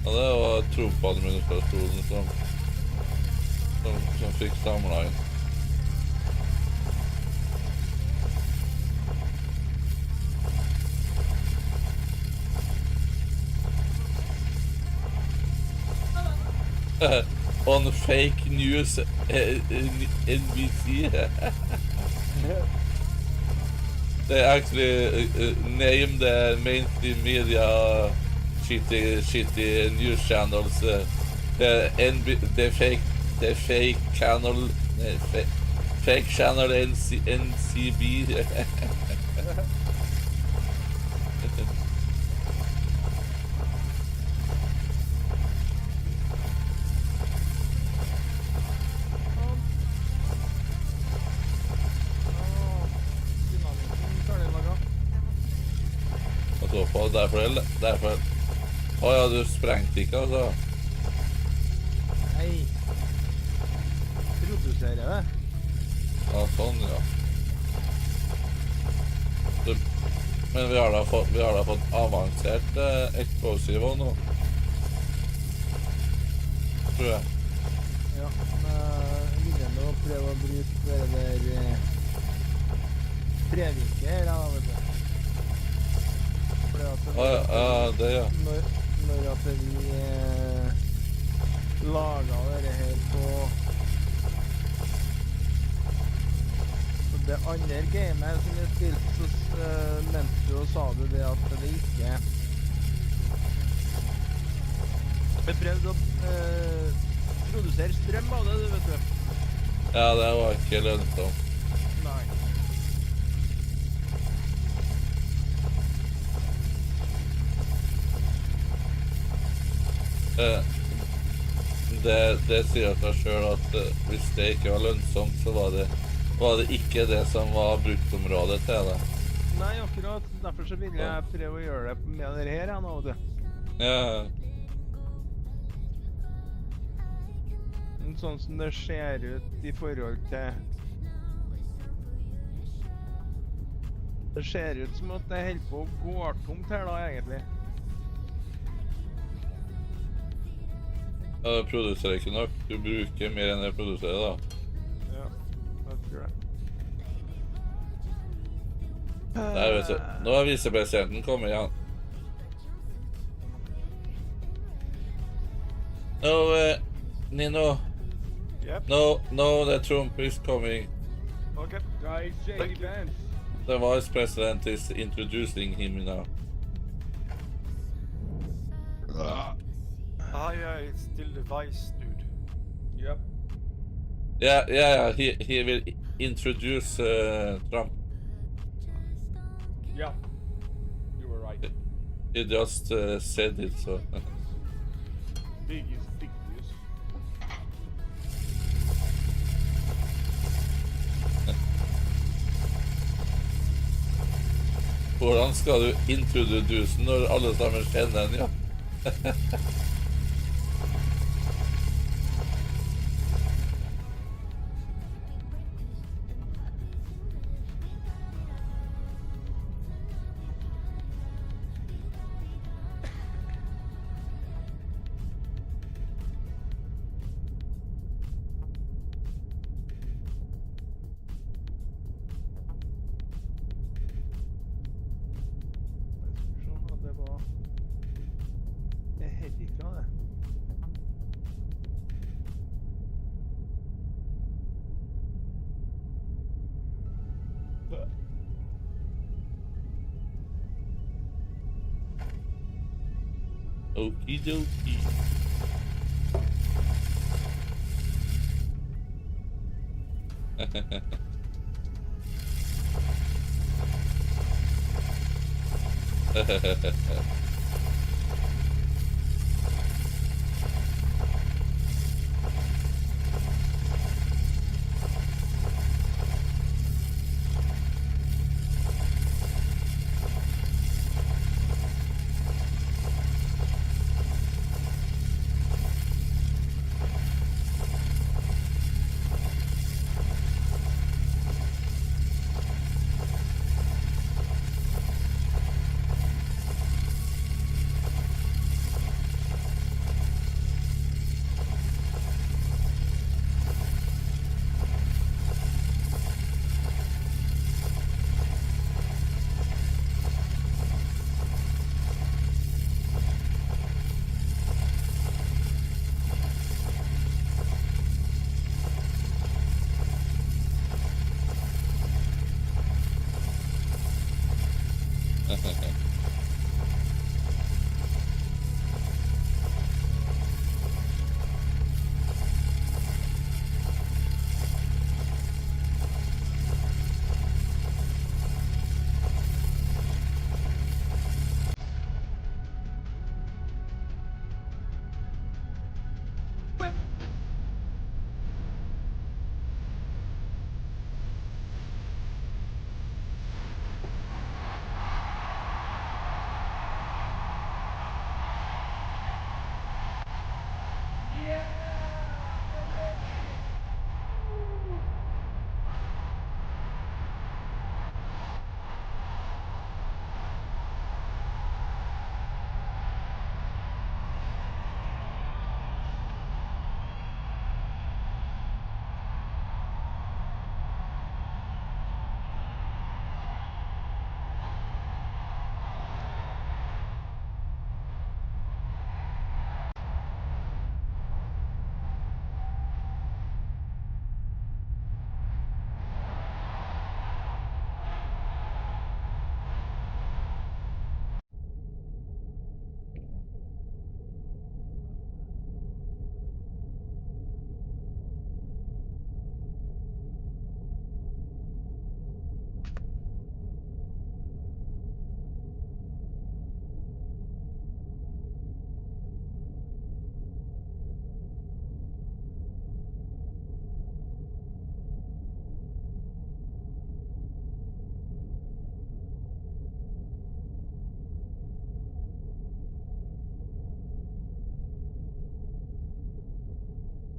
Ja, det var Trump-administrasjonen som fikk samla inn. On fake news NBC. They actually named the mainstream media shitty news channels. The fake channel, fake channel NCB. Derfor. Ja, du sprengte ikke, altså. Nei. Produserer det. Ja, sånn, ja. Men vi har da fått avansert explosive nå. Tror jeg. Ja, men jeg vil nå prøve å bruke det der trevirket her, da, vet du. Ja, det, ja. Når at vi laget dette her på det andre gamet som jeg spilte, så nevnte du og sa du det at det ikke jeg prøvde å produsere strøm av det, du vet du. Ja, det var ikke lønnsomt. Nei. Det sier seg selv at hvis det ikke var lønnsomt, så var det ikke det som var bruksområdet til det. Nei, akkurat. Derfor så vil jeg prøve å gjøre det med det her, nå, vet du. Ja. Sånn som det ser ut i forhold til... Det ser ut som at det holder på å gå tomt her da, egentlig. Ja, det produserer ikke nok. Du bruker mer enn det produserer, da. Ja, jeg tror det. Der, vet du. Nå har visepresidenten kommet igjen. No, Nino. Yep. No, the Trump is coming. Okay. Guys, J.D. Vance. The vice president is introducing him now. Yeah, it's still the vice dude. Yep. Yeah, he will introduce Trump. Yeah. You were right. He just said it, so. Big is big news. Hvordan skal du introduse når alle sammen kjenner den, ja? Okie dokie.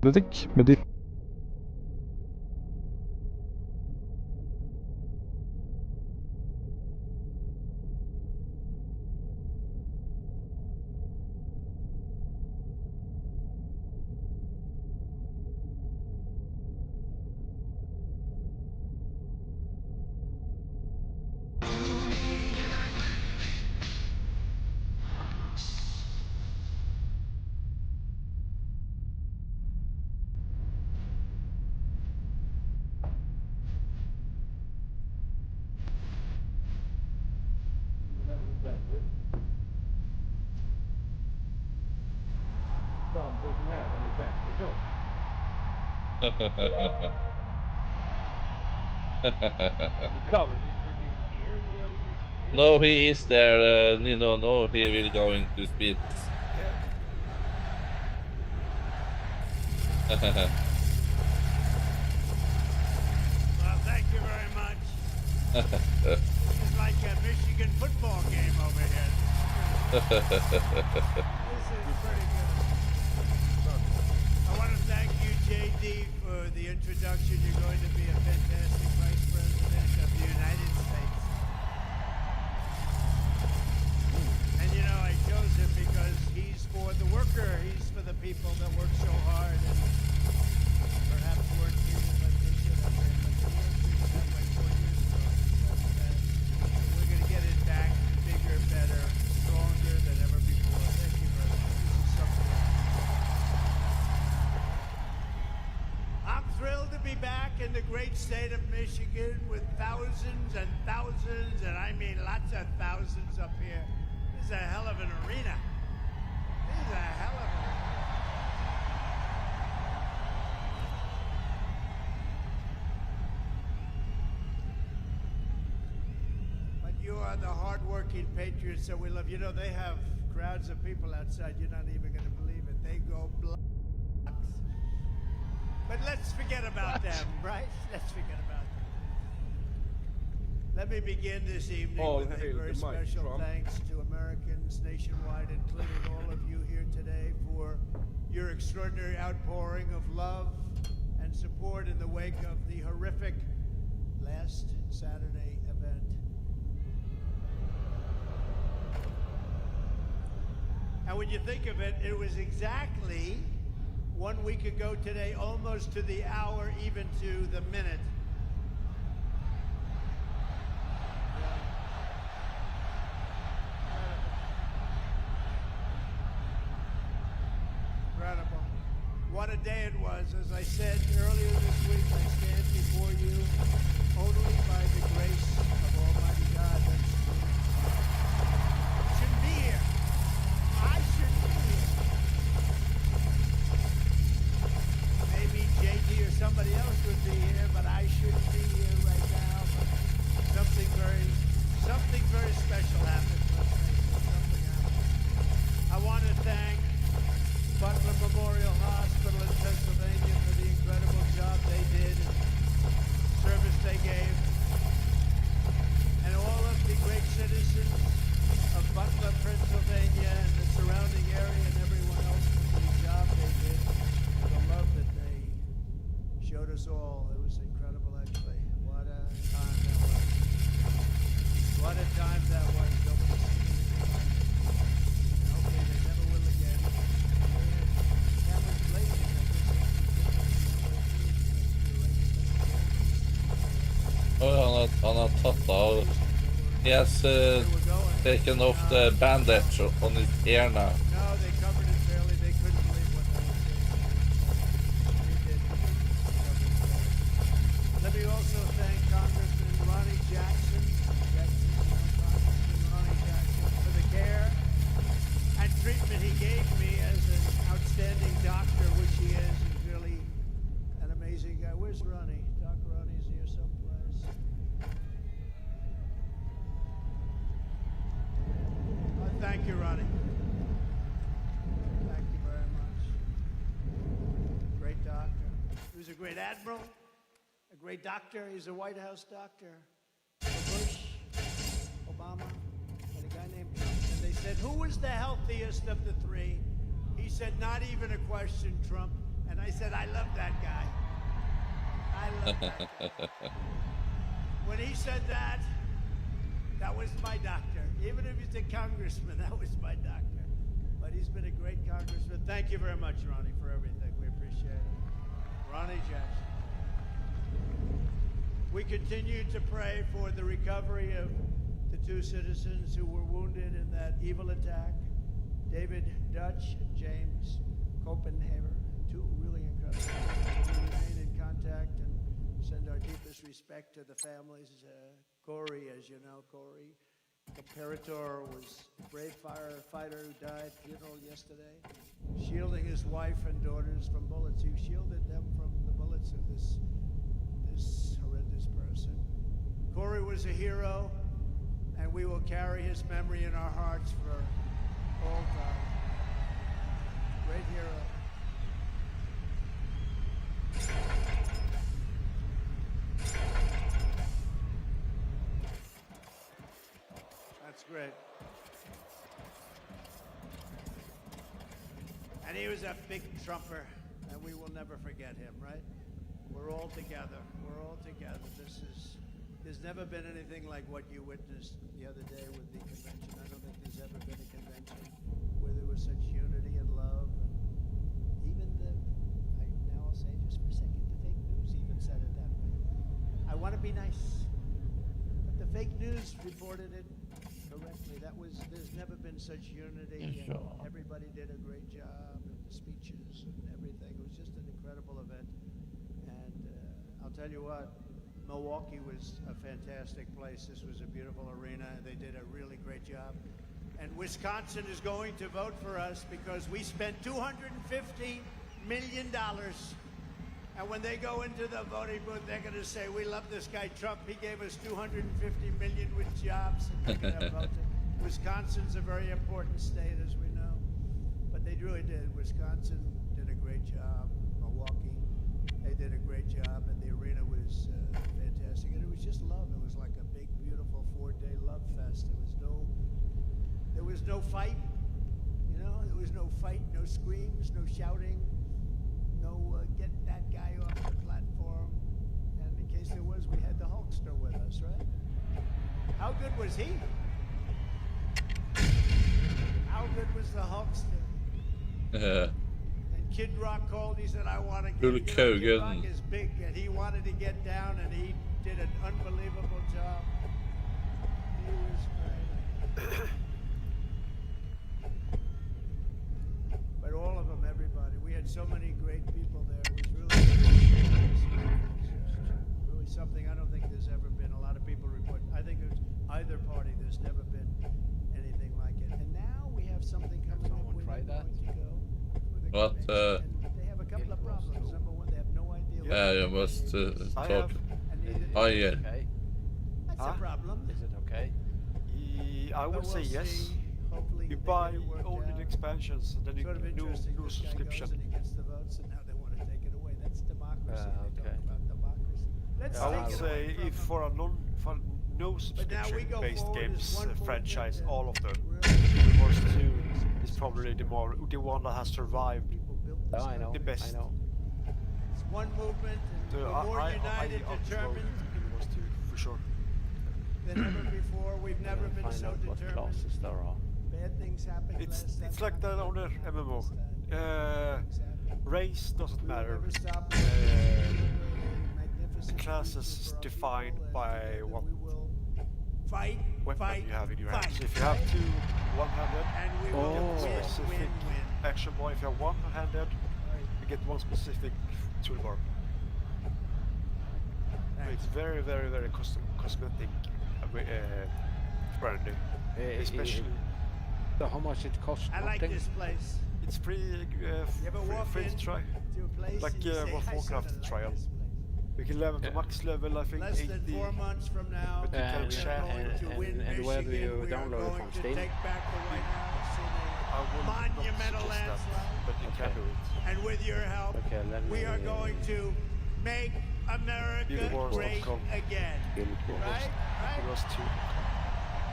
Dedik mi değil? No, he is there. No, he will going to speak. Well, thank you very much. This is like a Michigan football game over here. This is pretty good. I want to thank you, JD, for the introduction. You're going to be a fantastic Vice President of the United States. And you know, I chose him because he's for the worker. He's for the people that work so hard and perhaps weren't treated like they should have been. But they were treated that way 4 years ago. And we're going to get it back bigger, better, stronger than ever before. Thank you very much. This is something else. I'm thrilled to be back in the great state of Michigan with thousands and thousands, and I mean lots of thousands up here. This is a hell of an arena. This is a hell of an arena. But you are the hardworking patriots that we love. You know, they have crowds of people outside. You're not even going to believe it. They go blocks. But let's forget about them, right? Let's forget about them. Let me begin this evening with a very special thanks to Americans nationwide, including all of you here today, for your extraordinary outpouring of love and support in the wake of the horrific last Saturday event. And when you think of it, it was exactly 1 week ago today, almost to the hour, even to the minute. Incredible. What a day it was. As I said earlier this week, I stand before you only by the grace of Almighty God. That's true. Memorial Hospital in Pennsylvania for the incredible job they did and service they gave. And all of the great citizens of Butler, Pennsylvania and the surrounding area and everyone else for the job they did, the love that they showed us all. It was incredible, actually. What a time that was. What a time that was. Nobody's seen anything like it. And hopefully they never will again. Cameras blazing. Oh, han har tatt av. He has taken off the bandage on his ear now. No, they covered it fairly. They couldn't believe what they were seeing. They did. Let me also thank Congressman Ronnie Jackson, Congressman Ronnie Jackson, for the care and treatment he gave me as an outstanding doctor, which he is. He's really an amazing guy. Where's Ronnie? Doc Ronnie's here someplace. Thank you, Ronnie. Thank you very much. Great doctor. He was a great admiral, a great doctor. He's a White House doctor. Bush, Obama, and a guy named Trump. And they said, who was the healthiest of the three? He said, not even a question, Trump. And I said, I love that guy. I love that guy. When he said that, that was my doctor. Even if he's a congressman, that was my doctor. But he's been a great congressman. Thank you very much, Ronnie, for everything. We appreciate it. Ronnie Jackson. We continue to pray for the recovery of the two citizens who were wounded in that evil attack. David Dutch and James Copenhaver. Two really incredible people. We remain in contact and send our deepest respect to the families. Corey, as you know, Corey Comparator was a brave firefighter who died funeral yesterday, shielding his wife and daughters from bullets. He shielded them from the bullets of this horrendous person. Corey was a hero, and we will carry his memory in our hearts for all time. Great hero. That's great. And he was a big trumper, and we will never forget him, right? We're all together. We're all together. There's never been anything like what you witnessed the other day with the convention. I don't think there's ever been a convention where there was such unity and love. And even now I'll say just for a second, the fake news even said it that way. I want to be nice, but the fake news reported it correctly. There's never been such unity, and everybody did a great job, and the speeches and everything. It was just an incredible event. And I'll tell you what, Milwaukee was a fantastic place. This was a beautiful arena. They did a really great job. And Wisconsin is going to vote for us because we spent $250 million. And when they go into the voting booth, they're going to say, we love this guy Trump. He gave us $250 million with jobs. And they're going to vote. Wisconsin's a very important state, as we know. But they really did. Wisconsin did a great job. Milwaukee, they did a great job. And the arena was fantastic. And it was just love. It was like a big, beautiful 4-day love fest. There was no fight. You know, there was no fight, no screams, no shouting. No, get that guy off the platform. And in case there was, we had the Hulkster with us, right? How good was he? How good was the Hulkster? And Kid Rock called, he said, I want to get Kid Rock is big, and he wanted to get down, and he did an unbelievable job. He was great. But all of them, everybody. We had so many great people there. It was really something I don't think there's ever been. A lot of people report. I think it was either party. There's never been anything like it. And now we have something coming up. We're going to go. What? They have a couple of problems. Number one, they have no idea. Yeah, you must talk. Oh yeah. Okay. That's a problem. Is it okay? I would say yes. You buy only the expansions, then you Sort of no interesting. This guy subscription. goes and he gets the votes, and now they want to take it away. That's democracy. They okay. talk about democracy. Let's I would take it away say from if them. for a no But now we go subscription-based forward as games one movement franchise, and all of them, we're- Guild Wars 2 is probably the one that has survived People built this Oh, I know. the best. I know. It's one movement, and So we're more united, upvote determined Guild Wars 2 for sure. than ever before. We've never been Find so out what determined. classes there are. Bad things happen. It's like that on the MMO. Race doesn't matter. The class is defined by what fight, weapon fight, you have in your fight, hands. If you have right? two one-handed, And we you will get win, specific win, win. action bar. If you have one-handed, you get one specific toolbar. It's very, very, very cosmetic branding, especially. So how much it costs? I like Nothing? this place. It's free, You ever walk free to in try. to a place Like and you say, World of "I Warcraft sorta like trial. this place." We can level to max level, I think, Less 80. than 4 months from now, But you can we're chat going to win and where do Michigan. you We are download it going from, to Steam? take back the White House I in will a not monumental suggest that, landslide. but you can do it. And with your help, Okay, let we are me- going to make America Guildwars.com. great again. Guild Wars. Right? Right? It was 2.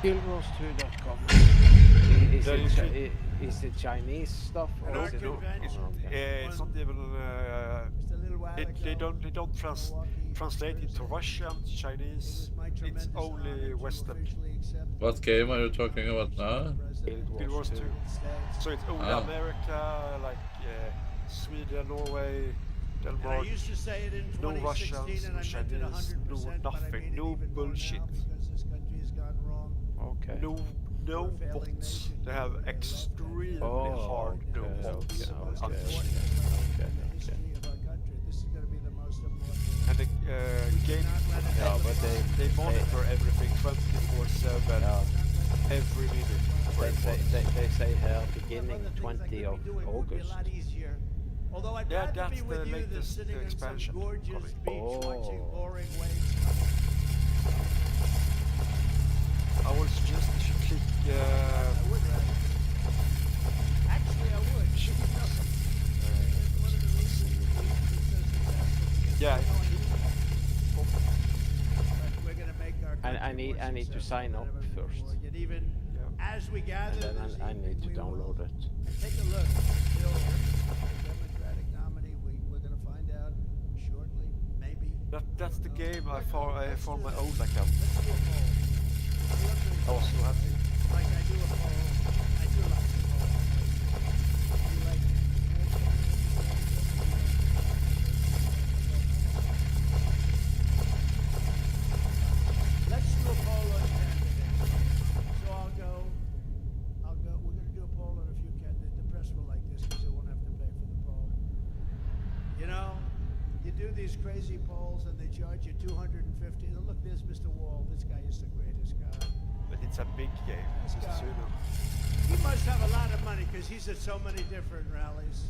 Guildwars2.com. Is There you it, can- is it Chinese stuff At or our is it? convention, It's not even. just a little while They ago, don't translate into Thursday, Russian, it Chinese. was my It's tremendous honor only to Western. officially accept What game are you talking about now? Guild Wars 2. So it's only Ah. America, like Sweden, Norway, And I Denmark. used to say it in No 2016 Russians, and no I meant it Chinese, 100%, no but I nothing, mean it no even more bullshit. now because this country has gone wrong. Okay. No We're a failing bots. nation. They have We're extremely Oh, hard no okay, bots. It's the most on the important ship. election in the history of our country. This is going to be the most important. And the game, cannot let it Yeah, happen. but they monitor everything 24/7, every minute. They say here Other beginning things I 20 could of be doing would be a August. lot easier. Although I'd Yeah, rather that's be with the you than latest sitting in some expansion gorgeous coming. beach watching Oh. boring waves. I would suggest you should click. I would rather. Actually, I would. It's one of the reasons we've been so successful. Yeah, Because if you but we're going to make our I country need- more I need to successful sign than up ever before. first. Yet even as we gather And then this I need to evening, we will download it. take a look. Still, the Democratic nominee. We're going to find out shortly, maybe. that's the game I found my own account. Let's do a poll. I was so happy. Like I do a poll. I do like a poll. You like let's do a poll on candidates. So I'll go, we're gonna do a poll on a few candidates. The press will like this because they won't have to pay for the poll. You know, you do these crazy polls and they charge you $250. Look, there's Mr. Wall. This guy is the greatest guy. But it's a big game, just so you know. He must have a lot of money because he's at so many different rallies.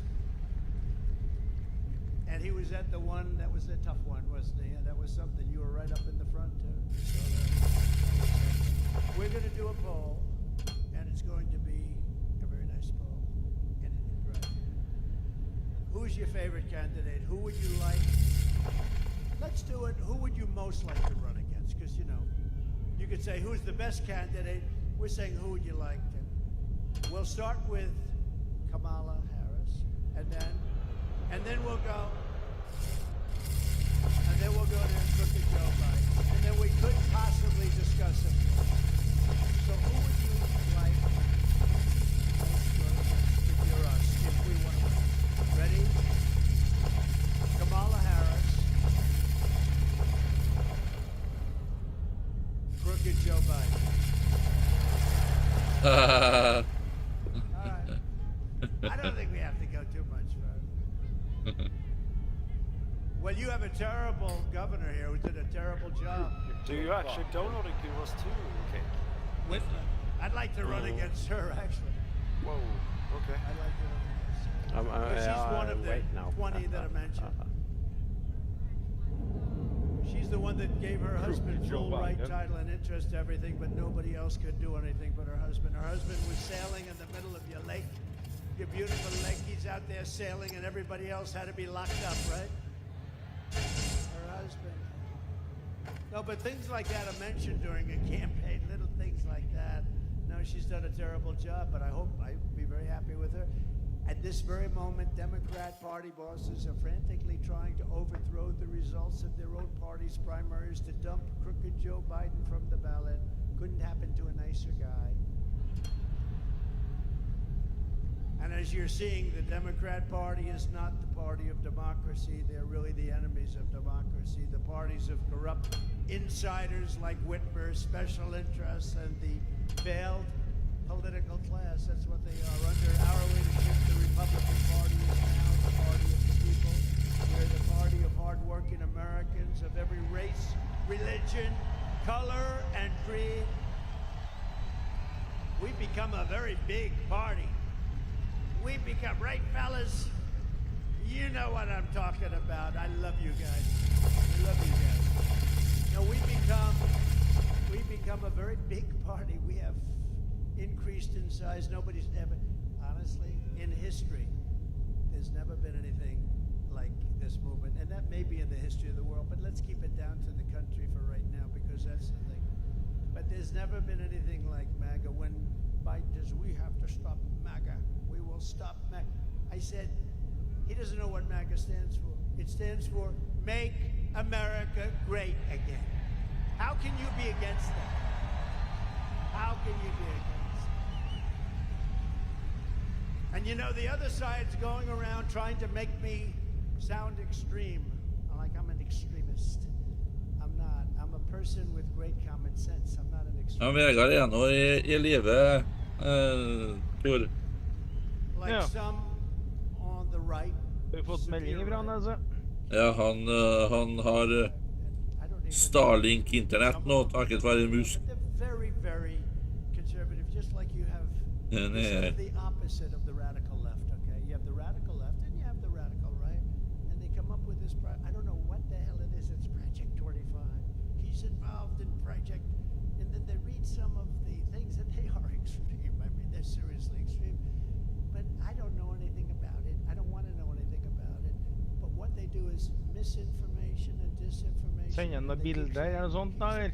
And he was at the one that was the tough one, wasn't he? And that was something. You were right up in the front too. So we're going to do a poll, and it's going to be a very nice poll. And right. Who's your favorite candidate? Who would you like? Let's do it. Who would you most like to run against? Because you could say who's the best candidate. We're saying who would you like to? We'll start with Kamala Harris, and then we'll go, and then we'll go to Crooked Joe Biden, and then we could possibly discuss it. So who would you like if you're us, if we want to win? Ready? Kamala Harris, Crooked Joe Biden. All right. I don't think we have to go too much further. Well, you have a terrible governor here who did a terrible job. Do you actually download Guild Wars 2? Okay. With I'd like to run against her, actually. Whoa. Okay. I'd like to run against her. But she's one of the wait now. 20 that I mentioned. She's the one that gave her husband Joe full right Biden. title and interest to everything, but nobody else could do anything but her husband. Her husband was sailing in the middle of your lake, beautiful ladies out there sailing and everybody else had to be locked up, right? Her husband. No, but things like that are mentioned during a campaign, little things like that. No, she's done a terrible job, but I'd be very happy with her. At this very moment, Democrat Party bosses are frantically trying to overthrow the results of their own party's primaries to dump crooked Joe Biden from the ballot. Couldn't happen to a nicer guy. And as you're seeing, the Democrat Party is not the party of democracy. They're really the enemies of democracy. The parties of corrupt insiders like Whitmer, special interests, and the failed political class. That's what they are. Under our leadership, the Republican Party is now the party of the people. We're the party of hardworking Americans of every race, religion, color, and creed. We've become a very big party. We've become, right, fellas? You know what I'm talking about. I love you guys. I love you guys. No, we've become a very big party. We have increased in size. Nobody's ever, honestly, in history, there's never been anything like this movement. And that may be in the history of the world, but let's keep it down to the country for right now, because that's the thing. But there's never been anything like MAGA. When Biden says, we have to stop MAGA, we will stop MAGA. I said, he doesn't know what MAGA stands for. It stands for Make America Great Again. How can you be against that? How can you be against that? And you know, the other side's going around trying to make me sound extreme, like I'm an extremist. I'm not. I'm a person with great common sense. I'm not an extremist. Ja, Vegard er nå i live, Tor. Like some on the right. Har vi fått meldinger fra han, altså? Ja, han har Starlink-internett nå, takket være Musk. Very, very conservative, just like you have the opposite of the radical left, okay? You have the radical left and you have the radical right, and they come up with this, I don't know what the hell it is, it's Project 25. He's involved in Project, and then they read some of the things, and they are extreme. I mean, they're seriously extreme. But I don't know anything about it. I don't want to know anything about it. But what they do is misinformation and disinformation. Sender noen bilder eller noe sånt da, eller?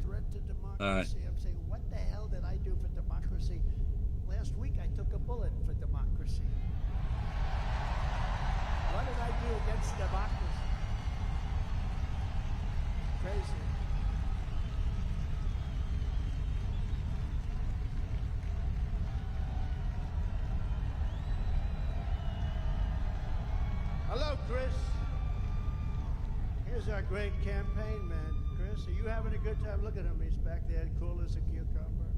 Nei. I'm saying, what the hell did I do for democracy? Last week I took a bullet for democracy. What did I do against democracy? Crazy. Hello, Chris. Here's our great campaign man. Chris, are you having a good time? Look at him. He's back there, cool as a cucumber.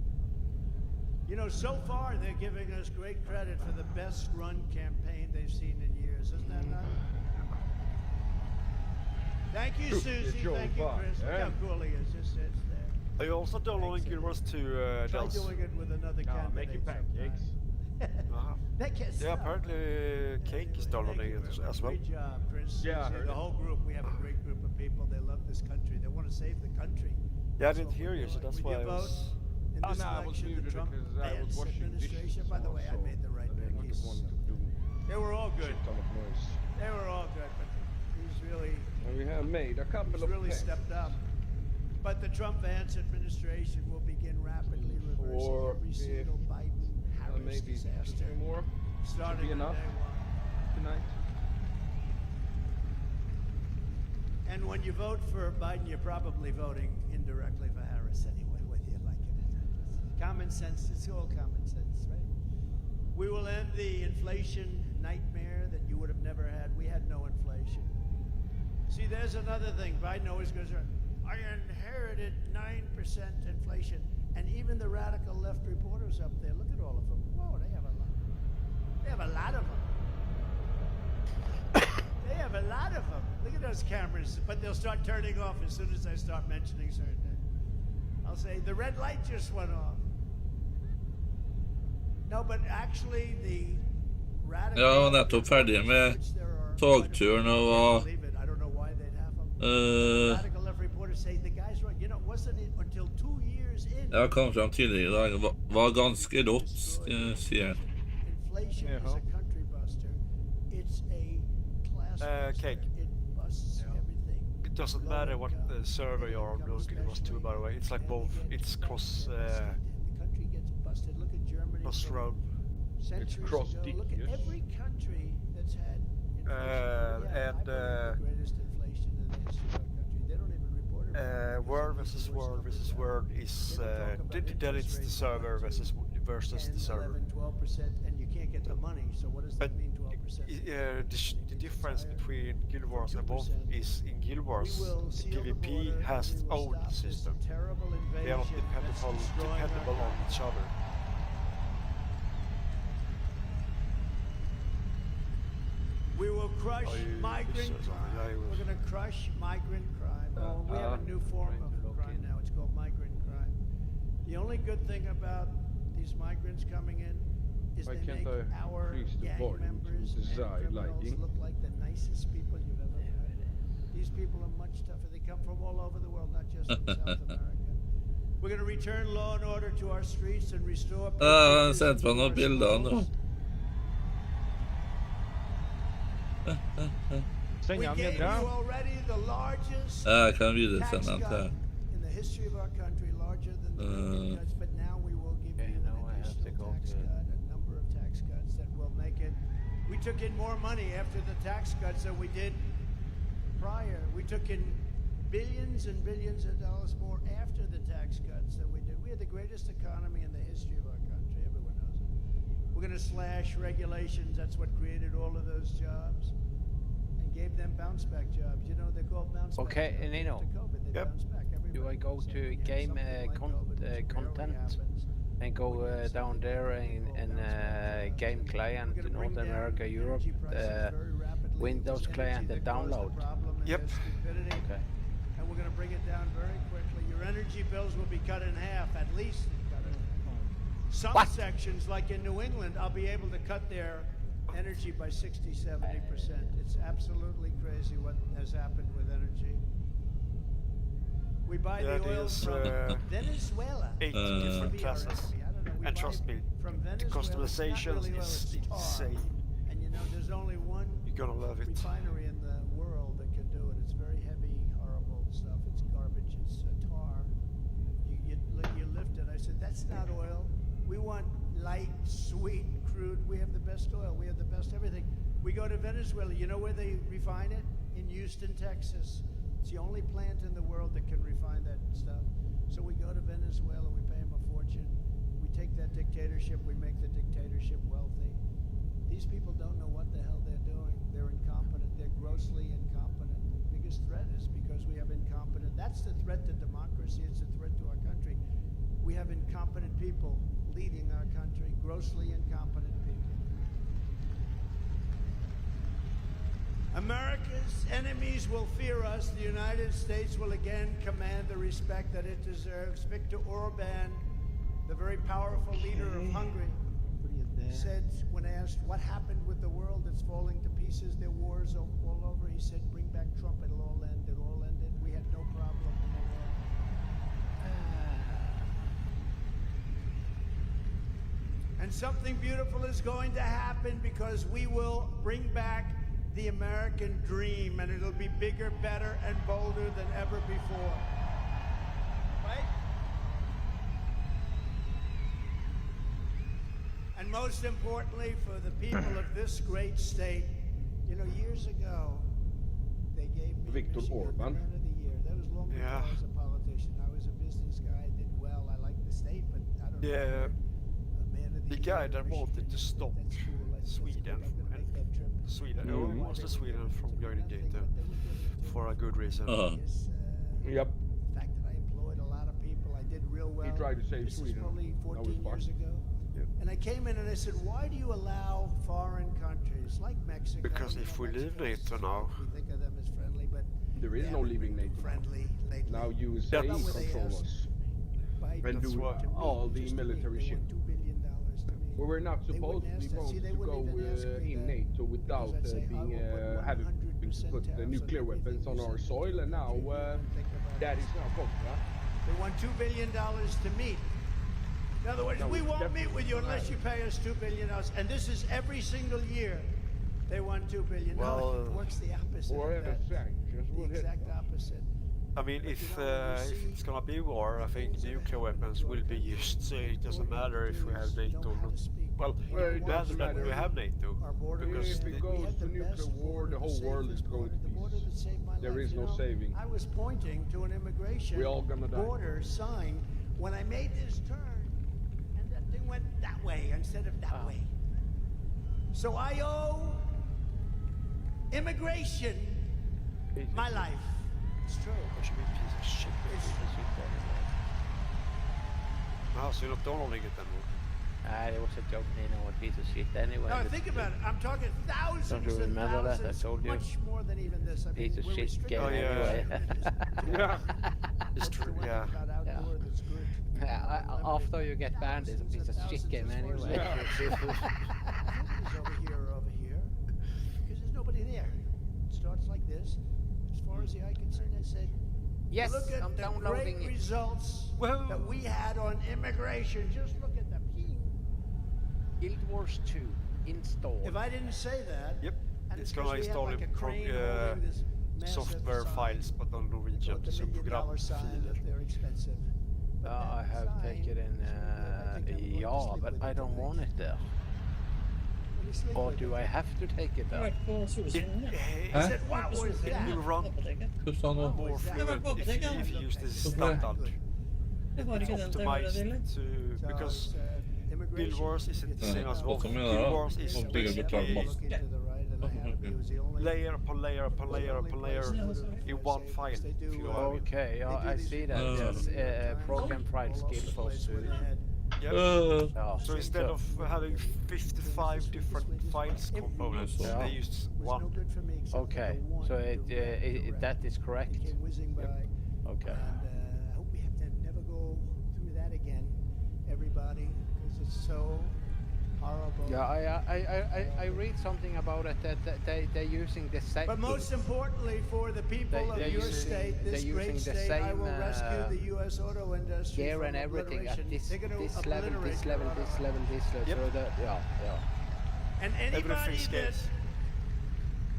You know, so far they're giving us great credit for the best run campaign they've seen in years. Isn't that nice? Thank you, Susie. Thank you, Chris. Look how cool he is. Just sits there. Are you also downloading Guild to Try doing it with another candidate. Making pancakes. Yeah, apparently cake is downloading it as well. Great job, Chris. Yeah, I heard the whole group. We have a great group of people. They love this country. They want to save the country. Yeah, I didn't hear you, so that's why I was... In this no, I was election, muted the Trump because I was Vance washing administration. dishes. By the way, I made the right pick. They were all good. They were all good, but he's really... And we have made a couple He's of really picks. stepped up. But the Trump-Vance administration will begin rapidly reversing every single Biden-Harris maybe disaster. 2 more. Starting be on enough day one. tonight. And when you vote for Biden, you're probably voting indirectly for Harris anyway, whether you like it or not. Common sense, it's all common sense, right? We will end the inflation nightmare that you would have never had. We had no inflation. See, there's another thing. Biden always goes around, I inherited 9% inflation. And even the radical left reporters up there, look at all of them. Whoa, they have a lot. They have a lot of them. They have a lot of them. Look at those cameras. But they'll start turning off as soon as I start mentioning certain things. I'll say, the red light just went off. No, but actually the radical... Ja, nettopp ferdig med togturen og var... Radical left reporters say the guy's right. You know, wasn't it until 2 years in... Jeg kom frem tidligere i dag, var ganske rått, sier jeg. Inflation is a country It's a class Cake. buster. It busts everything. It doesn't matter what server you're on Guild 2, by the way. It's like both. It's cross. The country gets busted. Look at Germany. Cross road. Centuries cross ago. Look at yes. every country that's had inflation. I believe the greatest inflation in the history of our country. They don't even report it. World versus world versus world is then it's the server versus the server. 11-12%, and you can't get the money. So what does that mean? 12%. The difference between Guild Wars and both is in Guild Wars, the PvP has its own system. They are not dependable on each other. We will crush migrant crime. We're going to crush migrant crime. Oh, we have a new form of crime now. It's called migrant crime. The only good thing about these migrants coming in is they make our gang members and criminals look like the nicest people you've ever met. These people are much tougher. They come from all over the world, not just from South America. We're going to return law and order to our streets and restore han sent meg noen bilder nå. We gave you already the largest Jeg kan videresende tax den cut til. in the history of our country, larger than the United States, but now we will give you an additional tax cut, a number of tax cuts that will make it. We took in more money after the tax cuts than we did prior. We took in billions and billions of dollars more after the tax cuts than we did. We had the greatest economy in the history of our country. Everyone knows it. We're going to slash regulations. That's what created all of those jobs and gave them bounce back jobs. You know, they're called bounce back Okay, jobs. Nino. After COVID, they bounced back. Do I go to game content and go down there and game client North America, Europe, Windows client and download? Yep. Okay. And we're going to bring it down very quickly. Your energy bills will be cut in half, at least. Some sections, like in New England, I'll be able to cut their energy by 60-70%. It's absolutely crazy what has happened with energy. We buy the oil from Venezuela. 8 different classes. And trust me, the customization is insane. And you know, there's only one You're gonna love it. refinery in the world that can do it. It's very heavy, horrible stuff. It's garbage. It's tar. You lift it. I said, that's not oil. We want light, sweet, crude. We have the best oil. We have the best everything. We go to Venezuela. You know where they refine it? In Houston, Texas. It's the only plant in the world that can refine that stuff. So we go to Venezuela. We pay them a fortune. We take that dictatorship. We make the dictatorship wealthy. These people don't know what the hell they're doing. They're incompetent. They're grossly incompetent. The biggest threat is because we have incompetent. That's the threat to democracy. It's a threat to our country. We have incompetent people leading our country, grossly incompetent people. America's enemies will fear us. The United States will again command the respect that it deserves. Viktor Orban, the very powerful leader of Hungary, said when asked what happened with the world that's falling to pieces, there are wars all over, he said, bring back Trump, it'll all end. It all ended. We had no problem in the world. And something beautiful is going to happen because we will bring back the American dream, and it'll be bigger, better, and bolder than ever before. Right? And most importantly, for the people of this great state, you know, years ago, they gave me Viktor Orban. Man of the Year. That was long before I was a politician. I was a business guy, did well. I liked the state, but I don't know. The guy that wanted to stop Sweden was Sweden from joining NATO for a good reason. Yep. The fact that I employed a lot of people, I did real well. He tried to save This Sweden. is probably 14 years ago. Yep. And I came in and I said, why do you allow foreign countries like Mexico? Because if we leave NATO now, we think of them as friendly, but there is no leaving NATO. Friendly lately. Now USA control us and do all the military shit. We were not supposed to be going to go in NATO without having to put the nuclear weapons on our soil, and now that is now contra. They want $2 billion to meet. In other words, we won't meet with you unless you pay us $2 billion. And this is every single year. They won $2 billion. No, Well, it works the opposite. Or of the that. sanctions The will hit exact them. opposite. I mean, But if you know, when you it's see gonna be war, I think things that are nuclear happening weapons to our will be country, used. So it what doesn't we have matter to if do we have is NATO know or how not. to speak. Well, Well, it it want doesn't matter. We stability. have NATO Our border is because If safe. it We goes have to the nuclear best war, border, the whole world safest is going border, to the be. border that saved my There life. is You no know, saving. I was pointing to an immigration We all gonna die. border sign when I made this turn, and that thing went that way instead of that way. So I owe immigration my life. It's true. What should be a piece of shit? Jaha, så är det inget än då? It was a joke, you know, a piece of shit anyway. Now but- think about it. I'm talking thousands Don't you and remember that? I thousands, told you. much more than even this. I mean, Piece of we're shit restricted. game Oh, yeah. anyway. Yeah. It's true, yeah. About outdoor that's good. After you get banned, it's a piece of shit game anyway. Nobody's over here or over here because there's nobody there. It starts like this. As far as the eye can see, they said, Yes, look at I'm the downloading great it. results Whoa. that we had on immigration. Just look at them. Guild Wars 2 installed. If I didn't say that, Yep. and It's it's gonna 'cause we install have like a it from crane holding this massive software sign files, but on Norwegian, with the så $1 million sign programfiler. that they're expensive. But I that have sign, taken in, I think I'm going to yeah, sleep but with I it don't tonight. want it there. Will you sleep Or with do it? I have to take it Jeg har there? vært på solsiden, ja. I said, what was that? You run Apoteket. Hur sa han more that? fluid Well, if, they can- if you use the Okay. standard. Jeg har ikke den til å gjøre det, eller? Optimized to because So, immigration, Guild Wars isn't the same as Ja, WoW. vad menar Guild du? Wars is Om bygger basically betalt look into the right and I had to be- it was the only- layer upon layer upon layer upon layer in one file. If you know what I mean. Okay, yeah, I see that. Yes, program files Guild Wars 2. Yep. Yeah. So instead of having 55 different files components, Yeah. they used was no one. good for me except Okay, for the one, so the right. that is correct. It came whizzing by. Okay. And I hope we have to never go through that again, everybody, because it's so horrible. Yeah, I read something about it that they're using the same. But most importantly, for the people of they're your using- state, this they're great using the state, I will same, rescue the U.S. auto industry gear from and everything at obliteration. this They're gonna this level, obliterate this level, your this auto. level, this level. Yep. So that, yeah. And anybody Everything that, scales.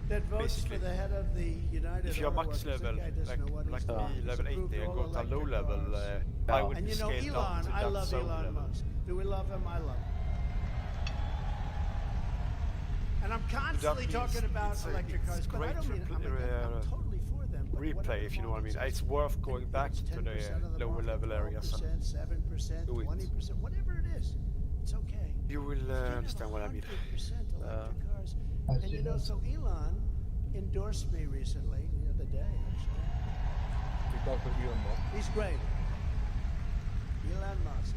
that votes Basically. for the head of the United If you're Auto max Workers, that level, guy doesn't know what like he's doing. me, He's level approved 80 and all go to low electric level, cars. I would And be you know, scaled down Elon, to I that love zone Elon level. Musk. Do we love him? I love him. And I'm constantly means talking about it's a- electric it's cars, but I great don't mean, I'm totally for them. but replay, whatever if you know what I mean. market It's says, worth going and back it's to the 10% of the lower market, level areas 12%, 7%, do it. 20%, whatever it is. It's okay. You will You can't have understand what I mean. 100% electric cars. I And see you know, that. so Elon endorsed me recently, the other day actually. Because of Elon Musk. He's great. Elon Musk.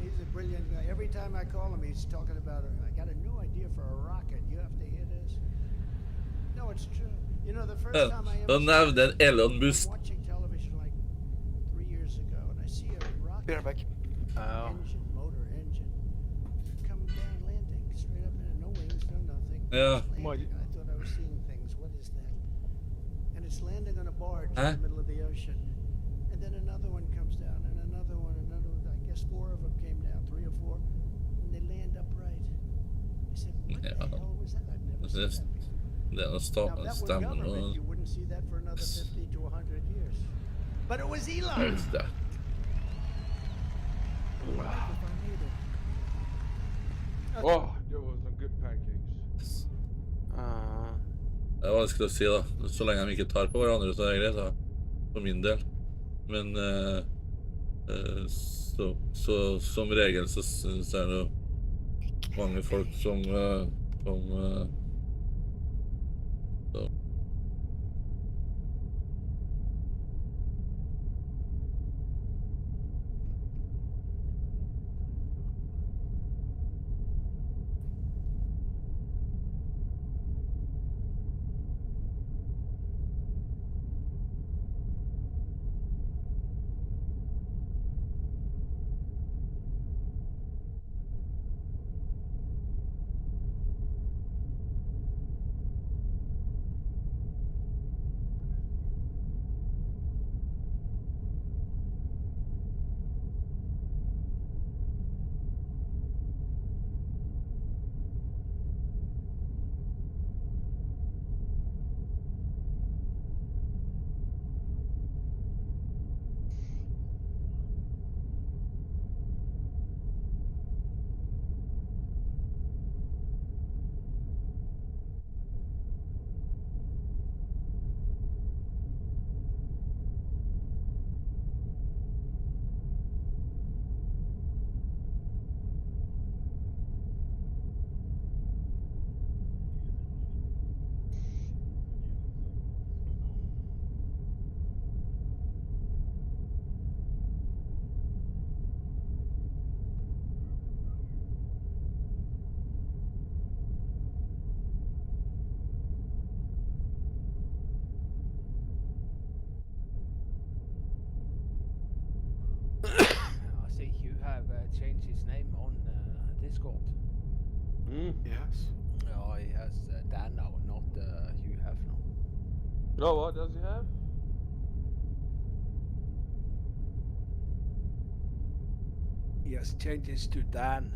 He's a brilliant guy. Every time I call him, he's talking about, I got a new idea for a rocket. You have to hear this. No, it's true. You know, the first time I Då ever nämnde Elon I'm Musk. watching television like 3 years ago, and I see a rocket Be right back. Oh. engine, motor engine, come down landing, straight up in, no wings, no nothing. Yeah. Just landing. I thought I was seeing things. What is that? And it's landing on a barge Huh? in the middle of the ocean. And then another one comes down, and another one, I guess 4 of them came down, 3 or 4, and they land upright. I said, what Yeah. the hell was that? I've never seen This- that before. Det är Now, stämmer that were government, nog. you wouldn't see that for another 50 to 100 years. But it was Ja, Elon. just det. Oh, there was some good pancakes. Det var vanskelig å si da. Så lenge de ikke tar på hverandre, så er det greit da. For min del. Men som regel så er det jo mange folk som Discord? Yes. Oh, he has Dan now, not you have now. No, what does he have? He has changed it to Dan.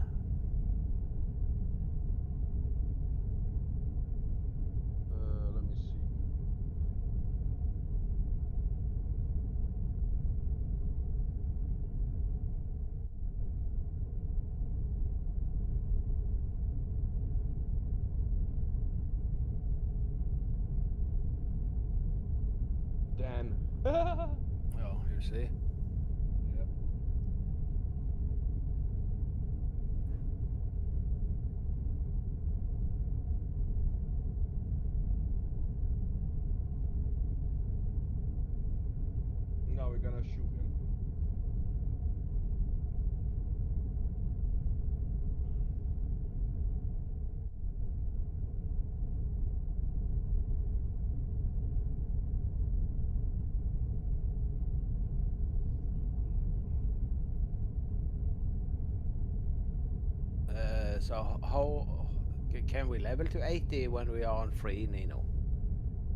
Let me see. Dan. Oh, you see. Yep. Now we're gonna shoot him. So how can we level to 80 when we are on free, Nino?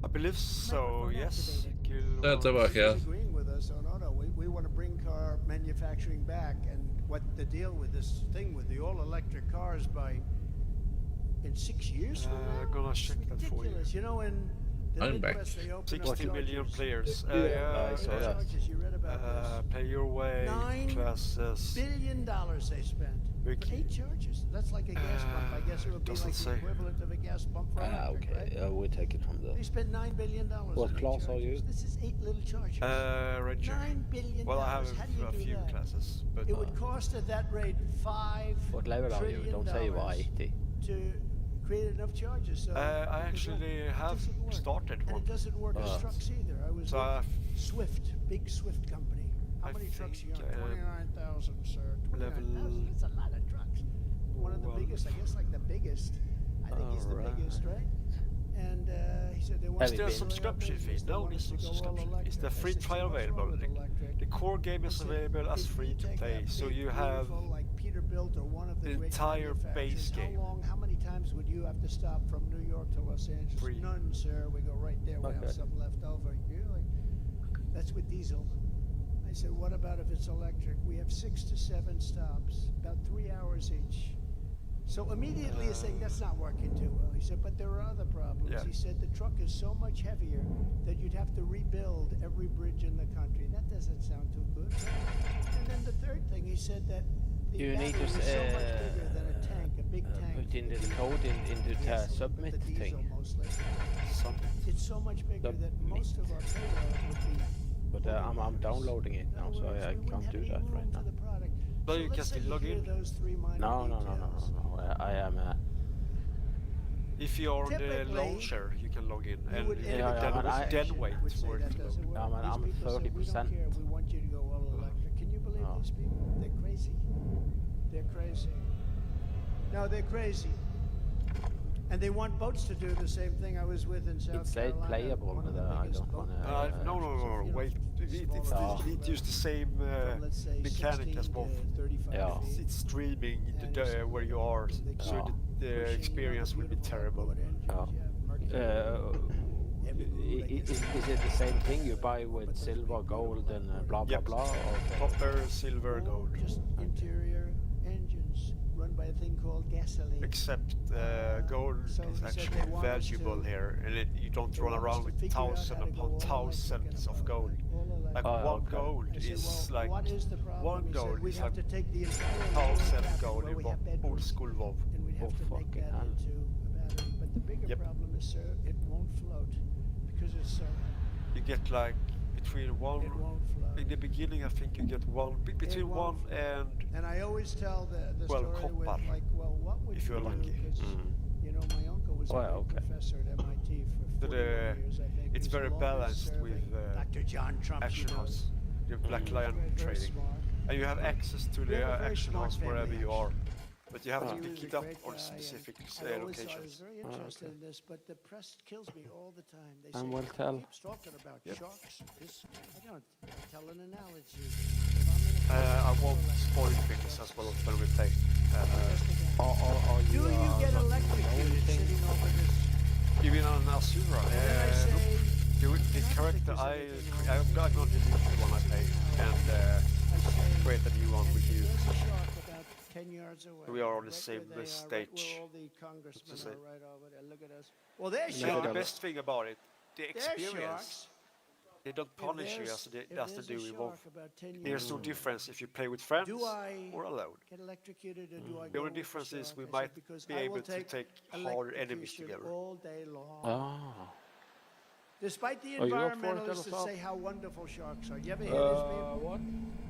I believe so, yes. That's about He's yes. agreeing with us on auto. We want to bring car manufacturing back, and what the deal with this thing with the all-electric cars by in 6 years from now? Gonna It's check that for you. ridiculous. You know, in the I'm back. Midwest, they open 60 up million chargers. players. I saw that. Chargers, you read about this. Pay your way, $9 classes. billion they spent for Ricky. 8 chargers. That's like a gas pump. I guess it would be Doesn't like the say. equivalent of a gas pump for electric, Okay. right? We take it from They the. spent $9 billion. What on 8 class are you? chargers. This is 8 little chargers. Ranger. $9 billion. Well, I have How do you a do few that? classes, but It would cost at that rate $5 What level are you? trillion Don't say you are 80. to create enough chargers. So I actually have doesn't work. started And one. it doesn't work as trucks either. I was So with Swift, big Swift company. How I many trucks are you think, on? 29,000, sir. level 29,000. That's a lot of trucks. One of the one. biggest, I guess, like the biggest. I think he's the Alright. biggest, right? And he said they want Is Have there you a been? subscription fee? No, there's no subscription. Is the free trial available? The core game is available as free to play, so you have like Peterbilt or one of the the great entire base manufacturers. game. How many times would you have to stop from New York to Los Angeles? Free. None, sir. We go right there. We Okay. have some left over. Really? That's with diesel. I said, what about if it's electric? We have 6 to 7 stops, about 3 hours each. So immediately he's saying that's not working too well. He said, but there are other problems. Yeah. He said the truck is so much heavier that you'd have to rebuild every bridge in the country. That doesn't sound too good. And then the third thing, he said that the You need battery to was so much bigger than a tank, a big tank. put in the code into the Gasoline, submit the diesel thing. mostly. something. It's so much bigger that most of our payload would be. But I'm downloading it now, so I can't do that right now. But you can still log in. No. I am. If you're on the Typically, launcher, you can log in, You and would then, yeah, but I- then wait would say for it that to load. doesn't work. Yeah, man, These I'm people say, we don't 30%. care, we want you to go all electric. Can you believe Oh. these people? They're crazy. They're crazy. No, they're crazy. And they want boats to do the same thing. I was with in South It said Carolina. playable, one of but the I biggest don't boat wanna- manufacturers. No, You know, wait. smaller It boats, used the same from, let's say, mechanic 16 as both. to 35 Yeah. feet. It's streaming And into it's where you are, they so keep the pushing, experience will be beautiful terrible. outboard engines, Oh. Mercury. Every route, I guess, Is it the same thing you buy with But those silver, big gold, and beautiful blah blah Yep. blah? Okay. Copper, silver, or gold. just interior engines run by a thing called gasoline. Except gold So he is said actually they want us valuable to- here, and you don't They run want us around to with figure out thousands how to go upon all thousands electric of and gold. all electric. Like Oh, one okay. gold I said, is well, like what is the problem? one He said, gold we'd is have like to take the entire thousand traffic gold where in we have old bedrooms, school WoW. and we'd have Oh, to make fucking that hell. into a battery. But the bigger Yep. problem is, sir, it won't float because it's so You get like between one. it won't float. In the beginning, I think you get between won't one and And I always tell the Well, story with copper, like, well, what would if you you're do? lucky. Because, you know, my uncle was Well, a great okay. professor at MIT for But, 41 years, I think. it's He's the very longest balanced serving. with Dr. John Trump, Action House, the Black Lion Very, very trading, smart. and you have access to We the have a very Action smart House wherever family, you are, but you have He to was pick a it up great on guy, specific and I was locations. very interested in this, but the press kills me all the time. They And say, will tell. keeps talking about Yep. sharks. This, I don't. Tell an analogy. If I'm in a I forest, won't like spoil sharks, things as well when we play. just a guy. Are Do you get not electrocuted sitting over this? You mean on Asura? And then I say, The "I don't character think I there's anything wrong I'm with going to delete the one I paid and I say, create a new one and with you. there's a shark about 10 yards away. We are on the right same where they are, stage. Right where all the congressmen say. are right over there. Look at us. Well, they're The sharks. best thing about it, the They're experience. sharks. They don't If punish you there's- if as they there's do a in WoW. shark about 10 There's yards no away, difference if you play with friends do I or alone. get electrocuted or do I The go only with the difference is shark? we I said, might because be I will able to take harder enemies electrocution together. all day long. Ah. Despite the Are you up for it, environmentalists that Elefant? say how wonderful sharks are. You ever hear this, people? What?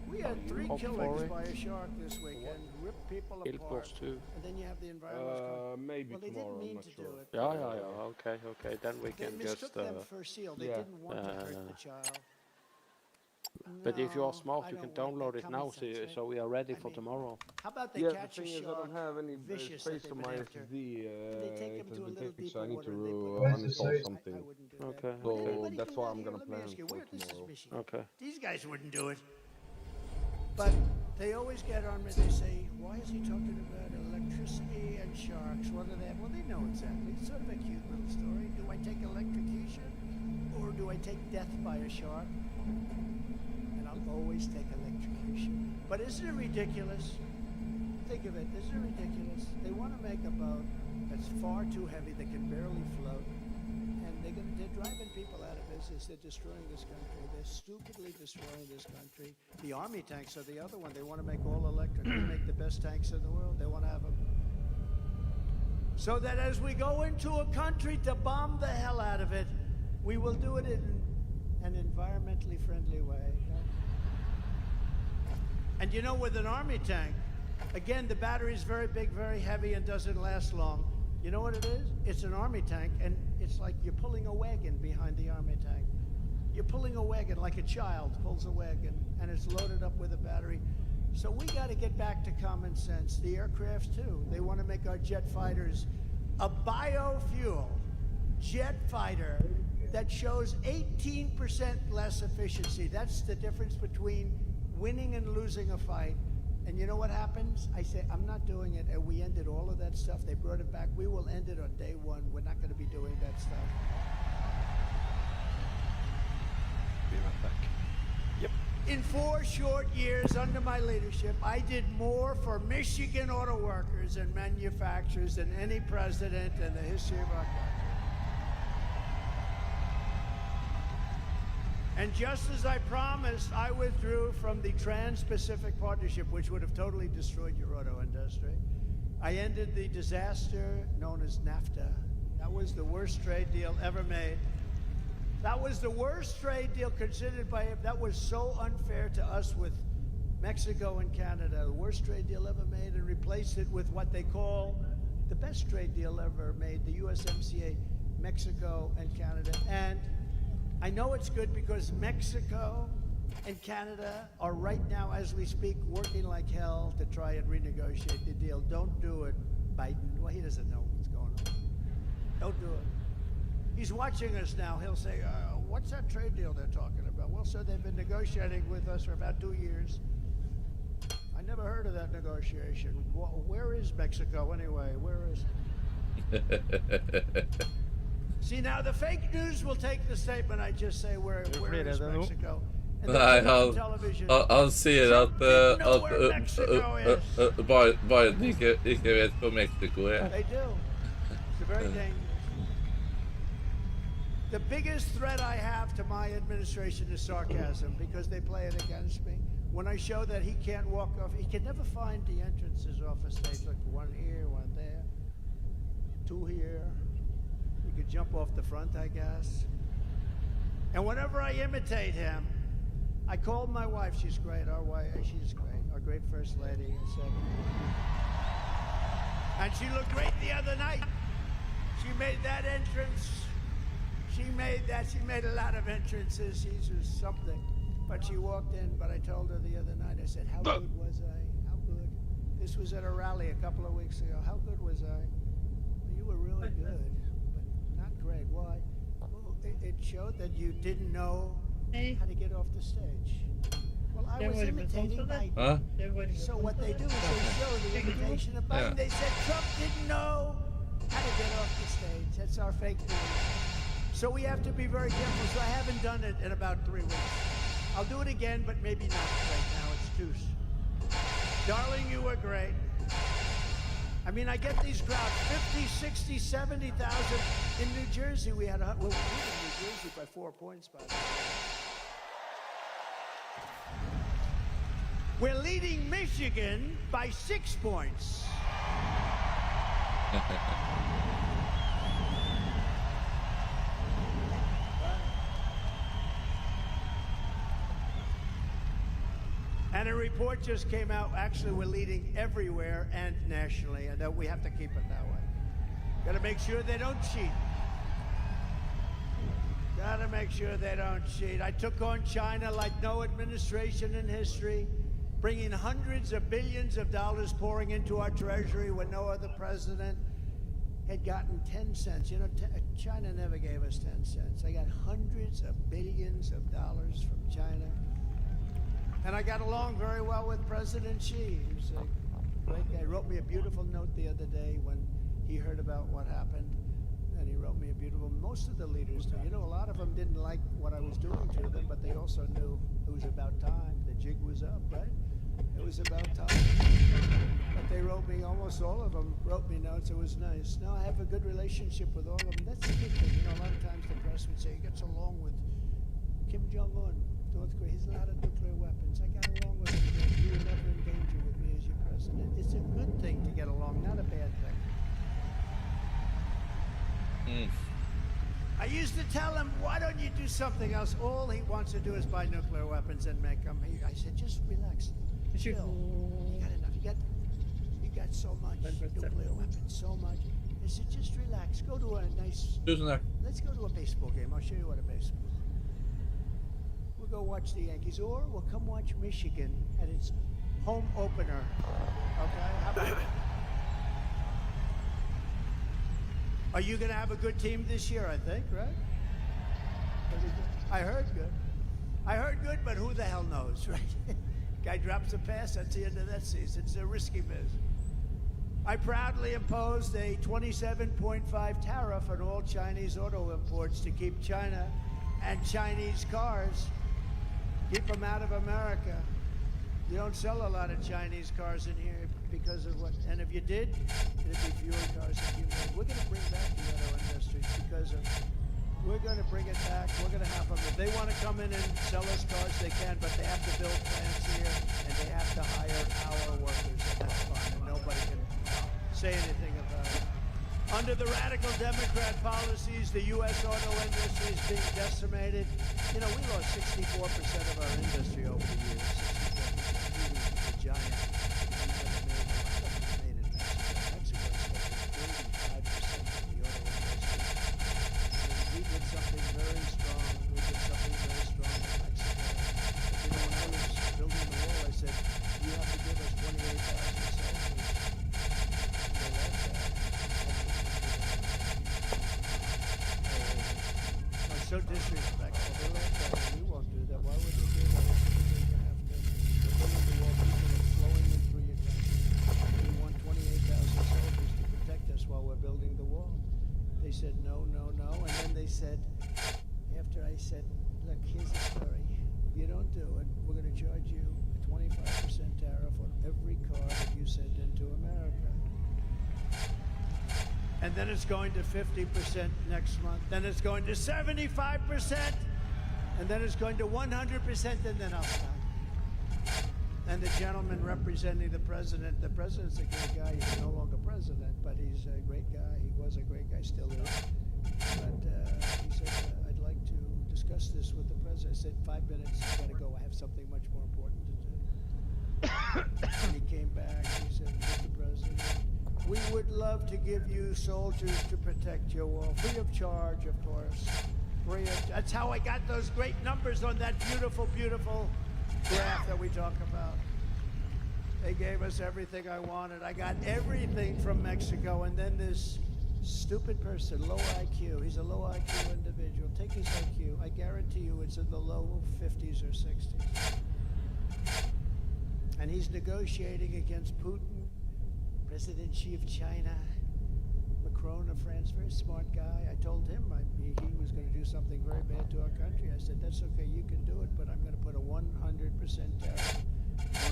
We had 3 Up killings for it? by a shark this weekend. Ripped people Kill apart. Boss 2. And then you have the environmentalists. Maybe Well, they tomorrow, didn't I'm mean not to sure. do it. Yeah. Okay. Then we They can mistook just. them for a seal. They yeah. didn't want to hurt the child. But if you are No, smart, I you can don't like download that it now, common sense, right? so we are ready I for mean, tomorrow. How about they Yeah, the catch a thing is, I shark don't have any vicious space that on they've my been after, SSD. and they take It them has to a been little taken, so I deeper need water to and they put Where's the uninstall safe? something. I wouldn't do Okay, that. Would okay. anybody That's do what that I'm here? gonna Let me plan ask you, for this is tomorrow. Michigan. Okay. These guys wouldn't do it. But they always get on me. They say, why is he talking about electricity and sharks? What are they? Well, they know exactly. It's sort of a cute little story. Do I take electrocution or do I take death by a shark? And I'll always take electrocution. But isn't it ridiculous? Think of it. Isn't it ridiculous? They want to make a boat that's far too heavy, that can barely float, and they're driving people out of business. They're destroying this country. They're stupidly destroying this country. The army tanks are the other one. They want to make all electric. They make the best tanks in the world. They want to have them. So that as we go into a country to bomb the hell out of it, we will do it in an environmentally friendly way. And you know, with an army tank, again, the battery is very big, very heavy, and doesn't last long. You know what it is? It's an army tank, and it's like you're pulling a wagon behind the army tank. You're pulling a wagon like a child pulls a wagon, and it's loaded up with a battery. So we got to get back to common sense. The aircrafts, too. They want to make our jet fighters a biofuel jet fighter that shows 18% less efficiency. That's the difference between winning and losing a fight. And you know what happens? I say, I'm not doing it, and we ended all of that stuff. They brought it back. We will end it on day one. We're not going to be doing that stuff. Be right back. Yep. In 4 short years under my leadership, I did more for Michigan auto workers and manufacturers than any president in the history of our country. And just as I promised, I withdrew from the Trans-Pacific Partnership, which would have totally destroyed your auto industry. I ended the disaster known as NAFTA. That was the worst trade deal ever made. That was the worst trade deal considered by him. That was so unfair to us with Mexico and Canada. The worst trade deal ever made, and replaced it with what they call the best trade deal ever made, the USMCA, Mexico and Canada. And I know it's good because Mexico and Canada are right now, as we speak, working like hell to try and renegotiate the deal. Don't do it, Biden. Well, he doesn't know what's going on. Don't do it. He's watching us now. He'll say, what's that trade deal they're talking about? Well, sir, they've been negotiating with us for about 2 years. I never heard of that negotiation. Where is Mexico anyway? Where is it? See, now the fake news will take the statement I just say, where is Mexico? And Nej, they'll put it on television. han ser Trump didn't know where att Mexico is. Biden ikke vet hvor Mexico er. They do. It's very dangerous. The biggest threat I have to my administration is sarcasm, because they play it against me. When I show that he can't walk off, he can never find the entrances off a stage. Like one here, one there, 2 here. You could jump off the front, I guess. And whenever I imitate him, I called my wife. She's great. Our wife, she's great. Our great first lady. And she looked great the other night. She made that entrance. She made a lot of entrances. She's just something. But she walked in, but I told her the other night, I said, how good was I? How good? This was at a rally a couple of weeks ago. How good was I? Well, you were really good, but not great. Why? Well, it showed that you didn't know how to get off the stage. Well, I Yeah, was wait a minute, imitating something? Biden. Huh? They're waiting for So what they do is they show the imitation of Biden. Yeah. They said Trump didn't know how to get off the stage. That's our fake news. So we have to be very careful. So I haven't done it in about 3 weeks. I'll do it again, but maybe not right now. It's too. Darling, you were great. I mean, I get these crowds, 50, 60, 70,000. In New Jersey, we had, well, we beat New Jersey by 4 points, by the way. We're leading Michigan by 6 points. And a report just came out, actually we're leading everywhere and nationally, and we have to keep it that way. Gotta make sure they don't cheat. Gotta make sure they don't cheat. I took on China like no administration in history, bringing hundreds of billions of dollars pouring into our treasury when no other president had gotten 10 cents. You know, China never gave us 10 cents. I got hundreds of billions of dollars from China. And I got along very well with President Xi. He was a great guy. He wrote me a beautiful note the other day when he heard about what happened. And he wrote me a beautiful, most of the leaders do. You know, a lot of them didn't like what I was doing to them, but they also knew it was about time. The jig was up, right? It was about time. But they wrote me, almost all of them wrote me notes. It was nice. Now I have a good relationship with all of them. That's a good thing. You know, a lot of times the press would say he gets along with Kim Jong-un, North Korea. He's not a nuclear weapons. I got along with him. You were never in danger with me as your president. It's a good thing to get along, not a bad thing. I used to tell him, why don't you do something else? All he wants to do is buy nuclear weapons and make them. I said, just relax. Chill. You got enough. You got so much nuclear weapons, so much. I said, just relax. Go to a nice... Let's go to a baseball game. I'll show you what a baseball is. We'll go watch the Yankees, or we'll come watch Michigan at its home opener. Okay? How about it? Are you going to have a good team this year, I think, right? I heard good. I heard good, but who the hell knows, right? Guy drops a pass, that's the end of that season. It's a risky business. I proudly imposed a 27.5 tariff on all Chinese auto imports to keep China and Chinese cars, keep them out of America. You don't sell a lot of Chinese cars in here because of what, and if you did, it'd be fewer cars that you made. We're going to bring back the auto industry because of, we're going to bring it back. We're going to have them, if they want to come in and sell us cars, they can, but they have to build plants here, and they have to hire our workers, and that's fine, and nobody can say anything about it. Under the radical Democrat policies, the U.S. auto industry is being decimated. You know, we lost 64% of our industry over the years. 64%. We were the giant. We never made it. Mexico spent 35% of the auto industry. And we did something very strong. We did something very strong in Mexico. You know, when I was building the wall, I said, you have to give us 28,000 soldiers. They left that. So disrespectful. They left that. We won't do that. Why would we do that? We're building the wall. People are flowing in through your country. We want 28,000 soldiers to protect us while we're building the wall. They said no, no, no. And then they said, after I said, look, here's the story. If you don't do it, we're going to charge you a 25% tariff on every car that you send into America. And then it's going to 50% next month. Then it's going to 75%. And then it's going to 100%, and then I'll stop. And the gentleman representing the president's a great guy. He's no longer president, but he's a great guy. He was a great guy, still is. But he said, I'd like to discuss this with the president. I said, 5 minutes, you gotta go. I have something much more important to do. And he came back, he said, Mr. President, we would love to give you soldiers to protect your wall, free of charge, of course. That's how I got those great numbers on that beautiful, beautiful graph that we talk about. They gave us everything I wanted. I got everything from Mexico, and then this stupid person, low IQ, he's a low IQ individual. Take his IQ, I guarantee you it's in the low 50s or 60s. And he's negotiating against Putin, President Xi of China, Macron of France, very smart guy. I told him he was going to do something very bad to our country. I said, that's okay, you can do it, but I'm going to put a 100% tariff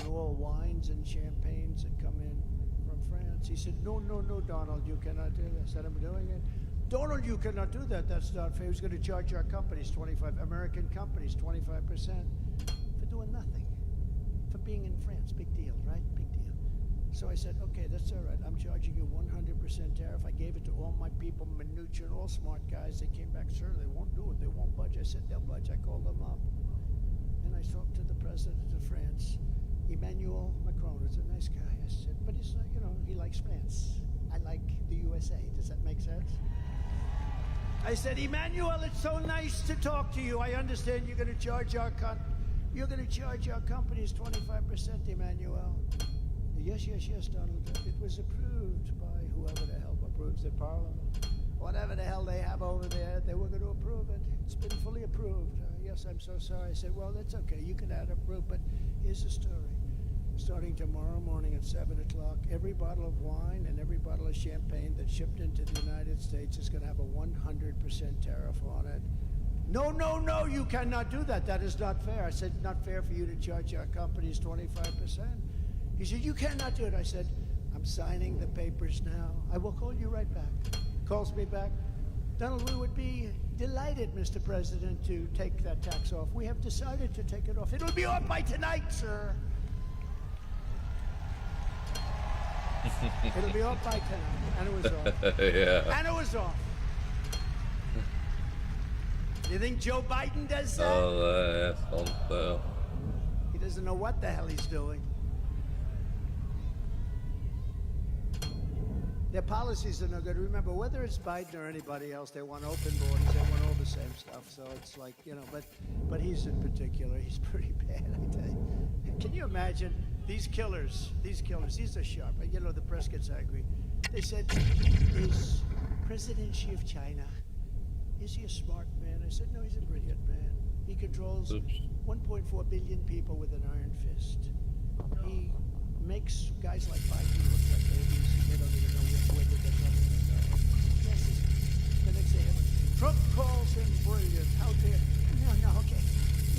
on all wines and champagnes that come in from France. He said, no, Donald, you cannot do that. I said, I'm doing it. Donald, you cannot do that. That's not fair. He's going to charge our companies, American companies, 25% for doing nothing, for being in France. Big deal, right? Big deal. So I said, okay, that's all right. I'm charging you 100% tariff. I gave it to all my people, Mnuchin, all smart guys. They came back, sir, they won't do it. They won't budge. I said, they'll budge. I called them up. And I talked to the president of France, Emmanuel Macron. He's a nice guy. I said, but he's, he likes France. I like the USA. Does that make sense? I said, Emmanuel, it's so nice to talk to you. I understand you're going to charge our companies 25%, Emmanuel. Yes, Donald. It was approved by whoever the hell approves the parliament. Whatever the hell they have over there, they were going to approve it. It's been fully approved. Yes, I'm so sorry. I said, well, that's okay. You can add approve, but here's the story. Starting tomorrow morning at 7 o'clock, every bottle of wine and every bottle of champagne that's shipped into the United States is going to have a 100% tariff on it. No, you cannot do that. That is not fair. I said, not fair for you to charge our companies 25%. He said, you cannot do it. I said, I'm signing the papers now. I will call you right back. Calls me back. Donald, we would be delighted, Mr. President, to take that tax off. We have decided to take it off. It'll be off by tonight, sir. It'll be off by tonight. And it was off. Yeah. And it was off. You think Joe Biden does that? Oh, sånt. He doesn't know what the hell he's doing. Their policies are no good. Remember, whether it's Biden or anybody else, they want open borders. They want all the same stuff. So it's like, but he's in particular, he's pretty bad, I tell you. Can you imagine these killers, these are sharp. The press gets angry. They said, is President Xi of China, is he a smart man? I said, no, he's a brilliant man. He controls 1.4 billion people with an iron fist. He makes guys like Biden look like babies. They don't even know where they're coming from. Yes, the next day, Trump calls him brilliant. How dare? No, okay.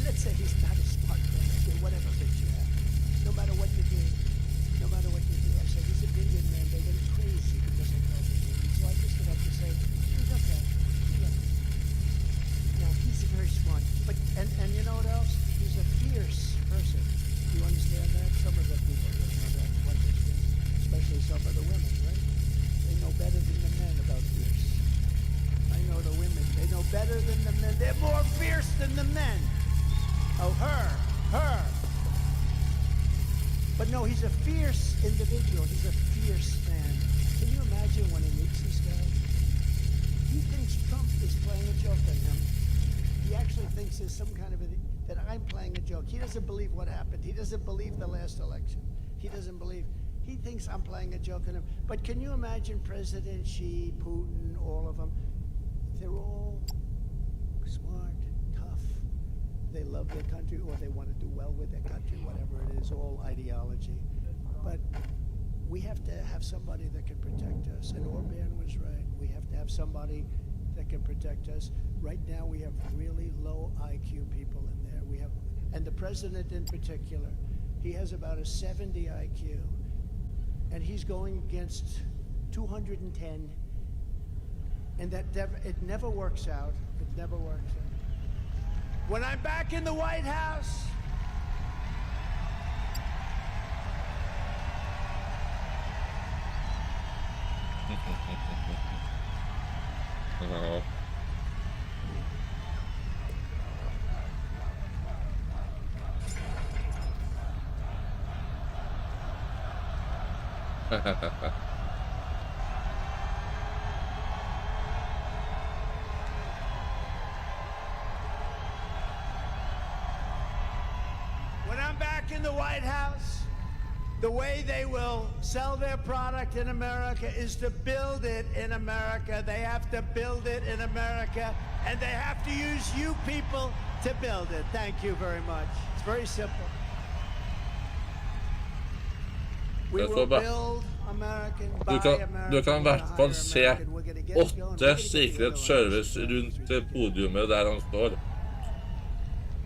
Let's say he's not a smart man. Okay, whatever bitch you have. No matter what you do, I said, he's a brilliant man. They went crazy because I called him brilliant. So I just got up to say, he's okay. Now, he's very smart. But, and you know what else? He's a fierce person. Do you understand that? Some of the people don't know that, especially some of the women, right? They know better than the men about fierce. I know the women. They know better than the men. They're more fierce than the men. Oh, her. But no, he's a fierce individual. He's a fierce man. Can you imagine when he meets this guy? He thinks Trump is playing a joke on him. He actually thinks there's some kind of that I'm playing a joke. He doesn't believe what happened. He doesn't believe the last election. He thinks I'm playing a joke on him. But can you imagine President Xi, Putin, all of them? They're all smart, tough. They love their country, or they want to do well with their country, whatever it is, all ideology. But we have to have somebody that can protect us. And Orban was right. We have to have somebody that can protect us. Right now, we have really low IQ people in there. And the president in particular, he has about a 70 IQ, and he's going against 210, and it never works out. It never works out. When I'm back in the White House, No. when I'm back in the White House, the way they will sell their product in America is to build it in America. They have to build it in America, and they have to use you people to build it. Thank you very much. It's very simple. We Jag får will bara... build American, Du buy kan American, i hvert fall se American. We're gonna get it going. We're 8 gonna get Secret rid of Service our rundt podiumet der han står.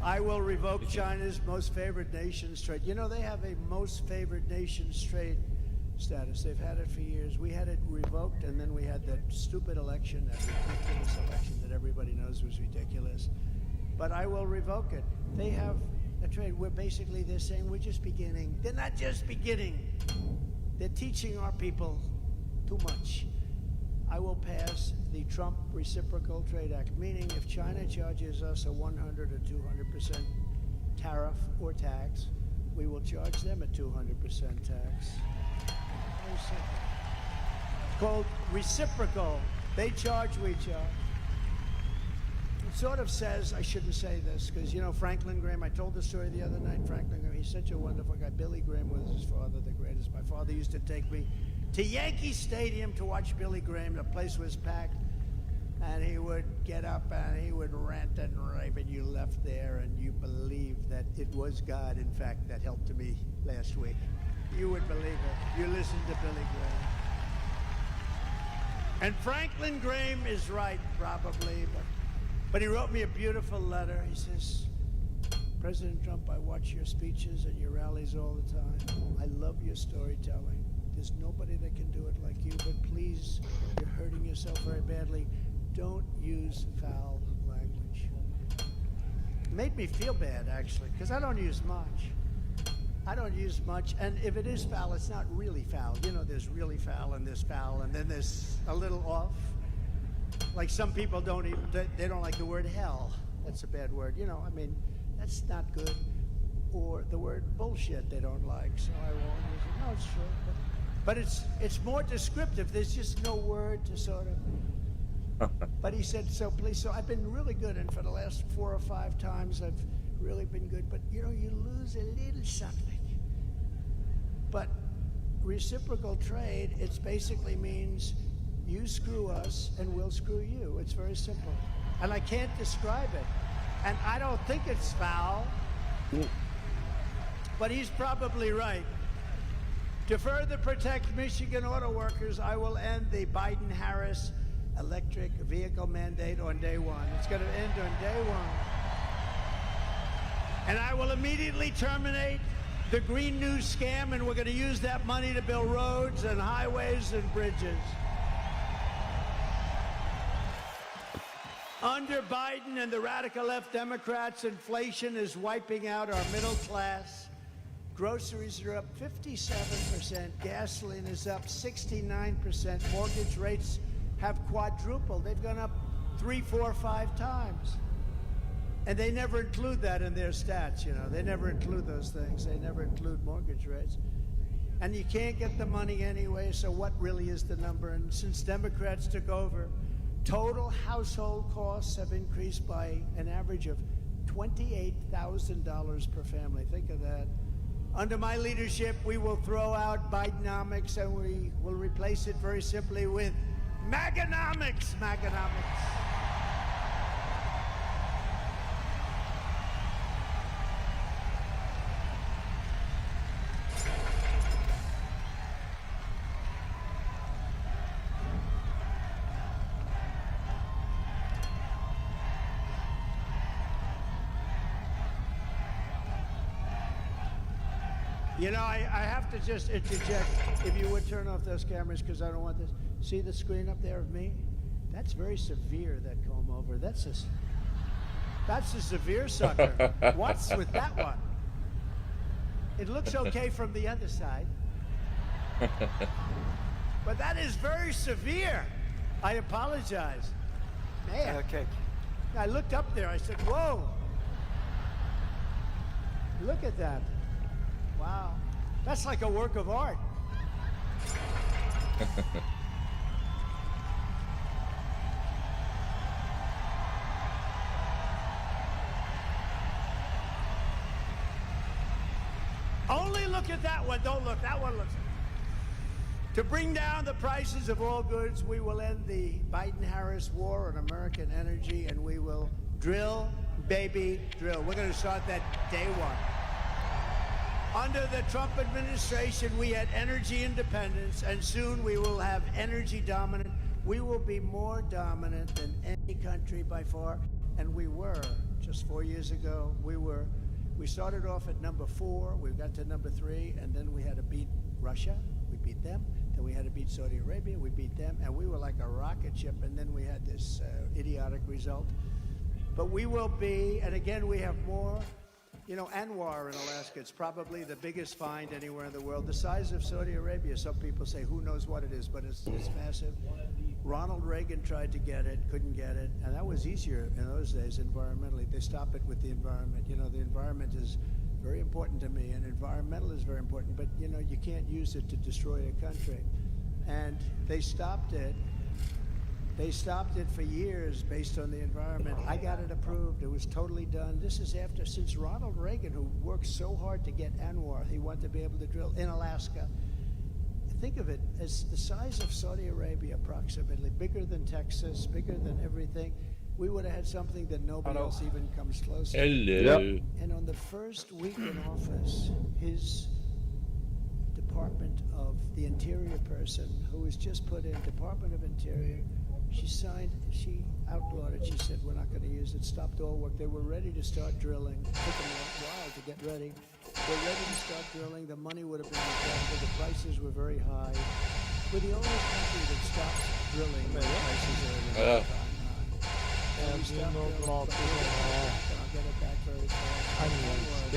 I will revoke China's most favored nations trade. You know, they have a most favored nations trade status. They've had it for years. We had it revoked, and then we had that stupid election, that ridiculous election that everybody knows was ridiculous. But I will revoke it. They have a trade where basically they're saying we're just beginning. They're not just beginning. They're teaching our people too much. I will pass the Trump Reciprocal Trade Act, meaning if China charges us a 100 or 200% tariff or tax, we will charge them a 200% tax. Very simple. Called reciprocal. They charge, we charge. It sort of says, I shouldn't say this, because, you know, Franklin Graham, I told the story the other night, Franklin Graham, he's such a wonderful guy. Billy Graham was his father, the greatest. My father used to take me to Yankee Stadium to watch Billy Graham. The place was packed, and he would get up and he would rant and rave, and you left there and you believed that it was God, in fact, that helped me last week. You would believe it. You listened to Billy Graham. And Franklin Graham is right, probably, but he wrote me a beautiful letter. He says, President Trump, I watch your speeches and your rallies all the time. I love your storytelling. There's nobody that can do it like you, but please, you're hurting yourself very badly. Don't use foul language. It made me feel bad, actually, because I don't use much. I don't use much, and if it is foul, it's not really foul. You know, there's really foul, and then there's a little off. Like some people they don't like the word hell. That's a bad word. You know, I mean, that's not good. Or the word bullshit they don't like, so I won't use it. No, it's true. But it's more descriptive. There's just no word to sort of... But he said, so please, so I've been really good, and for the last 4 or 5 times I've really been good, but you know, you lose a little something. But reciprocal trade, it basically means you screw us and we'll screw you. It's very simple. And I can't describe it. And I don't think it's foul, but he's probably right. To further protect Michigan auto workers, I will end the Biden-Harris electric vehicle mandate on day 1. It's going to end on day 1. And I will immediately terminate the Green New scam, and we're going to use that money to build roads and highways and bridges. Under Biden and the radical left Democrats, inflation is wiping out our middle class. Groceries are up 57%. Gasoline is up 69%. Mortgage rates have quadrupled. They've gone up 3, 4, 5 times. And they never include that in their stats, you know. They never include those things. They never include mortgage rates. And you can't get the money anyway, so what really is the number? And since Democrats took over, total household costs have increased by an average of $28,000 per family. Think of that. Under my leadership, we will throw out Bidenomics, and we will replace it very simply with Maganomics. Maganomics. You know, I have to just interject, if you would turn off those cameras, because I don't want this. See the screen up there of me? That's very severe, that comb over. That's a severe sucker. What's with that one? It looks okay from the other side. But that is very severe. I apologize. Man. Okay. I looked up there, I said, whoa. Look at that. Wow. That's like a work of art. Only look at that one. Don't look. That one looks. To bring down the prices of all goods, we will end the Biden-Harris war on American energy, and we will drill, baby, drill. We're going to start that day 1. Under the Trump administration, we had energy independence, and soon we will have energy dominance. We will be more dominant than any country by far, and we were just 4 years ago. We started off at number 4, we got to number 3, and then we had to beat Russia. We beat them. Then we had to beat Saudi Arabia. We beat them, and we were like a rocket ship. And then we had this idiotic result. But we will be, and again, we have more. You know, Anwar in Alaska, it's probably the biggest find anywhere in the world. The size of Saudi Arabia, some people say, who knows what it is, but it's massive. Ronald Reagan tried to get it, couldn't get it, and that was easier in those days environmentally. They stop it with the environment. You know, the environment is very important to me, and environmental is very important, but, you know, you can't use it to destroy a country. And they stopped it. They stopped it for years based on the environment. I got it approved. It was totally done. This is since Ronald Reagan, who worked so hard to get Anwar, he wanted to be able to drill in Alaska. Think of it as the size of Saudi Arabia, approximately, bigger than Texas, bigger than everything. We would have had something that nobody else even comes close to. Hello. Yep. And on the first week in office, his Department of the Interior person, who was just put in Department of Interior, she outlawed it. She said, we're not going to use it. Stopped all work. They were ready to start drilling. It took them a while to get ready. They're ready to start drilling. The money would have been rejected. The prices were very high. We're the only country that stops drilling when the prices are in the time high. And we stopped drilling, but we'll get it back very fast.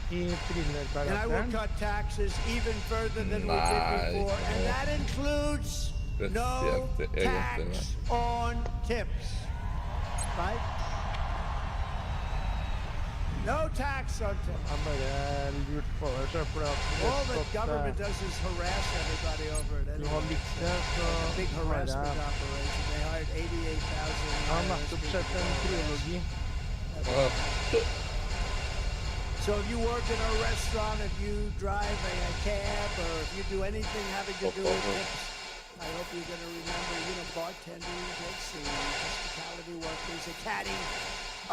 And I will cut taxes even further than we did before, and that includes no tax on tips, right? No tax on tips. All the government does is harass everybody over it. Anyway. A big harassment operation. They hired 88,000. So if you work in a restaurant, if you drive a cab, or if you do anything having to do with tips, I hope you're going to remember, you know, bartending, hospitality workers, a caddy,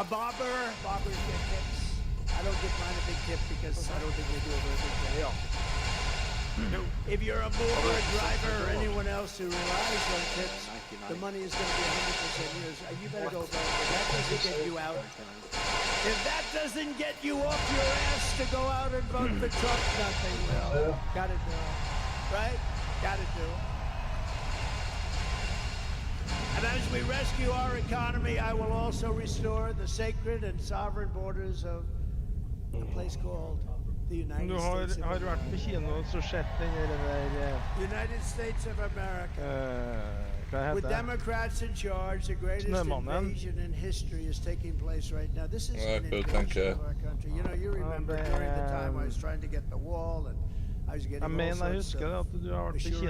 a barber. Barbers get tips. I don't give mine a big tip because I don't think they do a very big job. If you're a mover, a driver, or anyone else who relies on tips, the money is going to be 100% yours. You better go vote. If that doesn't get you out, if that doesn't get you off your ass to go out and vote for Trump, nothing will. Gotta do it. Right? Gotta do it. And as we rescue our economy, I will also restore the sacred and sovereign borders of a place called the United States of America. United States of America. With Democrats in charge, the greatest invasion in history is taking place right now. This is an invasion of our country. You know, you remember during the time I was trying to get the wall, and I was getting all sorts of assurances.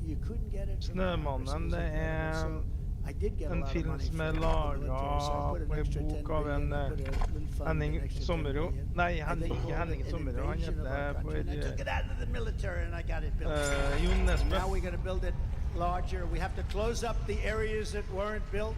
You couldn't get it. Snømannen, det er en film som er laget på en bok av en Henning Sommerå. Nei, ikke Henning Sommerå, han heter Jon Nesbø. Now we're going to build it larger. We have to close up the areas that weren't built.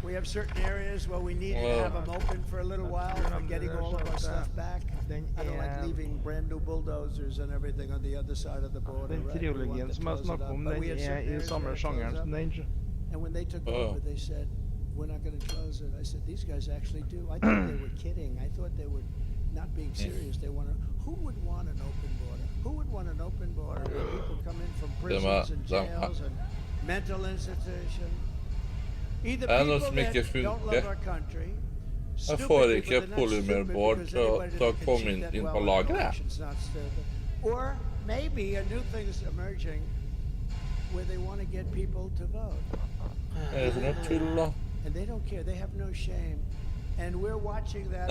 We have certain areas where we need to have them open for a little while for getting all of our stuff back. I don't like leaving brand new bulldozers and everything on the other side of the border. Den trilogien som jeg snakker om, den I samme sjangeren som den. And when they took over, they said, we're not going to close it. I said, these guys actually do. I thought they were kidding. I thought they were not being serious. They want to. Who would want an open border? Who would want an open border where people come in from prisons and jails and mental institutions? Either people that don't love our country, Jeg får ikke polymerbord til å komme inn på lageret. Or maybe a new thing is emerging where they want to get people to vote. And they don't care. They have no shame. And we're watching that.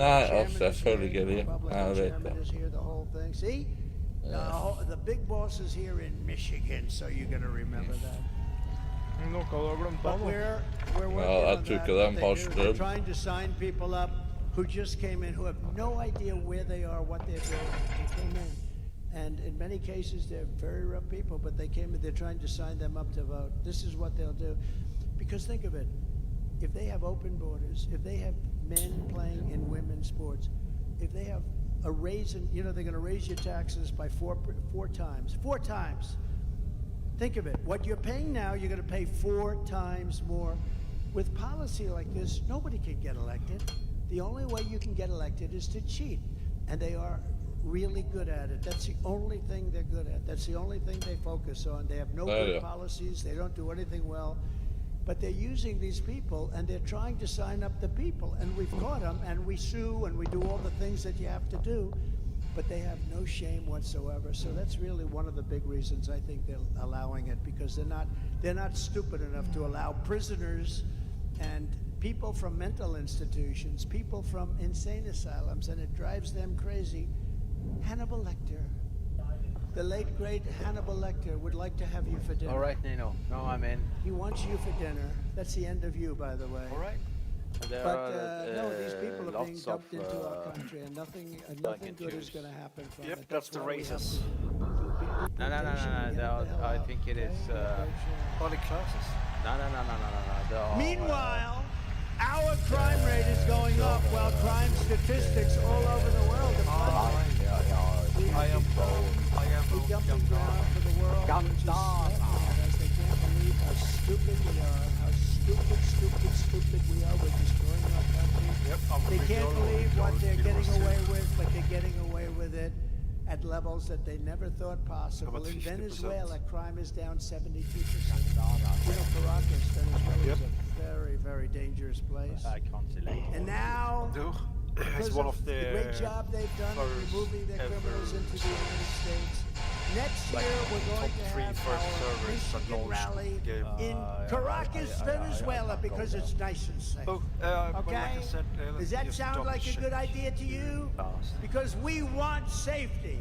Selvfølgelig. Jeg vet det. Is here, the whole thing. See? The big boss is here in Michigan, so you're going to remember that. But we're working on that. They're trying to sign people up who just came in, who have no idea where they are, what they're doing. They came in. And in many cases, they're very rough people, but they came in, they're trying to sign them up to vote. This is what they'll do. Because think of it, if they have open borders, if they have men playing in women's sports, if they have a raise in, they're going to raise your taxes by four times. 4 times. Think of it. What you're paying now, you're going to pay 4 times more. With policy like this, nobody can get elected. The only way you can get elected is to cheat. And they are really good at it. That's the only thing they're good at. That's the only thing they focus on. They have no good policies. They don't do anything well. But they're using these people, and they're trying to sign up the people. And we've caught them, and we sue, and we do all the things that you have to do. But they have no shame whatsoever. So that's really one of the big reasons I think they're allowing it, because they're not stupid enough to allow prisoners and people from mental institutions, people from insane asylums, and it drives them crazy. Hannibal Lecter, the late great Hannibal Lecter, would like to have you for dinner. All right, Nino. No, I'm in. He wants you for dinner. That's the end of you, by the way. All right. No, these people are being dumped into our country, and nothing good is going to happen from it. Yep, that's the why we have races. to- No. I think it is. Only classes. No. Meanwhile, our crime rate is going up while crime statistics all over the world are plummeting. I am The jumping ground for the world, which is as they can't believe how stupid we are, how stupid we are. We're destroying our country. They can't believe what they're getting away with, but they're getting away with it at levels that they never thought possible. In Venezuela, crime is down 72%. Caracas, Venezuela is a very, very dangerous place. I can't relate. And now, It's because one of of the the great job they've done in first removing their criminals ever into the United States, next year we're going to top 3 have first our servers that Michigan launched rally the game. in Caracas, Venezuela, because it's nice and safe. But like Okay? I said, Does that just sound like a double good check. idea to you? Because we want safety.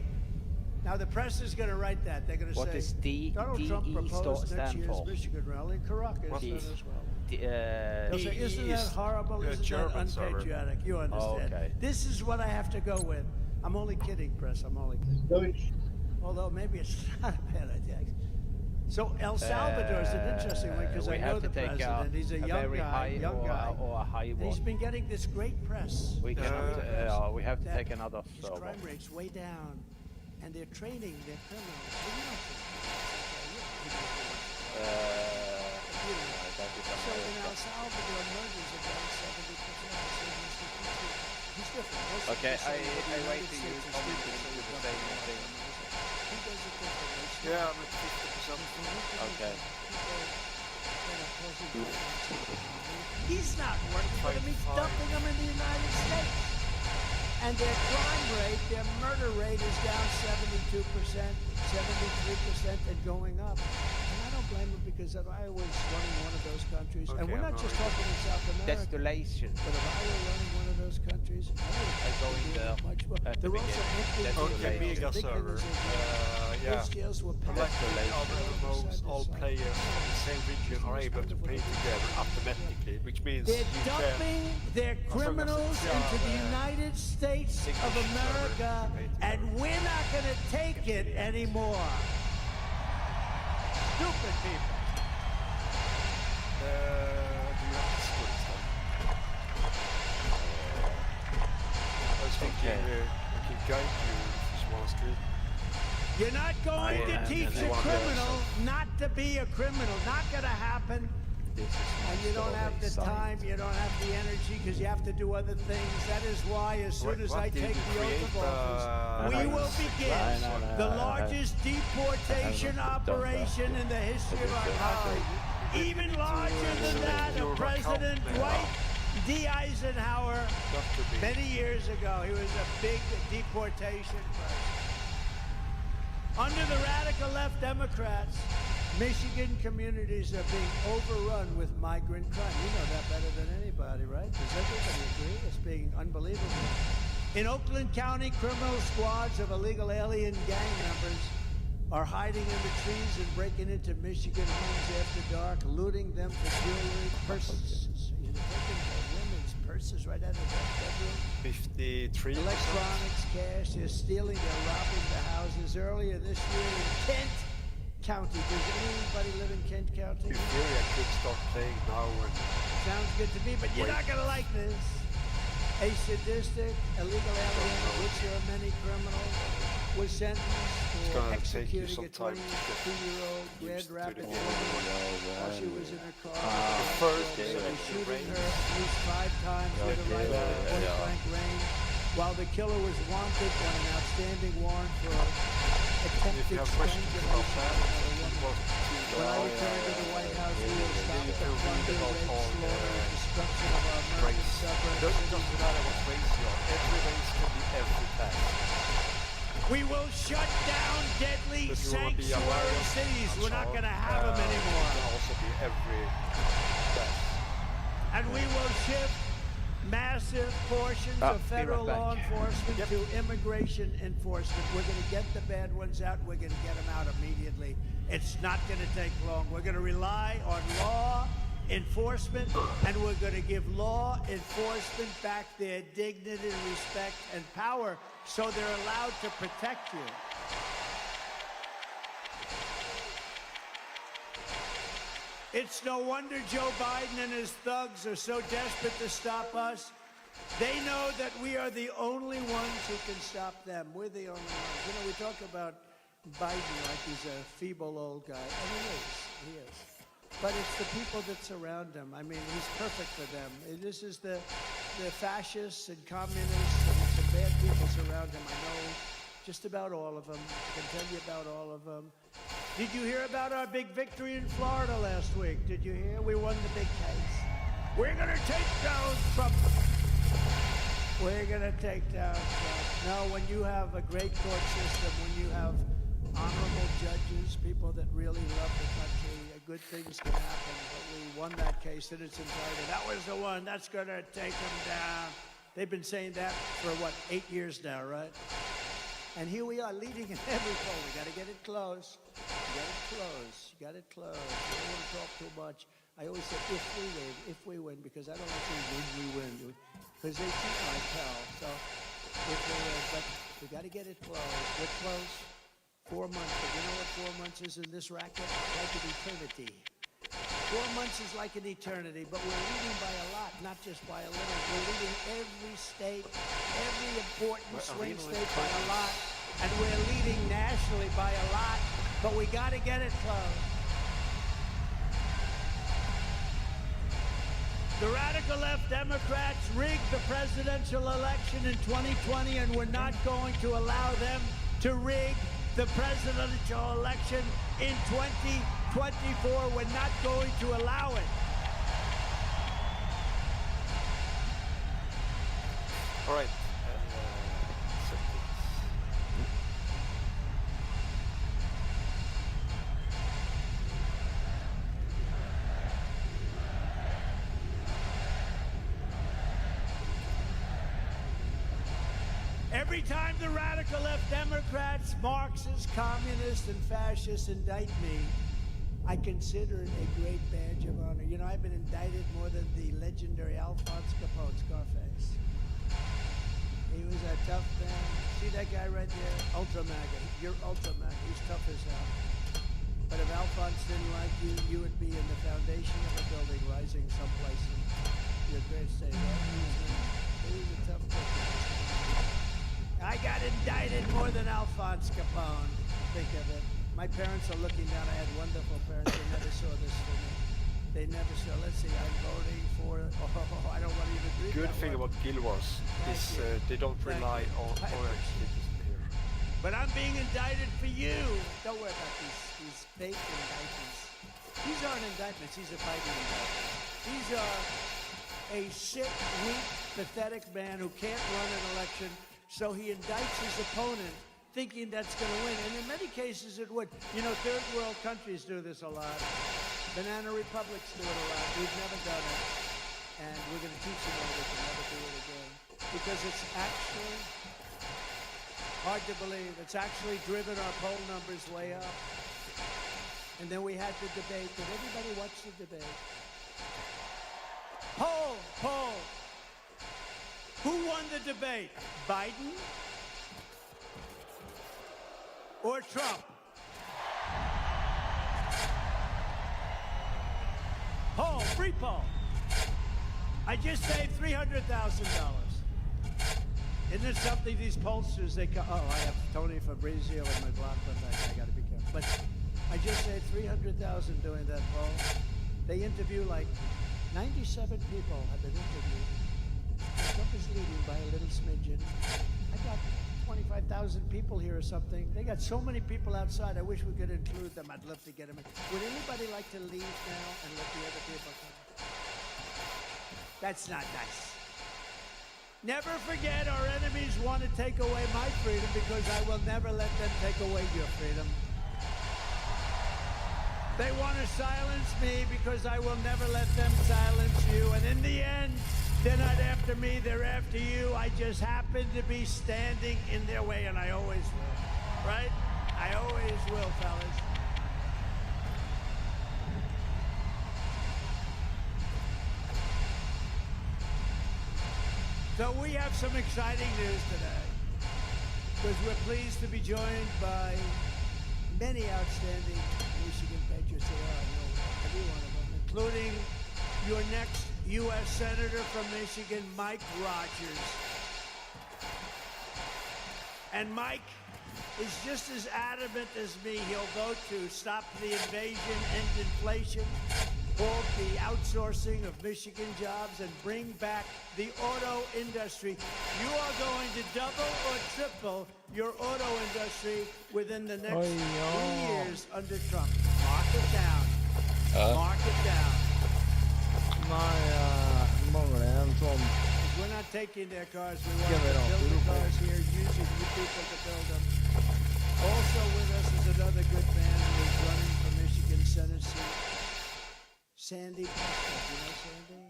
Now the press is going to write that. They're going to What say is Donald Trump proposed next stand year's for? Michigan rally in Caracas, What is- Venezuela. D- They'll say, isn't that horrible? Isn't that German server. unpatriotic? You understand. okay. This is what I have to go with. I'm only kidding, press. I'm only kidding. Deutsch. Although maybe it's not a bad idea. So El Salvador is an interesting one because we I know have the to take president. He's a young very guy, high or a high And he's one. been getting this great press. We cannot. We have to that take another his server. crime rate's way down, and they're training their criminals. That is So in El America. Salvador, murders are down 70%. He's different. Most Okay, people say that the I United wait to you States is comment stupid, so to the they same dump thing. He does it differently. Yeah, I'm at 50%. Okay. He's not working for them, he's dumping them in the United States. And their crime rate, their murder rate is down 72%, 73% and going up. And I don't blame them because if I was running one of those countries, and Okay, we're I'm not just not- talking in South America, Destillation. but if I were running one of those countries, I go in there much more. at the They're also beginning. empty. That's Okay, the mega Big server. thing is Yeah. those jails were Like packed. the other MMOs, all players in the same region are able to play together automatically, which means They're you can... dumping their criminals into the United States of America, and we're not going to take it anymore. Stupid people. Do you have the skills then? I was thinking I can guide you if this one's good. You're not going to teach a criminal not to be a criminal. Not going to happen. And you don't have the time, you don't have the energy, because you have to do other things. That is why, as soon as I take the oath of office, we will begin the largest deportation operation in the history of our country. Even larger than that of President Dwight D. Eisenhower many years ago. He was a big deportation person. Under the radical left Democrats, Michigan communities are being overrun with migrant crime. You know that better than anybody, right? Does everybody agree? It's being unbelievable. In Oakland County, criminal squads of illegal alien gang members are hiding in the trees and breaking into Michigan homes after dark, looting them for jewelry, purses. You know, taking their women's purses right out of their bedroom. 53%. Electronics, cash. They're stealing, they're robbing the houses. Earlier this year in Kent, County. Does anybody live in Kent County? In theory, I could start playing now and Sounds good to me, but you're not gonna like this. A sadistic, illegal alien, which there are many criminals, was sentenced for gonna take you executing some a time to get 22-year-old Grand used to the Rapids game. woman while she was in her car. first They game were of the shooting race. her at least 5 times with a rifle at point-blank range, while the killer was wanted on an outstanding warrant for If attempted you have questions about strangulation that, of a it woman. was When I return to the White House, we will stop the plunder, rape, slaughter, and destruction of our American It suburbs. doesn't matter what race you are. Every race can be every tax. We will shut down deadly If you want to be a sanctuary lion, cities. I'm We're not sorry. going to have them It anymore. can also be every tax. And we will shift massive portions of federal law enforcement to immigration enforcement. We're going to get the bad ones out. We're going to get them out immediately. It's not going to take long. We're going to rely on law enforcement, and we're going to give law enforcement back their dignity, respect, and power so they're allowed to protect you. It's no wonder Joe Biden and his thugs are so desperate to stop us. They know that we are the only ones who can stop them. We're the only ones. You know, we talk about Biden like he's a feeble old guy, and he is. But it's the people that surround him. I mean, he's perfect for them. This is the fascists and communists and some bad people surround him. I know just about all of them. I can tell you about all of them. Did you hear about our big victory in Florida last week? Did you hear? We won the big case. We're going to take down Trump. We're going to take down Trump. No, when you have a great court system, when you have honorable judges, people that really love the country, good things can happen. But we won that case in its entirety. That was the one. That's going to take them down. They've been saying that for, 8 years now, right? And here we are leading in every poll. We got to get it close. You got it close. You don't want to talk too much. I always say if we win, because I don't like saying when we win, because they cheat like hell. So if we win, but we got to get it close. We're close. 4 months, but you know what 4 months is in this racket? Like an eternity. 4 months is like an eternity, but we're leading by a lot, not just by a little. We're leading every state, every important swing state by a lot, and we're leading nationally by a lot, but we got to get it close. The radical left Democrats rigged the presidential election in 2020, and we're not going to allow them to rig the presidential election in 2024. We're not going to allow it. All right. Every time the radical left Democrats, Marxists, communists, and fascists indict me, I consider it a great badge of honor. You know, I've been indicted more than the legendary Alphonse Capone, Scarface. He was a tough man. See that guy right there? Ultra MAGA. You're Ultra MAGA. He's tough as hell. But if Alphonse didn't like you, you would be in the foundation of a building rising someplace in your great state. He was a tough person. I got indicted more than Alphonse Capone. Think of it. My parents are looking down. I had wonderful parents. They never saw this for me. They never saw. Let's see. I'm voting for. Oh, I don't want to even read Good that thing one. about Guild Wars is they don't rely on orange here. But I'm being indicted for you. Don't worry about these fake indictments. These aren't indictments. These are Biden indictments. These are a sick, weak, pathetic man who can't run an election. So he indicts his opponent thinking that's going to win. And in many cases it would. You know, third world countries do this a lot. Banana republics do it a lot. We've never done it. And we're going to teach them how we can never do it again. Because it's actually hard to believe. It's actually driven our poll numbers way up. And then we had the debate. Did everybody watch the debate? Poll! Who won the debate? Biden or Trump? Paul, free Paul. I just saved $300,000. Isn't it something, these pollsters, they I have Tony Fabrizio in my block, but I gotta be careful. But I just saved $300,000 doing that poll. They interview like 97 people have been interviewed. Trump is leading by a little smidgen. I got 25,000 people here or something. They got so many people outside. I wish we could include them. I'd love to get them in. Would anybody like to leave now and let the other people come? That's not nice. Never forget our enemies want to take away my freedom because I will never let them take away your freedom. They want to silence me because I will never let them silence you. And in the end, they're not after me, they're after you. I just happen to be standing in their way, and I always will. Right? I always will, fellas. So we have some exciting news today, because we're pleased to be joined by many outstanding Michigan Patriots. There are, I know every one of them, including your next U.S. Senator from Michigan, Mike Rogers. And Mike is just as adamant as me. He'll vote to stop the invasion, end inflation, halt the outsourcing of Michigan jobs, and bring back the auto industry. You are going to double or triple your auto industry within the next 3 years under Trump. Mark it down. Mark it down. We're not taking their cars. We want to build the cars here, using you people to build them. Also with us is another good man who is running for Michigan Senate seat. Sandy, you know Sandy?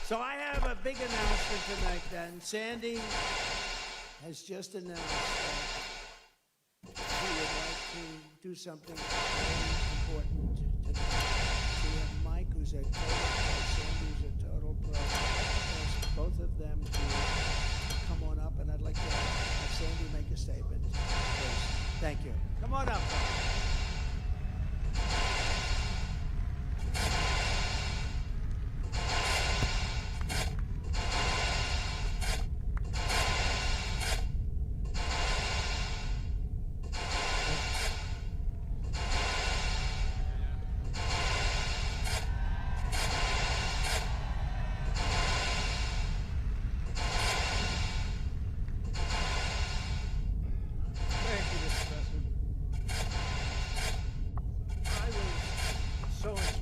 So I have a big announcement to make then. Sandy has just announced that he would like to do something very important today. So we have Mike, who's a total pro, Sandy, who's a total pro. I'd like to ask both of them to come on up, and I'd like to have Sandy make a statement. Please. Thank you. Come on up.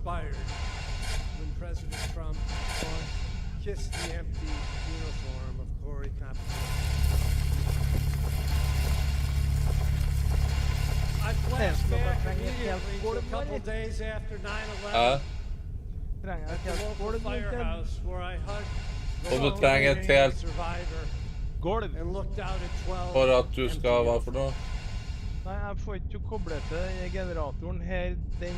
When President Trump kissed the empty uniform of Corey Compton. I flashed back immediately to a couple days after 9/11 at the local firehouse where I hugged the lone survivor and looked out at 12 For at du skal hva for noe? Nei, jeg får ikke koblet til generatoren her, den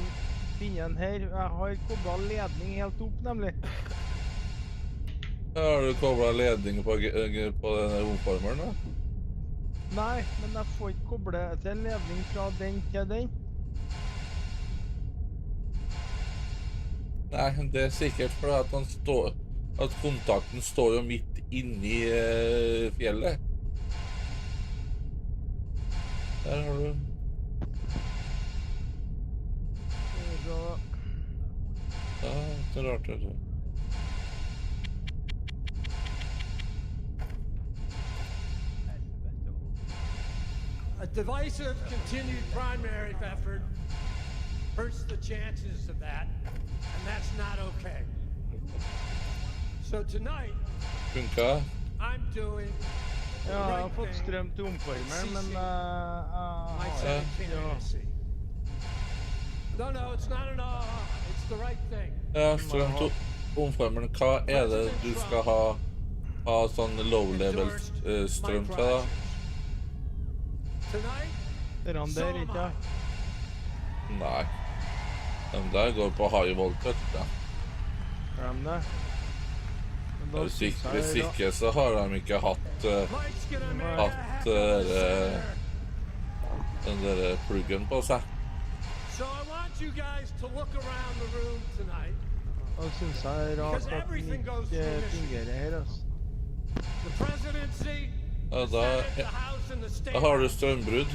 pinnen her. Jeg har koblet ledning helt opp, nemlig. Har du koblet ledning på denne omformeren da? Nei, men jeg får ikke koblet til ledning fra den til den. Nei, det er sikkert fordi at kontakten står jo midt inni fjellet. Der har du. Ja, det er rart det. A divisive continued primary effort hurts the chances of that, and that's not okay. So tonight, I'm doing Ja, jeg har fått strøm til omformeren, men No, it's not an it's the right thing. Ja, strøm til omformeren. Hva er det du skal ha sånn low-level strøm til da? Det er han der, ikke? Nei. Den der går på high voltage, da. Er de det? Hvis ikke så har de ikke hatt den der pluggen på seg. So I want you guys to look around the room tonight. Og synes jeg er rart Because at den everything goes ikke through Michigan. fungerer her, altså. The presidency, Ja, the da, Senate, the House, and the state. da har du strømbrudd.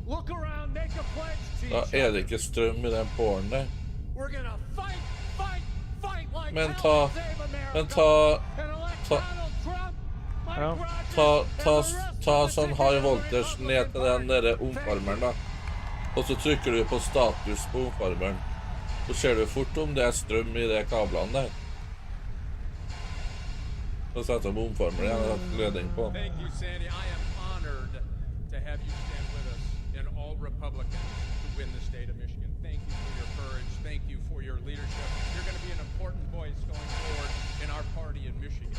Look around, make a pledge to Da each er det other. ikke strøm i den porten der. We're gonna fight, fight, fight like Men hell ta, to save America. men ta, And elect ta, Donald Trump, Mike Ja. Rogers, ta and the rest of the sånn ticket high of the voltage ned til den Republican der Party. omfarmeren da. Og så trykker du på status på omfarmeren. Så ser du fort om det er strøm i de kablene der. Så setter du omfarmeren igjen og setter ledning på. Thank you, Sandy. I am honored to have you stand with us and all Republicans to win the state of Michigan. Thank you for your courage. Thank you for your leadership. You're going to be an important voice going forward in our party in Michigan.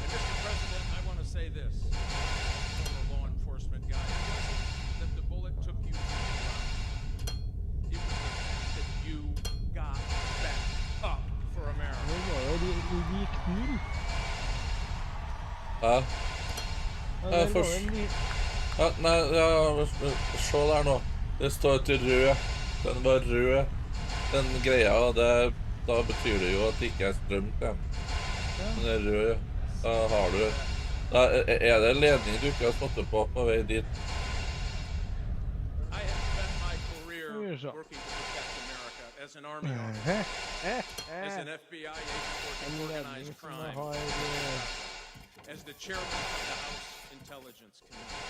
And Mr. President, I want to say this. Former law enforcement guy, it wasn't that the bullet took you to the ground. It was the fact that you got back up for America. Det var jo de gikk knill. Ja. Ja, Ja, det var først. en ny... Ja, nei, ja, se der nå. Det står til rød. Den var rød. Den greia, det, da betyr det jo at det ikke er strøm til den. Den er rød. Da har du... Da er det en ledning du ikke har stått på vei dit. I have spent my career working to protect America as an Army officer, as an FBI agent working organized crime, as the chairman of the House Intelligence Committee.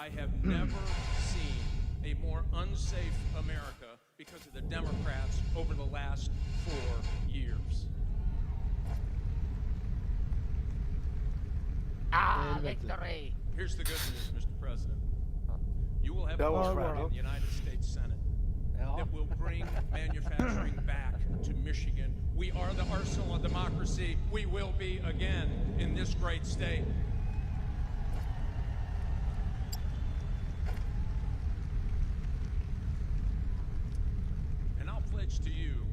I have never seen a more unsafe America because of the Democrats over the last 4 years. Victory! Here's the good news, Mr. President. You will have a That was majority right. in the United States Senate that will bring manufacturing back to Michigan. We are the arsenal of democracy. We will be again in this great state. And I'll pledge to you,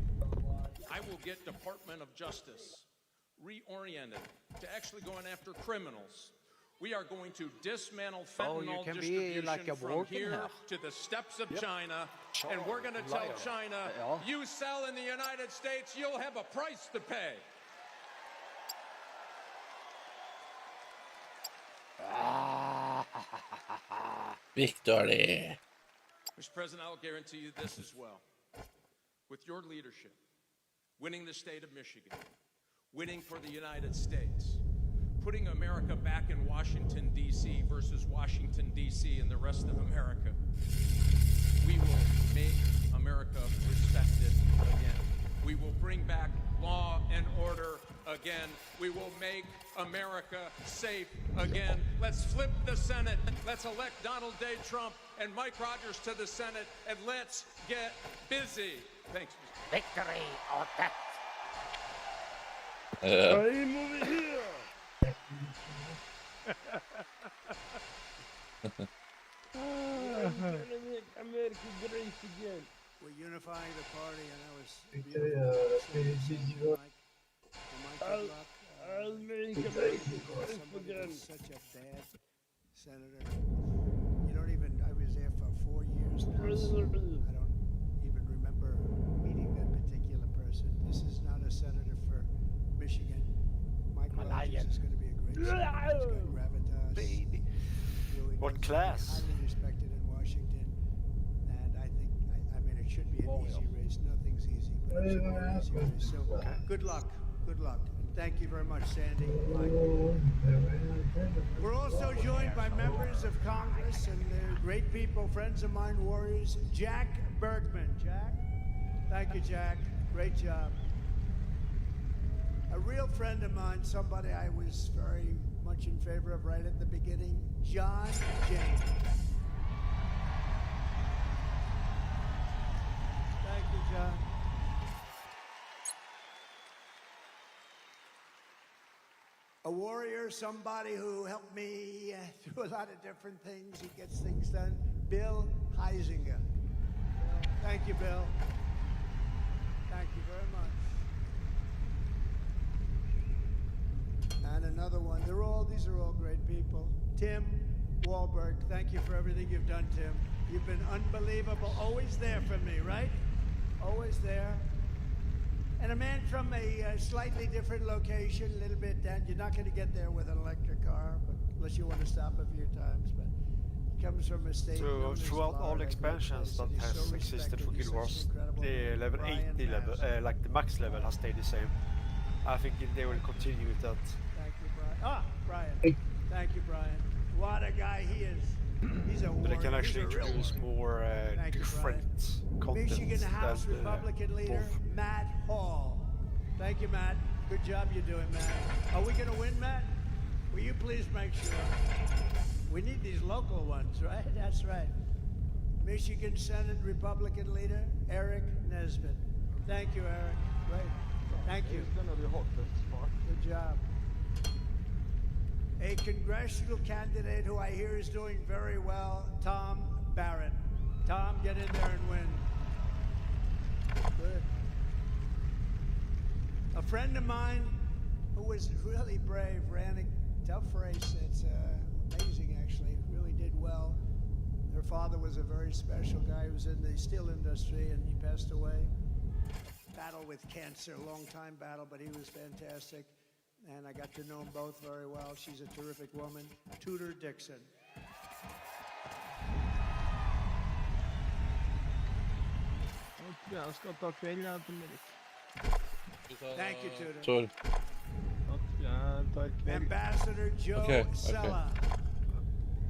I will get Department of Justice reoriented to actually going after criminals. We are going to dismantle fentanyl can be distribution like a from walking here here. to the steppes of China, and we're going to tell China, you sell in the United States, you'll have a price to pay. Victory! Mr. President, I'll guarantee you this as well. With your leadership, winning the state of Michigan, winning for the United States, putting America back in Washington, D.C. versus Washington, D.C. and the rest of America, we will make America respected again. We will bring back law and order again. We will make America safe again. Let's flip the Senate. Let's elect Donald J. Trump and Mike Rogers to the Senate, and let's get busy. Thanks, Mr. Victory or death! I'm over here! America great again. We're unifying the party, and that was Okay, beautiful. I'll make America great again. Such a bad senator. You don't even. I was there for 4 years now. I don't even remember meeting that particular person. This is not a senator for Michigan. Mike Rogers is going to be a great senator. He's got gravitas. Baby. Really What nice, class? Highly respected in Washington, and I think. I mean, it should be an easy race. Nothing's easy, but it should be an easy race. So, good luck. Good luck. And thank you very much, Sandy. Mike. We're also joined by members of Congress and they're great people, friends of mine, warriors. Jack Bergman. Jack? Thank you, Jack. Great job. A real friend of mine, somebody I was very much in favor of right at the beginning, John James. Thank you, John. A warrior, somebody who helped me through a lot of different things. He gets things done. Bill Heisinger. Thank you, Bill. Thank you very much. And another one. These are all great people. Tim Wahlberg, thank you for everything you've done, Tim. You've been unbelievable, always there for me, right? Always there. And a man from a slightly different location, a little bit down. You're not going to get there with an electric car, but unless you want to stop a few times. But he comes from a state. So throughout all expansions that has existed for Guild Wars, the level 80 level, like the max level, has stayed the same. I think they will continue with that. Thank you, Brian. Brian. Thank you, Brian. What a guy he is. He's a But they can actually introduce more different content Michigan House than Republican leader both. Matt Hall. Thank you, Matt. Good job you're doing, Matt. Are we going to win, Matt? Will you please make sure? We need these local ones, right? That's right. Michigan Senate Republican leader Eric Nesbitt. Thank you, Eric. Great. Thank you. It's gonna be hot this part. Good job. A congressional candidate who I hear is doing very well, Tom Barrett. Tom, get in there and win. Good. A friend of mine who was really brave, ran a tough race. It's amazing, actually. Really did well. Her father was a very special guy who was in the steel industry, and he passed away. Battle with cancer, long time battle, but he was fantastic. And I got to know them both very well. She's a terrific woman. Tudor Dixon. Jag ska ta kvällen till mig. Thank you, Tudor. Ambassador Joe Sella.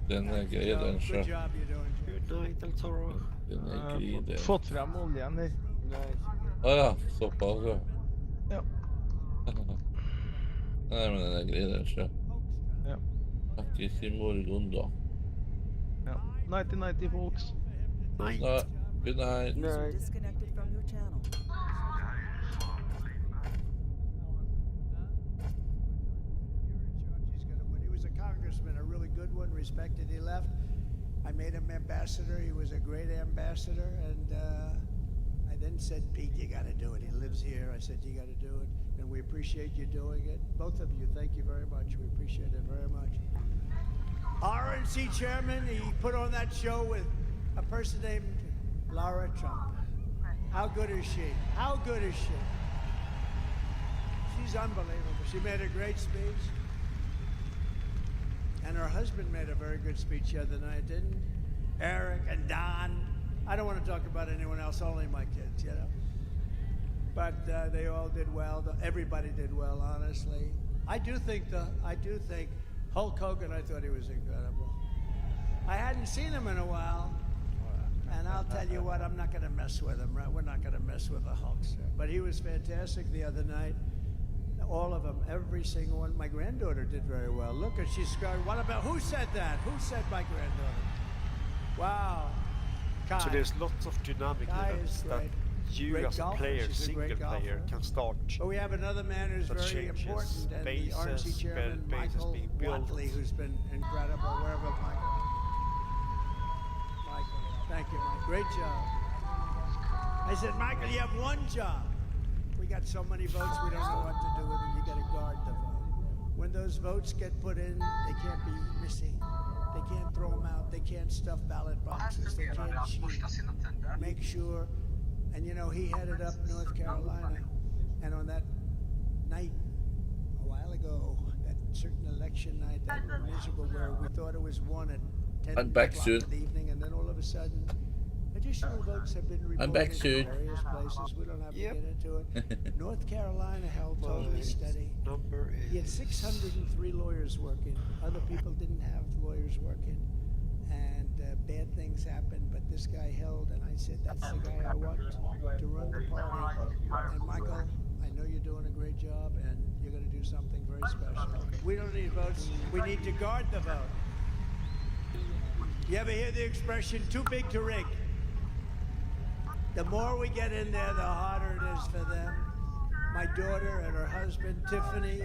Den grejen den kör. Good job you're doing. Good night, El Toro. Den grejen. Fått fram oljan nu. Ja, så pass så. Ja. Nej, men den där grejen kör. Ja. Faktiskt imorgon då. Ja. Nighty folks. Night. Good night. User disconnected from your channel. When he was a congressman, a really good one, respected. He left. I made him ambassador. He was a great ambassador, and I then said, Pete, you got to do it. He lives here. I said, you got to do it, and we appreciate you doing it. Both of you, thank you very much. We appreciate it very much. RNC chairman, he put on that show with a person named Laura Trump. How good is she? How good is she? She's unbelievable. She made a great speech. And her husband made a very good speech the other night, didn't he? Eric and Don. I don't want to talk about anyone else, only my kids, you know. But they all did well. Everybody did well, honestly. I do think Hulk Hogan, I thought he was incredible. I hadn't seen him in a while. And I'll tell you what, I'm not going to mess with him, right? We're not going to mess with the Hulkster. But he was fantastic the other night. All of them, every single one. My granddaughter did very well. Look, she's going, what about, who said that? Who said my granddaughter? Wow. Kai. So there's lots of dynamic events that you great as a golfer. player, She's a single great player, golfer. can start. But we have another man who's that very changes important, and the bases, RNC chairman, bases Michael being built. Watley, who's been incredible. Wherever Michael. Michael, thank you, Mike. Great job. I said, Michael, you have one job. We got so many votes, we don't know what to do with them. You got to guard the vote. When those votes get put in, they can't be missing. They can't throw them out. They can't stuff ballot boxes. They can't cheat. Make sure. And you know, he headed up North Carolina. And on that night, a while ago, that certain election night that was miserable, where we thought it was won at 10 I'm back o'clock soon. in the evening, and then all of a sudden, additional votes have been reported I'm back in soon. various places. We don't have to get into it. North Carolina held totally steady. Number He had 603 lawyers working. Other people didn't have lawyers working. And bad things happened, but this guy held, and I said, that's the guy I want to run the party. And Michael, I know you're doing a great job, and you're going to do something very special. We don't need votes. We need to guard the vote. You ever hear the expression, too big to rig? The more we get in there, the harder it is for them. My daughter and her husband, Tiffany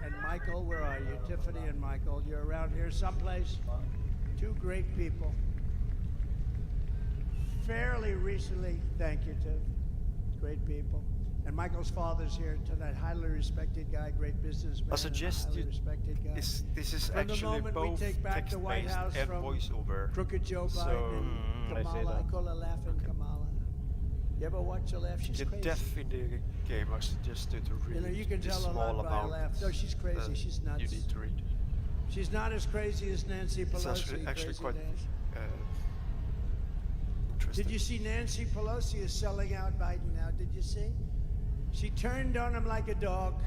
and Michael, where are you? Tiffany and Michael, you're around here someplace? Two great people. Fairly recently, thank you, Tiff. Great people. And Michael's father's here tonight, highly respected guy, great businessman. I suggest highly respected guy. this is From the actually moment we both take back the White text-based House and from voiceover. Crooked Joe So, Biden and I see Kamala, I that. call her Laughing Kamala. You ever watch her laugh? She's Get crazy. deaf in the game. I suggest you to read You know, you can the tell a small lot by her amount. laugh. No, she's crazy. She's nuts. You need to read. She's not as crazy as Nancy It's Pelosi. actually Crazy quite Nancy. interesting. Did you see Nancy Pelosi is selling out Biden now? Did you see? She turned on him like a dog.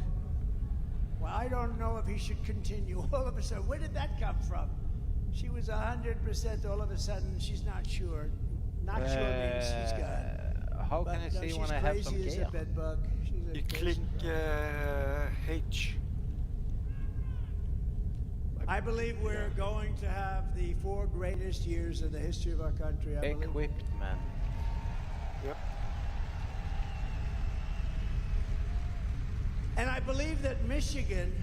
Well, I don't know if he should continue. All of a sudden, where did that come from? She was 100%. All of a sudden, she's not sure. Not sure means she's gone. How can I see when I have some She's crazy gear? as a bedbug. She's a You crazy click girl. H. I believe we're going to have the 4 greatest years in the history of our country. I believe. Equipped, man. Yep. And I believe that Michigan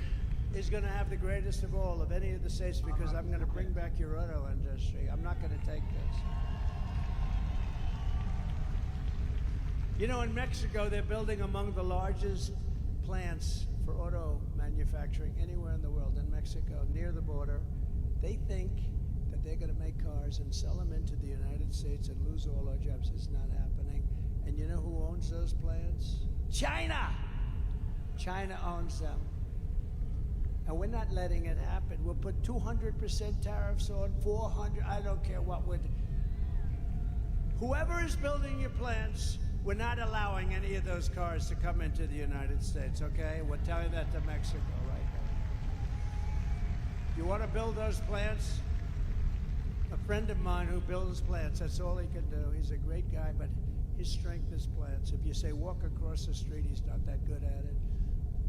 is going to have the greatest of all of any of the states because I'm going to bring back your auto industry. I'm not going to take this. You know, in Mexico, they're building among the largest plants for auto manufacturing anywhere in the world. In Mexico, near the border, they think that they're going to make cars and sell them into the United States and lose all our jobs. It's not happening. And you know who owns those plants? China! China owns them. And we're not letting it happen. We'll put 200% tariffs on, 400, I don't care what would. Whoever is building your plants, we're not allowing any of those cars to come into the United States, okay? We're telling that to Mexico right now. You want to build those plants? A friend of mine who builds plants, that's all he can do. He's a great guy, but his strength is plants. If you say walk across the street, he's not that good at it.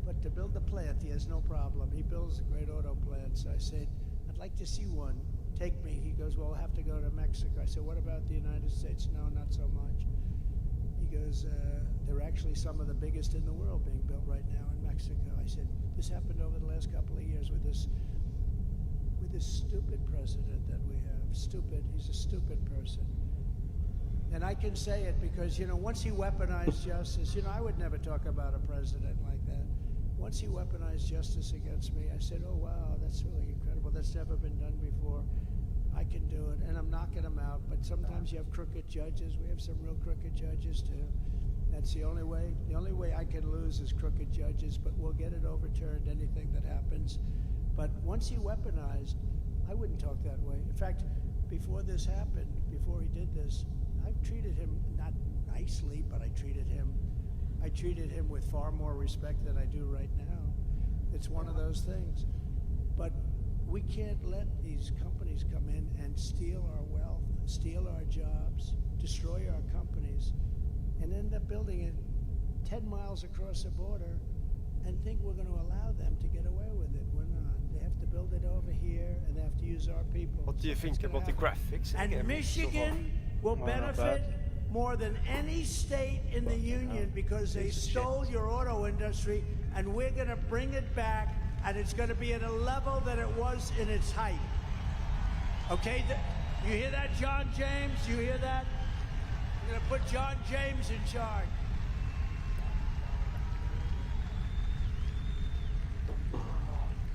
But to build a plant, he has no problem. He builds great auto plants. I said, I'd like to see one. Take me. He goes, well, I'll have to go to Mexico. I said, what about the United States? No, not so much. He goes, they're actually some of the biggest in the world being built right now in Mexico. I said, this happened over the last couple of years with this stupid president that we have. Stupid. He's a stupid person. And I can say it because, you know, once he weaponized justice, you know, I would never talk about a president like that. Once he weaponized justice against me, I said, oh, wow, that's really incredible. That's never been done before. I can do it. And I'm knocking him out. But sometimes you have crooked judges. We have some real crooked judges, too. That's the only way. The only way I can lose is crooked judges. But we'll get it overturned, anything that happens. But once he weaponized, I wouldn't talk that way. In fact, before this happened, before he did this, I treated him not nicely, but I treated him with far more respect than I do right now. It's one of those things. But we can't let these companies come in and steal our wealth, steal our jobs, destroy our companies, and end up building it 10 miles across the border and think we're going to allow them to get away with it. We're not. They have to build it over here, and they have to use our people. What do you think about the graphics? And Michigan will benefit more than any state in the union because they stole your auto industry, and we're going to bring it back, and it's going to be at a level that it was in its height. Okay? You hear that, John James? You hear that? We're going to put John James in charge.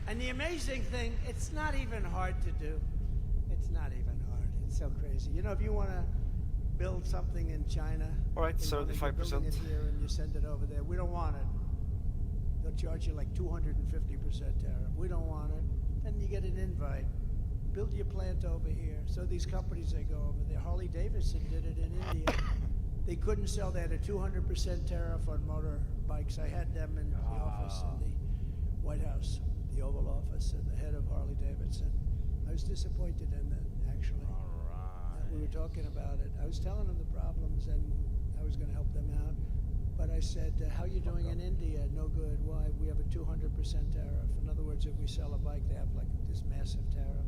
And the amazing thing, it's not even hard to do. It's not even hard. It's so crazy. You know, if you want to build something in China, all right, 75%. It here and you send it over there. We don't want it. They'll charge you like 250% tariff. We don't want it. Then you get an invite. Build your plant over here. So these companies, they go over there. Harley-Davidson did it in India. They couldn't sell. They had a 200% tariff on motorbikes. I had them in the office in the White House, the Oval Office, and the head of Harley-Davidson. I was disappointed in that, actually. We were talking about it. I was telling them the problems, and I was going to help them out. But I said, how are you doing in India? No good. Why? We have a 200% tariff. In other words, if we sell a bike, they have like this massive tariff.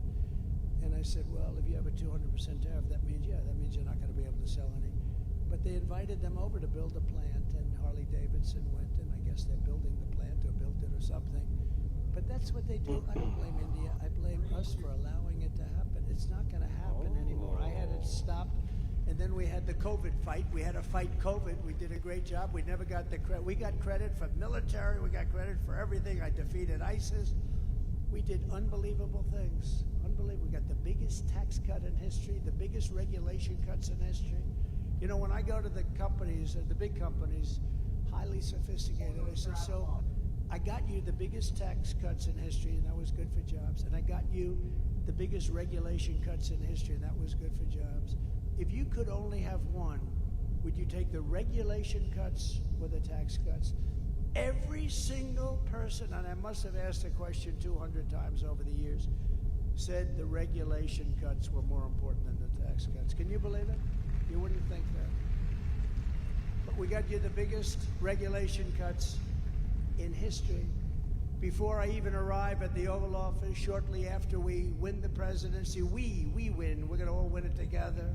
And I said, well, if you have a 200% tariff, that means you're not going to be able to sell any. But they invited them over to build a plant, and Harley-Davidson went, and I guess they're building the plant or built it or something. But that's what they do. I don't blame India. I blame us for allowing it to happen. It's not going to happen anymore. I had it stopped And then we had the COVID fight. We had to fight COVID. We did a great job. We never got the credit. We got credit for military. We got credit for everything. I defeated ISIS. We did unbelievable things. Unbelievable. We got the biggest tax cut in history, the biggest regulation cuts in history. You know, when I go to the companies, the big companies, highly sophisticated, I said, so I got you the biggest tax cuts in history, and that was good for jobs. And I got you the biggest regulation cuts in history, and that was good for jobs. If you could only have one, would you take the regulation cuts or the tax cuts? Every single person, and I must have asked the question 200 times over the years, said the regulation cuts were more important than the tax cuts. Can you believe it? You wouldn't think that. But we got you the biggest regulation cuts in history. Before I even arrive at the Oval Office, shortly after we win the presidency, we win. We're going to all win it together.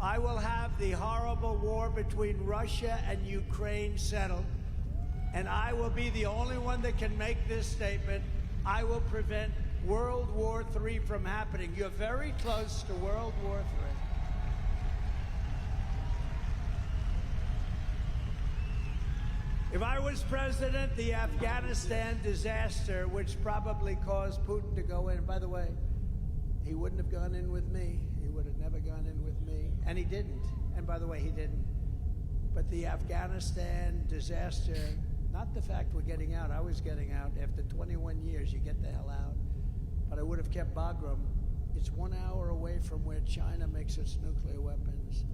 I will have the horrible war between Russia and Ukraine settled, and I will be the only one that can make this statement. I will prevent World War III from happening. You're very close to World War III. If I was president, the Afghanistan disaster, which probably caused Putin to go in, by the way, he wouldn't have gone in with me. He would have never gone in with me. And he didn't. And by the way, he didn't. But the Afghanistan disaster, not the fact we're getting out. I was getting out. After 21 years, you get the hell out. But I would have kept Bagram. It's 1 hour away from where China makes its nuclear weapons.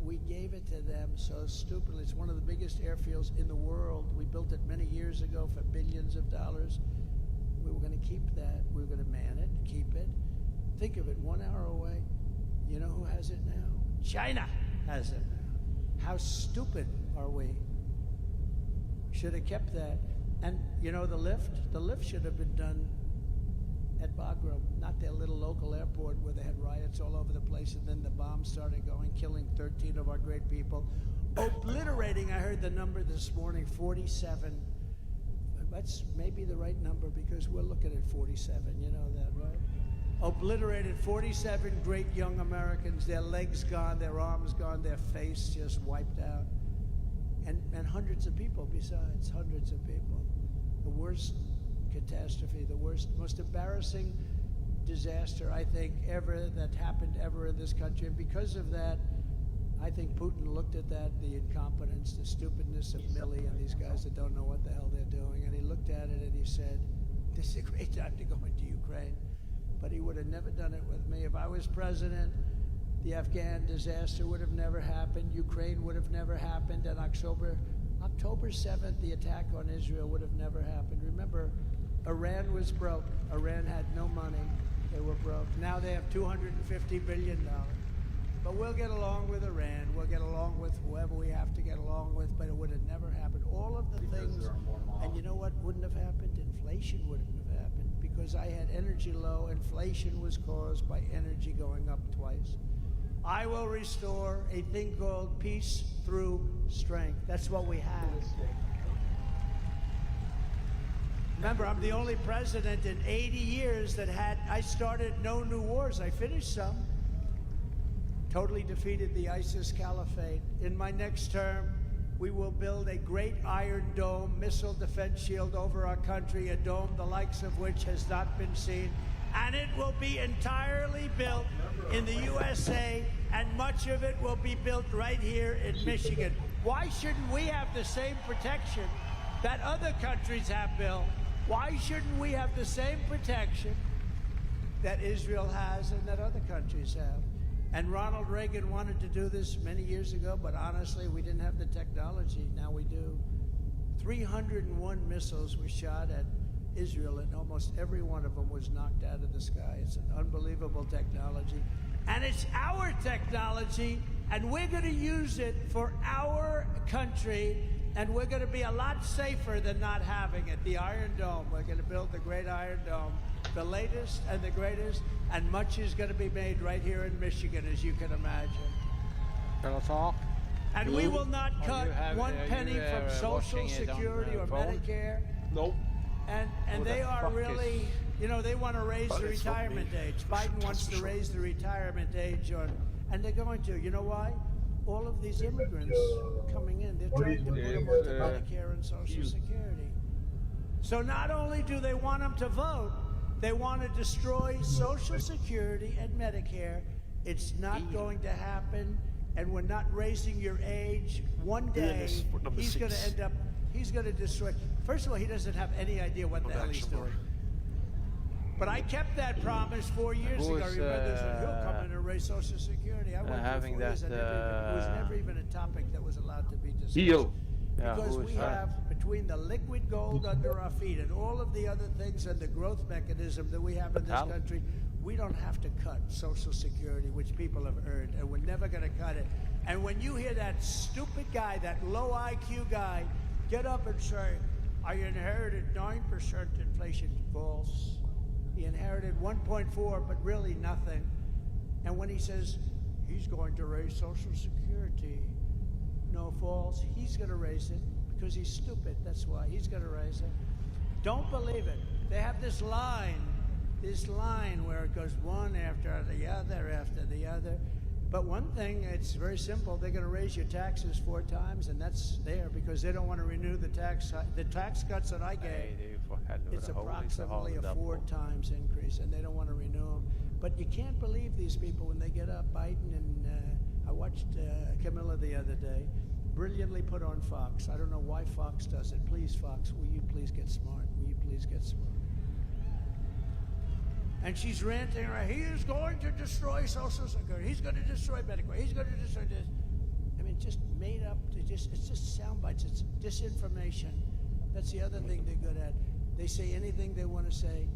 We gave it to them so stupidly. It's one of the biggest airfields in the world. We built it many years ago for billions of dollars. We were going to keep that. We were going to man it, keep it. Think of it, 1 hour away. You know who has it now? China has it now. How stupid are we? Should have kept that. And you know the lift? The lift should have been done at Bagram, not their little local airport where they had riots all over the place, and then the bombs started going, killing 13 of our great people, obliterating, I heard the number this morning, 47. That's maybe the right number because we're looking at 47, you know that, right? Obliterated 47 great young Americans, their legs gone, their arms gone, their face just wiped out. And hundreds of people besides, hundreds of people. The worst catastrophe, the worst, most embarrassing disaster, I think, ever that happened ever in this country. And because of that, I think Putin looked at that, the incompetence, the stupidness of Milley and these guys that don't know what the hell they're doing. And he looked at it and he said, this is a great time to go into Ukraine. But he would have never done it with me. If I was president, the Afghan disaster would have never happened. Ukraine would have never happened. And October 7th, the attack on Israel would have never happened. Remember, Iran was broke. Iran had no money. They were broke. Now they have $250 billion. But we'll get along with Iran. We'll get along with whoever we have to get along with, but it would have never happened. All of the things, and you know what wouldn't have happened? Inflation wouldn't have happened because I had energy low. Inflation was caused by energy going up twice. I will restore a thing called peace through strength. That's what we have. Remember, I'm the only president in 80 years that I started no new wars. I finished some. Totally defeated the ISIS caliphate. In my next term, we will build a great Iron Dome missile defense shield over our country, a dome the likes of which has not been seen. And it will be entirely built in the USA, and much of it will be built right here in Michigan. Why shouldn't we have the same protection that other countries have built? Why shouldn't we have the same protection that Israel has and that other countries have? And Ronald Reagan wanted to do this many years ago, but honestly, we didn't have the technology. Now we do. 301 missiles were shot at Israel, and almost every one of them was knocked out of the sky. It's an unbelievable technology. And it's our technology, and we're going to use it for our country, and we're going to be a lot safer than not having it. The Iron Dome, we're going to build the great Iron Dome, the latest and the greatest, and much is going to be made right here in Michigan, as you can imagine. And we will not cut one penny from Social Security or Medicare. Nope. And they are really, you know, they want to raise the retirement age. Biden wants to raise the retirement age on And they're going to. You know why? All of these immigrants coming in, they're trying to put them onto Medicare and Social Security. So not only do they want them to vote, they want to destroy Social Security and Medicare. It's not going to happen, and we're not raising your age. One day, he's going to end up, he's going to destroy. First of all, he doesn't have any idea what the hell he's doing. But I kept that promise 4 years ago. Remember, he'll come in and raise Social Security. I went having for 4 years, and it was never even a topic that was allowed to be discussed. Heal. Because we have, between the liquid gold under our feet and all of the other things and the growth mechanism that we have in this country, we don't have to cut Social Security, which people have earned, and we're never going to cut it. And when you hear that stupid guy, that low IQ guy, get up and say, I inherited 9% inflation. False. He inherited 1.4, but really nothing. And when he says, he's going to raise Social Security, no, false. He's going to raise it because he's stupid. That's why he's going to raise it. Don't believe it. They have this line where it goes one after the other. But one thing, it's very simple. They're going to raise your taxes 4 times, and that's there because they don't want to renew the tax cuts that I gave. It's approximately a 4 times increase, and they don't want to renew them. But you can't believe these people when they get up. Biden and I watched Camilla the other day, brilliantly put on Fox. I don't know why Fox does it. Please, Fox, will you please get smart? Will you please get smart? And she's ranting, right? He is going to destroy Social Security. He's going to destroy Medicare. He's going to destroy this. I mean, just made up. It's just sound bites. It's disinformation. That's the other thing they're good at. They say anything they want to say.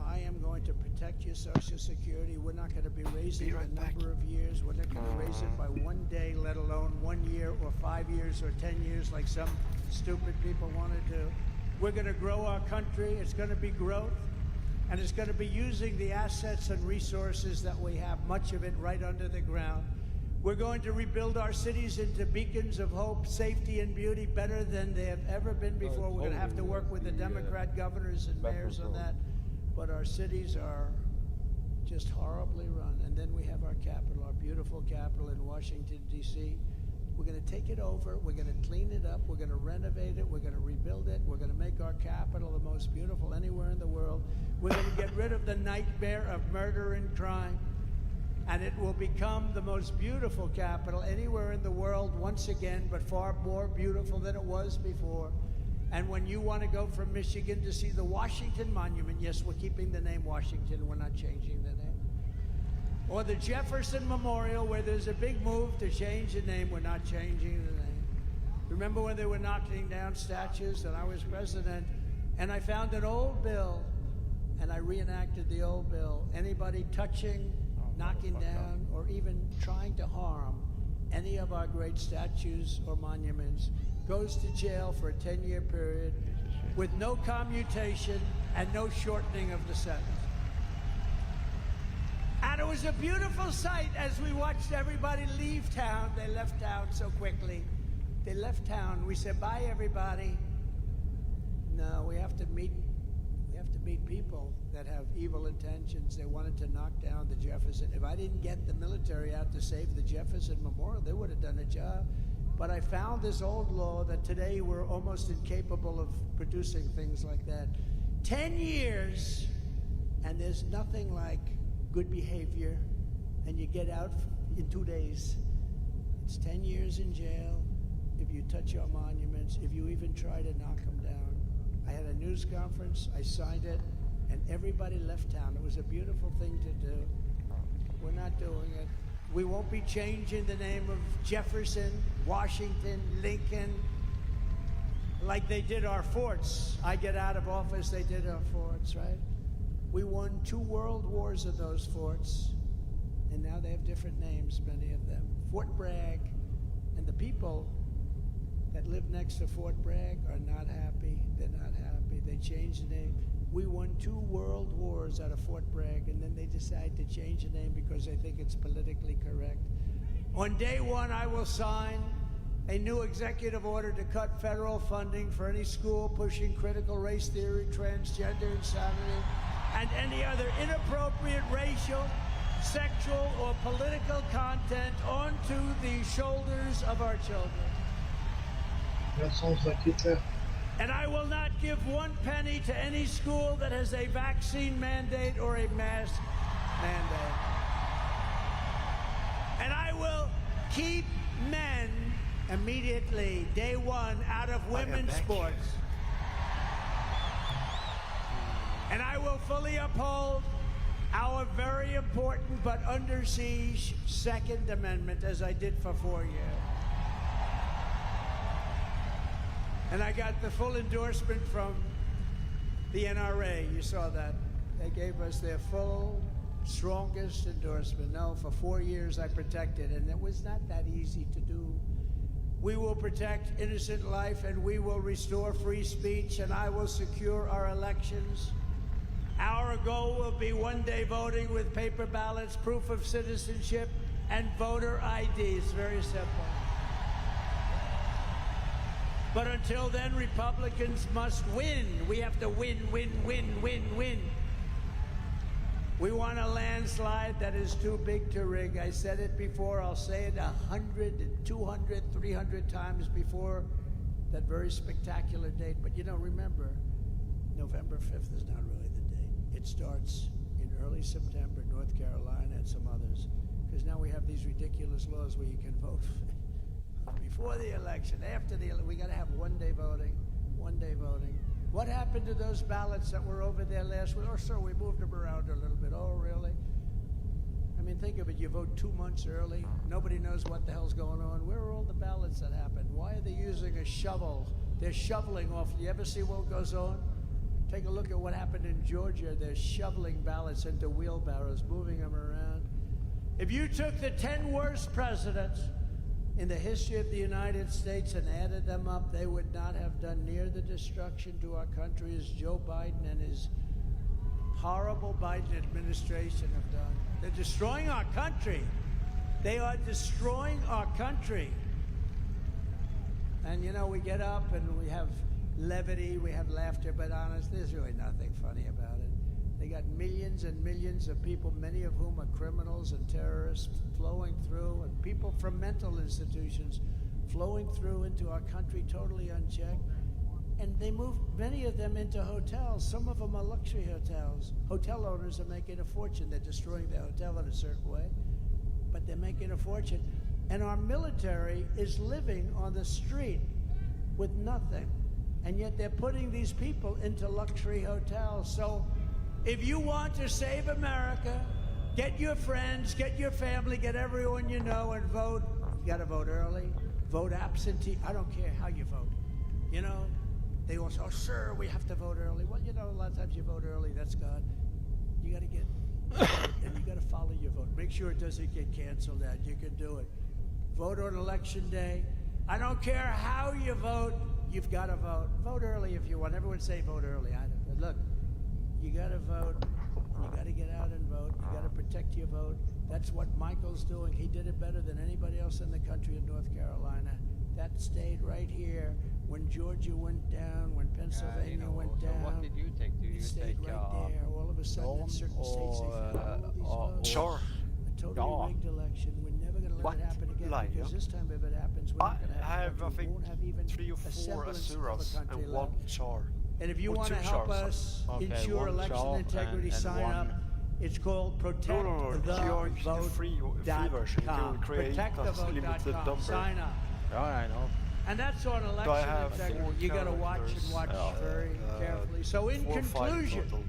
I am going to protect your Social Security. We're not going to be raising the number of years. We're not going to raise it by 1 day, let alone 1 year or 5 years or 10 years like some stupid people want to do. We're going to grow our country. It's going to be growth. And it's going to be using the assets and resources that we have, much of it right under the ground. We're going to rebuild our cities into beacons of hope, safety, and beauty better than they have ever been before. We're going to have to work with the Democrat governors and mayors on that. But our cities are just horribly run. And then we have our capital, our beautiful capital in Washington, D.C. We're going to take it over. We're going to clean it up. We're going to renovate it. We're going to rebuild it. We're going to make our capital the most beautiful anywhere in the world. We're going to get rid of the nightmare of murder and crime. And it will become the most beautiful capital anywhere in the world once again, but far more beautiful than it was before. And when you want to go from Michigan to see the Washington Monument, yes, we're keeping the name Washington. We're not changing the name. Or the Jefferson Memorial, where there's a big move to change the name. We're not changing the name. Remember when they were knocking down statues and I was president, and I found an old bill, and I reenacted the old bill. Anybody touching, knocking down, or even trying to harm any of our great statues or monuments goes to jail for a 10-year period with no commutation and no shortening of the sentence. And it was a beautiful sight as we watched everybody leave town. They left town so quickly. They left town. We said, bye, everybody. No, we have to meet people that have evil intentions. They wanted to knock down the Jefferson. If I didn't get the military out to save the Jefferson Memorial, they would have done a job. But I found this old law that today we're almost incapable of producing things like that. 10 years, and there's nothing like good behavior, and you get out in 2 days. It's 10 years in jail if you touch our monuments, if you even try to knock them down. I had a news conference, I signed it, and everybody left town. It was a beautiful thing to do. We're not doing it. We won't be changing the name of Jefferson, Washington, Lincoln, like they did our forts. I get out of office, they did our forts, right? We won 2 world wars of those forts, and now they have different names, many of them. Fort Bragg, and the people that live next to Fort Bragg are not happy. They're not happy. They changed the name. We won 2 world wars out of Fort Bragg, and then they decide to change the name because they think it's politically correct. On day 1, I will sign a new executive order to cut federal funding for any school pushing critical race theory, transgender insanity, and any other inappropriate racial, sexual, or political onto the shoulders of our children. That sounds like Hitler. And I will not give one penny to any school that has a vaccine mandate or a mask mandate. And I will keep men immediately, day one, out of women's sports. And I will fully uphold our very important but under siege Second Amendment, as I did for 4 years. And I got the full endorsement from the NRA. You saw that. They gave us their full, strongest endorsement. No, for 4 years I protected, and it was not that easy to do. We will protect innocent life, and we will restore free speech, and I will secure our elections. Our goal will be one-day voting with paper ballots, proof of citizenship, and voter ID. It's very simple. But until then, Republicans must win. We have to win, win, win, win, win. We want a landslide that is too big to rig. I said it before. I'll say it 100, 200, 300 times before that very spectacular date. But you know, remember, November 5th is not really the date. It starts in early September, North Carolina and some others. Because now we have these ridiculous laws where you can vote before the election, after the election. We got to have one-day voting, one-day voting. What happened to those ballots that were over there last week? Oh, sir, we moved them around a little bit. Oh, really? I mean, think of it. You vote 2 months early. Nobody knows what the hell's going on. Where are all the ballots that happened? Why are they using a shovel? They're shoveling off. You ever see what goes on? Take a look at what happened in Georgia. They're shoveling ballots into wheelbarrows, moving them around. If you took the 10 worst presidents in the history of the United States and added them up, they would not have done near the destruction to our country as Joe Biden and his horrible Biden administration have done. They're destroying our country. They are destroying our country. And you know, we get up and we have levity, we have laughter, but honest, there's really nothing funny about it. They got millions and millions of people, many of whom are criminals and terrorists, flowing through, and people from mental institutions flowing through into our country totally unchecked. And they moved many of them into hotels. Some of them are luxury hotels. Hotel owners are making a fortune. They're destroying their hotel in a certain way, but they're making a fortune. And our military is living on the street with nothing. And yet they're putting these people into luxury hotels. So if you want to save America, get your friends, get your family, get everyone you know, and vote. You got to vote early, vote absentee. I don't care how you vote. You know, they all say, oh, sir, we have to vote early. Well, you know, a lot of times you vote early, that's God. You got to get, and you got to follow your vote. Make sure it doesn't get canceled out. You can do it. Vote on election day. I don't care how you vote, you've got to vote. Vote early if you want. Everyone say vote early. I don't. But look, you got to vote. You got to get out and vote. You got to protect your vote. That's what Michael's doing. He did it better than anybody else in the country in North Carolina. That stayed right here when Georgia went down, when Pennsylvania went down. What did you take? Do you stayed take right there. All of a sudden, in certain states, they found all these votes. Sure. A totally rigged election. We're never going to let it happen again, because this time if it happens, we're not going to have a country. We won't have even 3 or 4 a semblance of a Asuras country and left. 1 Char. And if you Or want to 2 help Chars. us Okay, ensure 1 election Char integrity, and sign one- up. It's called No, you're using the free version. You can create a limited ProtectTheVote.com. number. Sign up. Yeah, I know. And that's on I election have integrity. 4 You got to watch characters, and watch very carefully. So in 4 or 5 conclusion, total.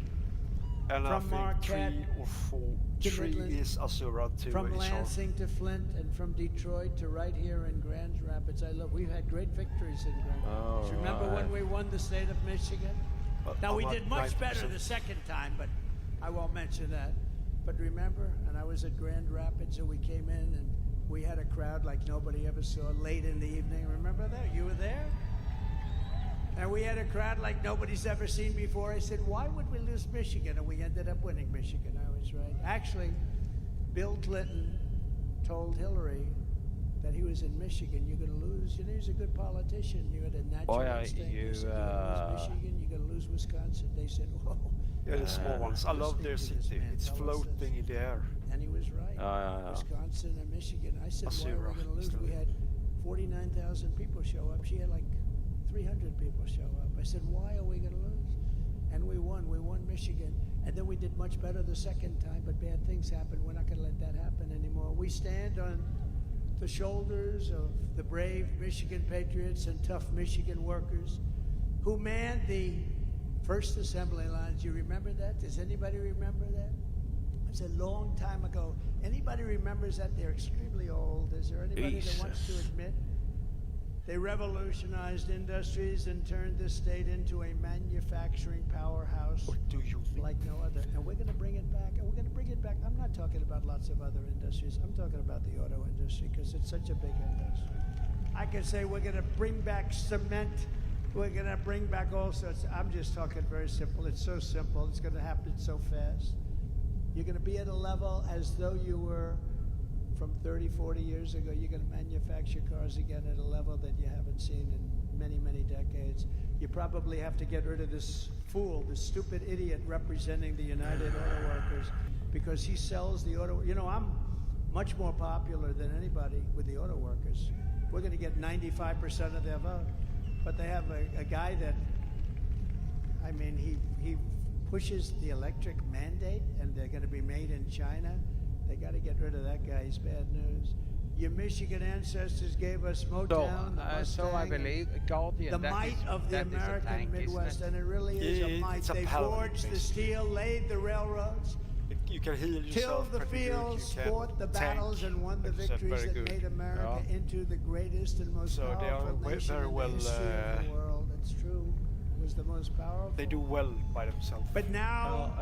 And from I think Marquette 3 or 4, to 3 Midland, is Asura, 2 from is Char. Lansing to Flint, and from Detroit to right here in Grand Rapids. We've had great victories in Grand Rapids. Remember when we won the state of Michigan? Now we did much better the second time, but I won't mention that. But remember, and I was at Grand Rapids, and we came in and we had a crowd like nobody ever saw late in the evening. Remember that? You were there? And we had a crowd like nobody's ever seen before. I said, why would we lose Michigan? And we ended up winning Michigan. I was right. Actually, Bill Clinton told Hillary that he was in Michigan. You're going to lose. You know, he's a good politician. You had a natural instinct. He said, you're going to lose Michigan. You're going to lose Wisconsin. They said, whoa. Yeah, the small ones. I love their city. It's floating in the air. And he was right. Wisconsin and Michigan. I said, why are we Asura, going to lose? still We in. had 49,000 people show up. She had like 300 people show up. I said, why are we going to lose? And we won. We won Michigan. And then we did much better the second time, but bad things happened. We're not going to let that happen anymore. We stand on the shoulders of the brave Michigan patriots and tough Michigan workers who manned the first assembly lines. You remember that? Does anybody remember that? It's a long time ago. Anybody remembers that? They're extremely old. Is there anybody that wants to admit? They revolutionized industries and turned this state into a manufacturing powerhouse like no other. And we're going to bring it back. And we're going to bring it back. I'm not talking about lots of other industries. I'm talking about the auto industry because it's such a big industry. I can say we're going to bring back cement. We're going to bring back all sorts. I'm just talking very simple. It's so simple. It's going to happen so fast. You're going to be at a level as though you were from 30, 40 years ago. You're going to manufacture cars again at a level that you haven't seen in many, many decades. You probably have to get rid of this fool, this stupid idiot representing the United Auto Workers because he sells the auto. You know, I'm much more popular than anybody with the auto workers. We're going to get 95% of their vote. But they have a guy that, I mean, he pushes the electric mandate and they're going to be made in China. They got to get rid of that guy. He's bad news. Your Michigan ancestors gave us Motown, the Mustang, so I believe Guardian, the might of the American Midwest, and it really is a might. They forged the steel, laid the railroads, You can heal yourself tilled the pretty good. fields, You can fought the battles, tank. and won the It's victories very that good. made America into the greatest and most So they are powerful nation very in well, the history of the world. It's true. It was the most powerful. They do well by themselves. But now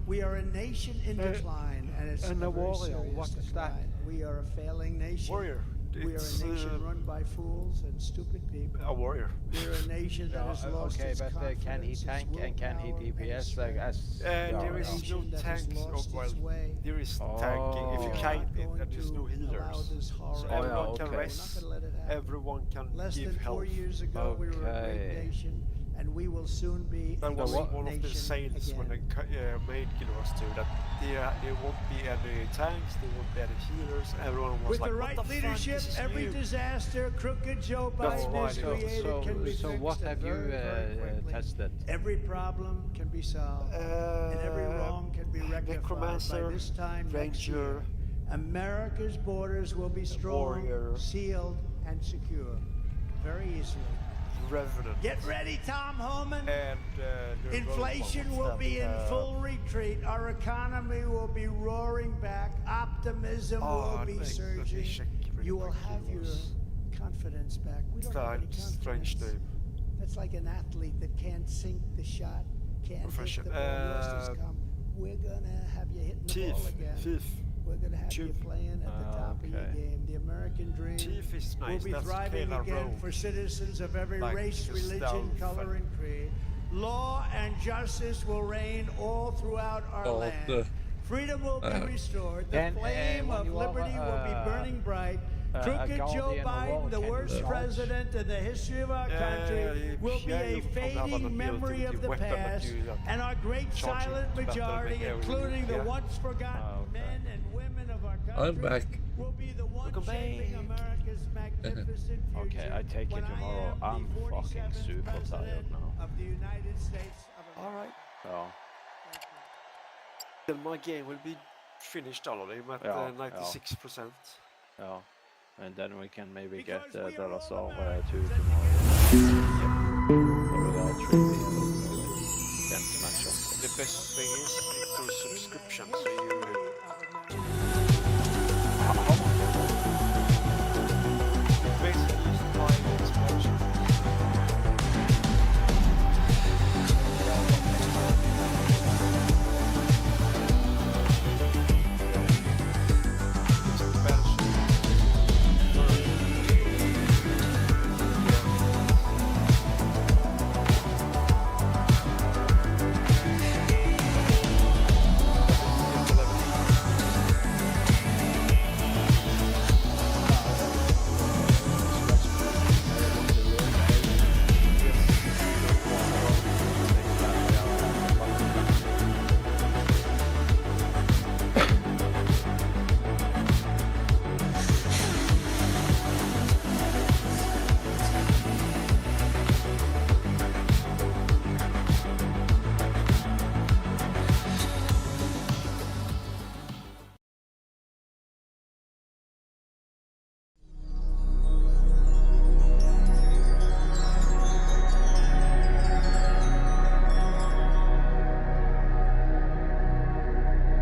we are a nation in decline, and it's and a the very warrior, serious what is that? decline. We are a failing nation. Warrior. We are a nation run by fools and stupid people. A warrior. We're a nation that has lost okay, its but confidence, can he its tank and can he willpower, and its DPS like as? There is no nation that has tanks. Oh, lost well, its way. there is tanking. If you We're kite not it, going and there's no to allow healers. this horror. So everyone can okay. rest. We're not gonna let it happen. Everyone can Less give than help. 4 years ago, we were a great Okay. nation, and we will soon be That a was great one of the nation sales when they again. made Guild Wars 2, that there won't be any tanks, there won't be any healers. Everyone was With like, the what right the fuck, leadership, this is every new. disaster crooked Joe That's Biden why has they don't- created can be So fixed what have you very, very quickly. tested? Every problem can be solved, and every wrong can be rectified. Necromancer, By this time next year, Ranger, America's borders will be strong, Warrior. sealed, and secure. Very easily. Revenant. Get ready, Tom Homan. And the Inflation robots will that, be in full retreat. Our economy will be roaring back. Optimism will be surging. You will have your confidence back. We don't have any strange confidence. name. That's like an athlete that can't sink the shot, can't hit the ball, lost his come. We're gonna have you hitting the ball again. Thief. We're gonna have you Chief. playing at the top of your Okay. game. The American dream Chief is will nice. be That's thriving Kayla again Rowe. for citizens of every Like race, the religion, stealth color, and- and creed. Law and justice will reign all throughout our land. Freedom will be restored. The flame when of you are, liberty will be burning bright. a Crooked Joe guardian of Biden, all, the can worst you president in the history of our country, will be a fading memory of the past, and our great silent majority, including the once forgotten men and women of our country, I'm back. will be the one shaping America's magnificent future. Okay, I take when it tomorrow. I am I'm the fucking 47th super president tired now. of the United States of America. Alright. Ja. Then my game will be finished already. I'm at Ja, 96%. Ja. And then we can maybe Because get we are Dallas all over Americans to and tomorrow. together- So without 3 people, can smash up. The best thing is it's a subscription, so you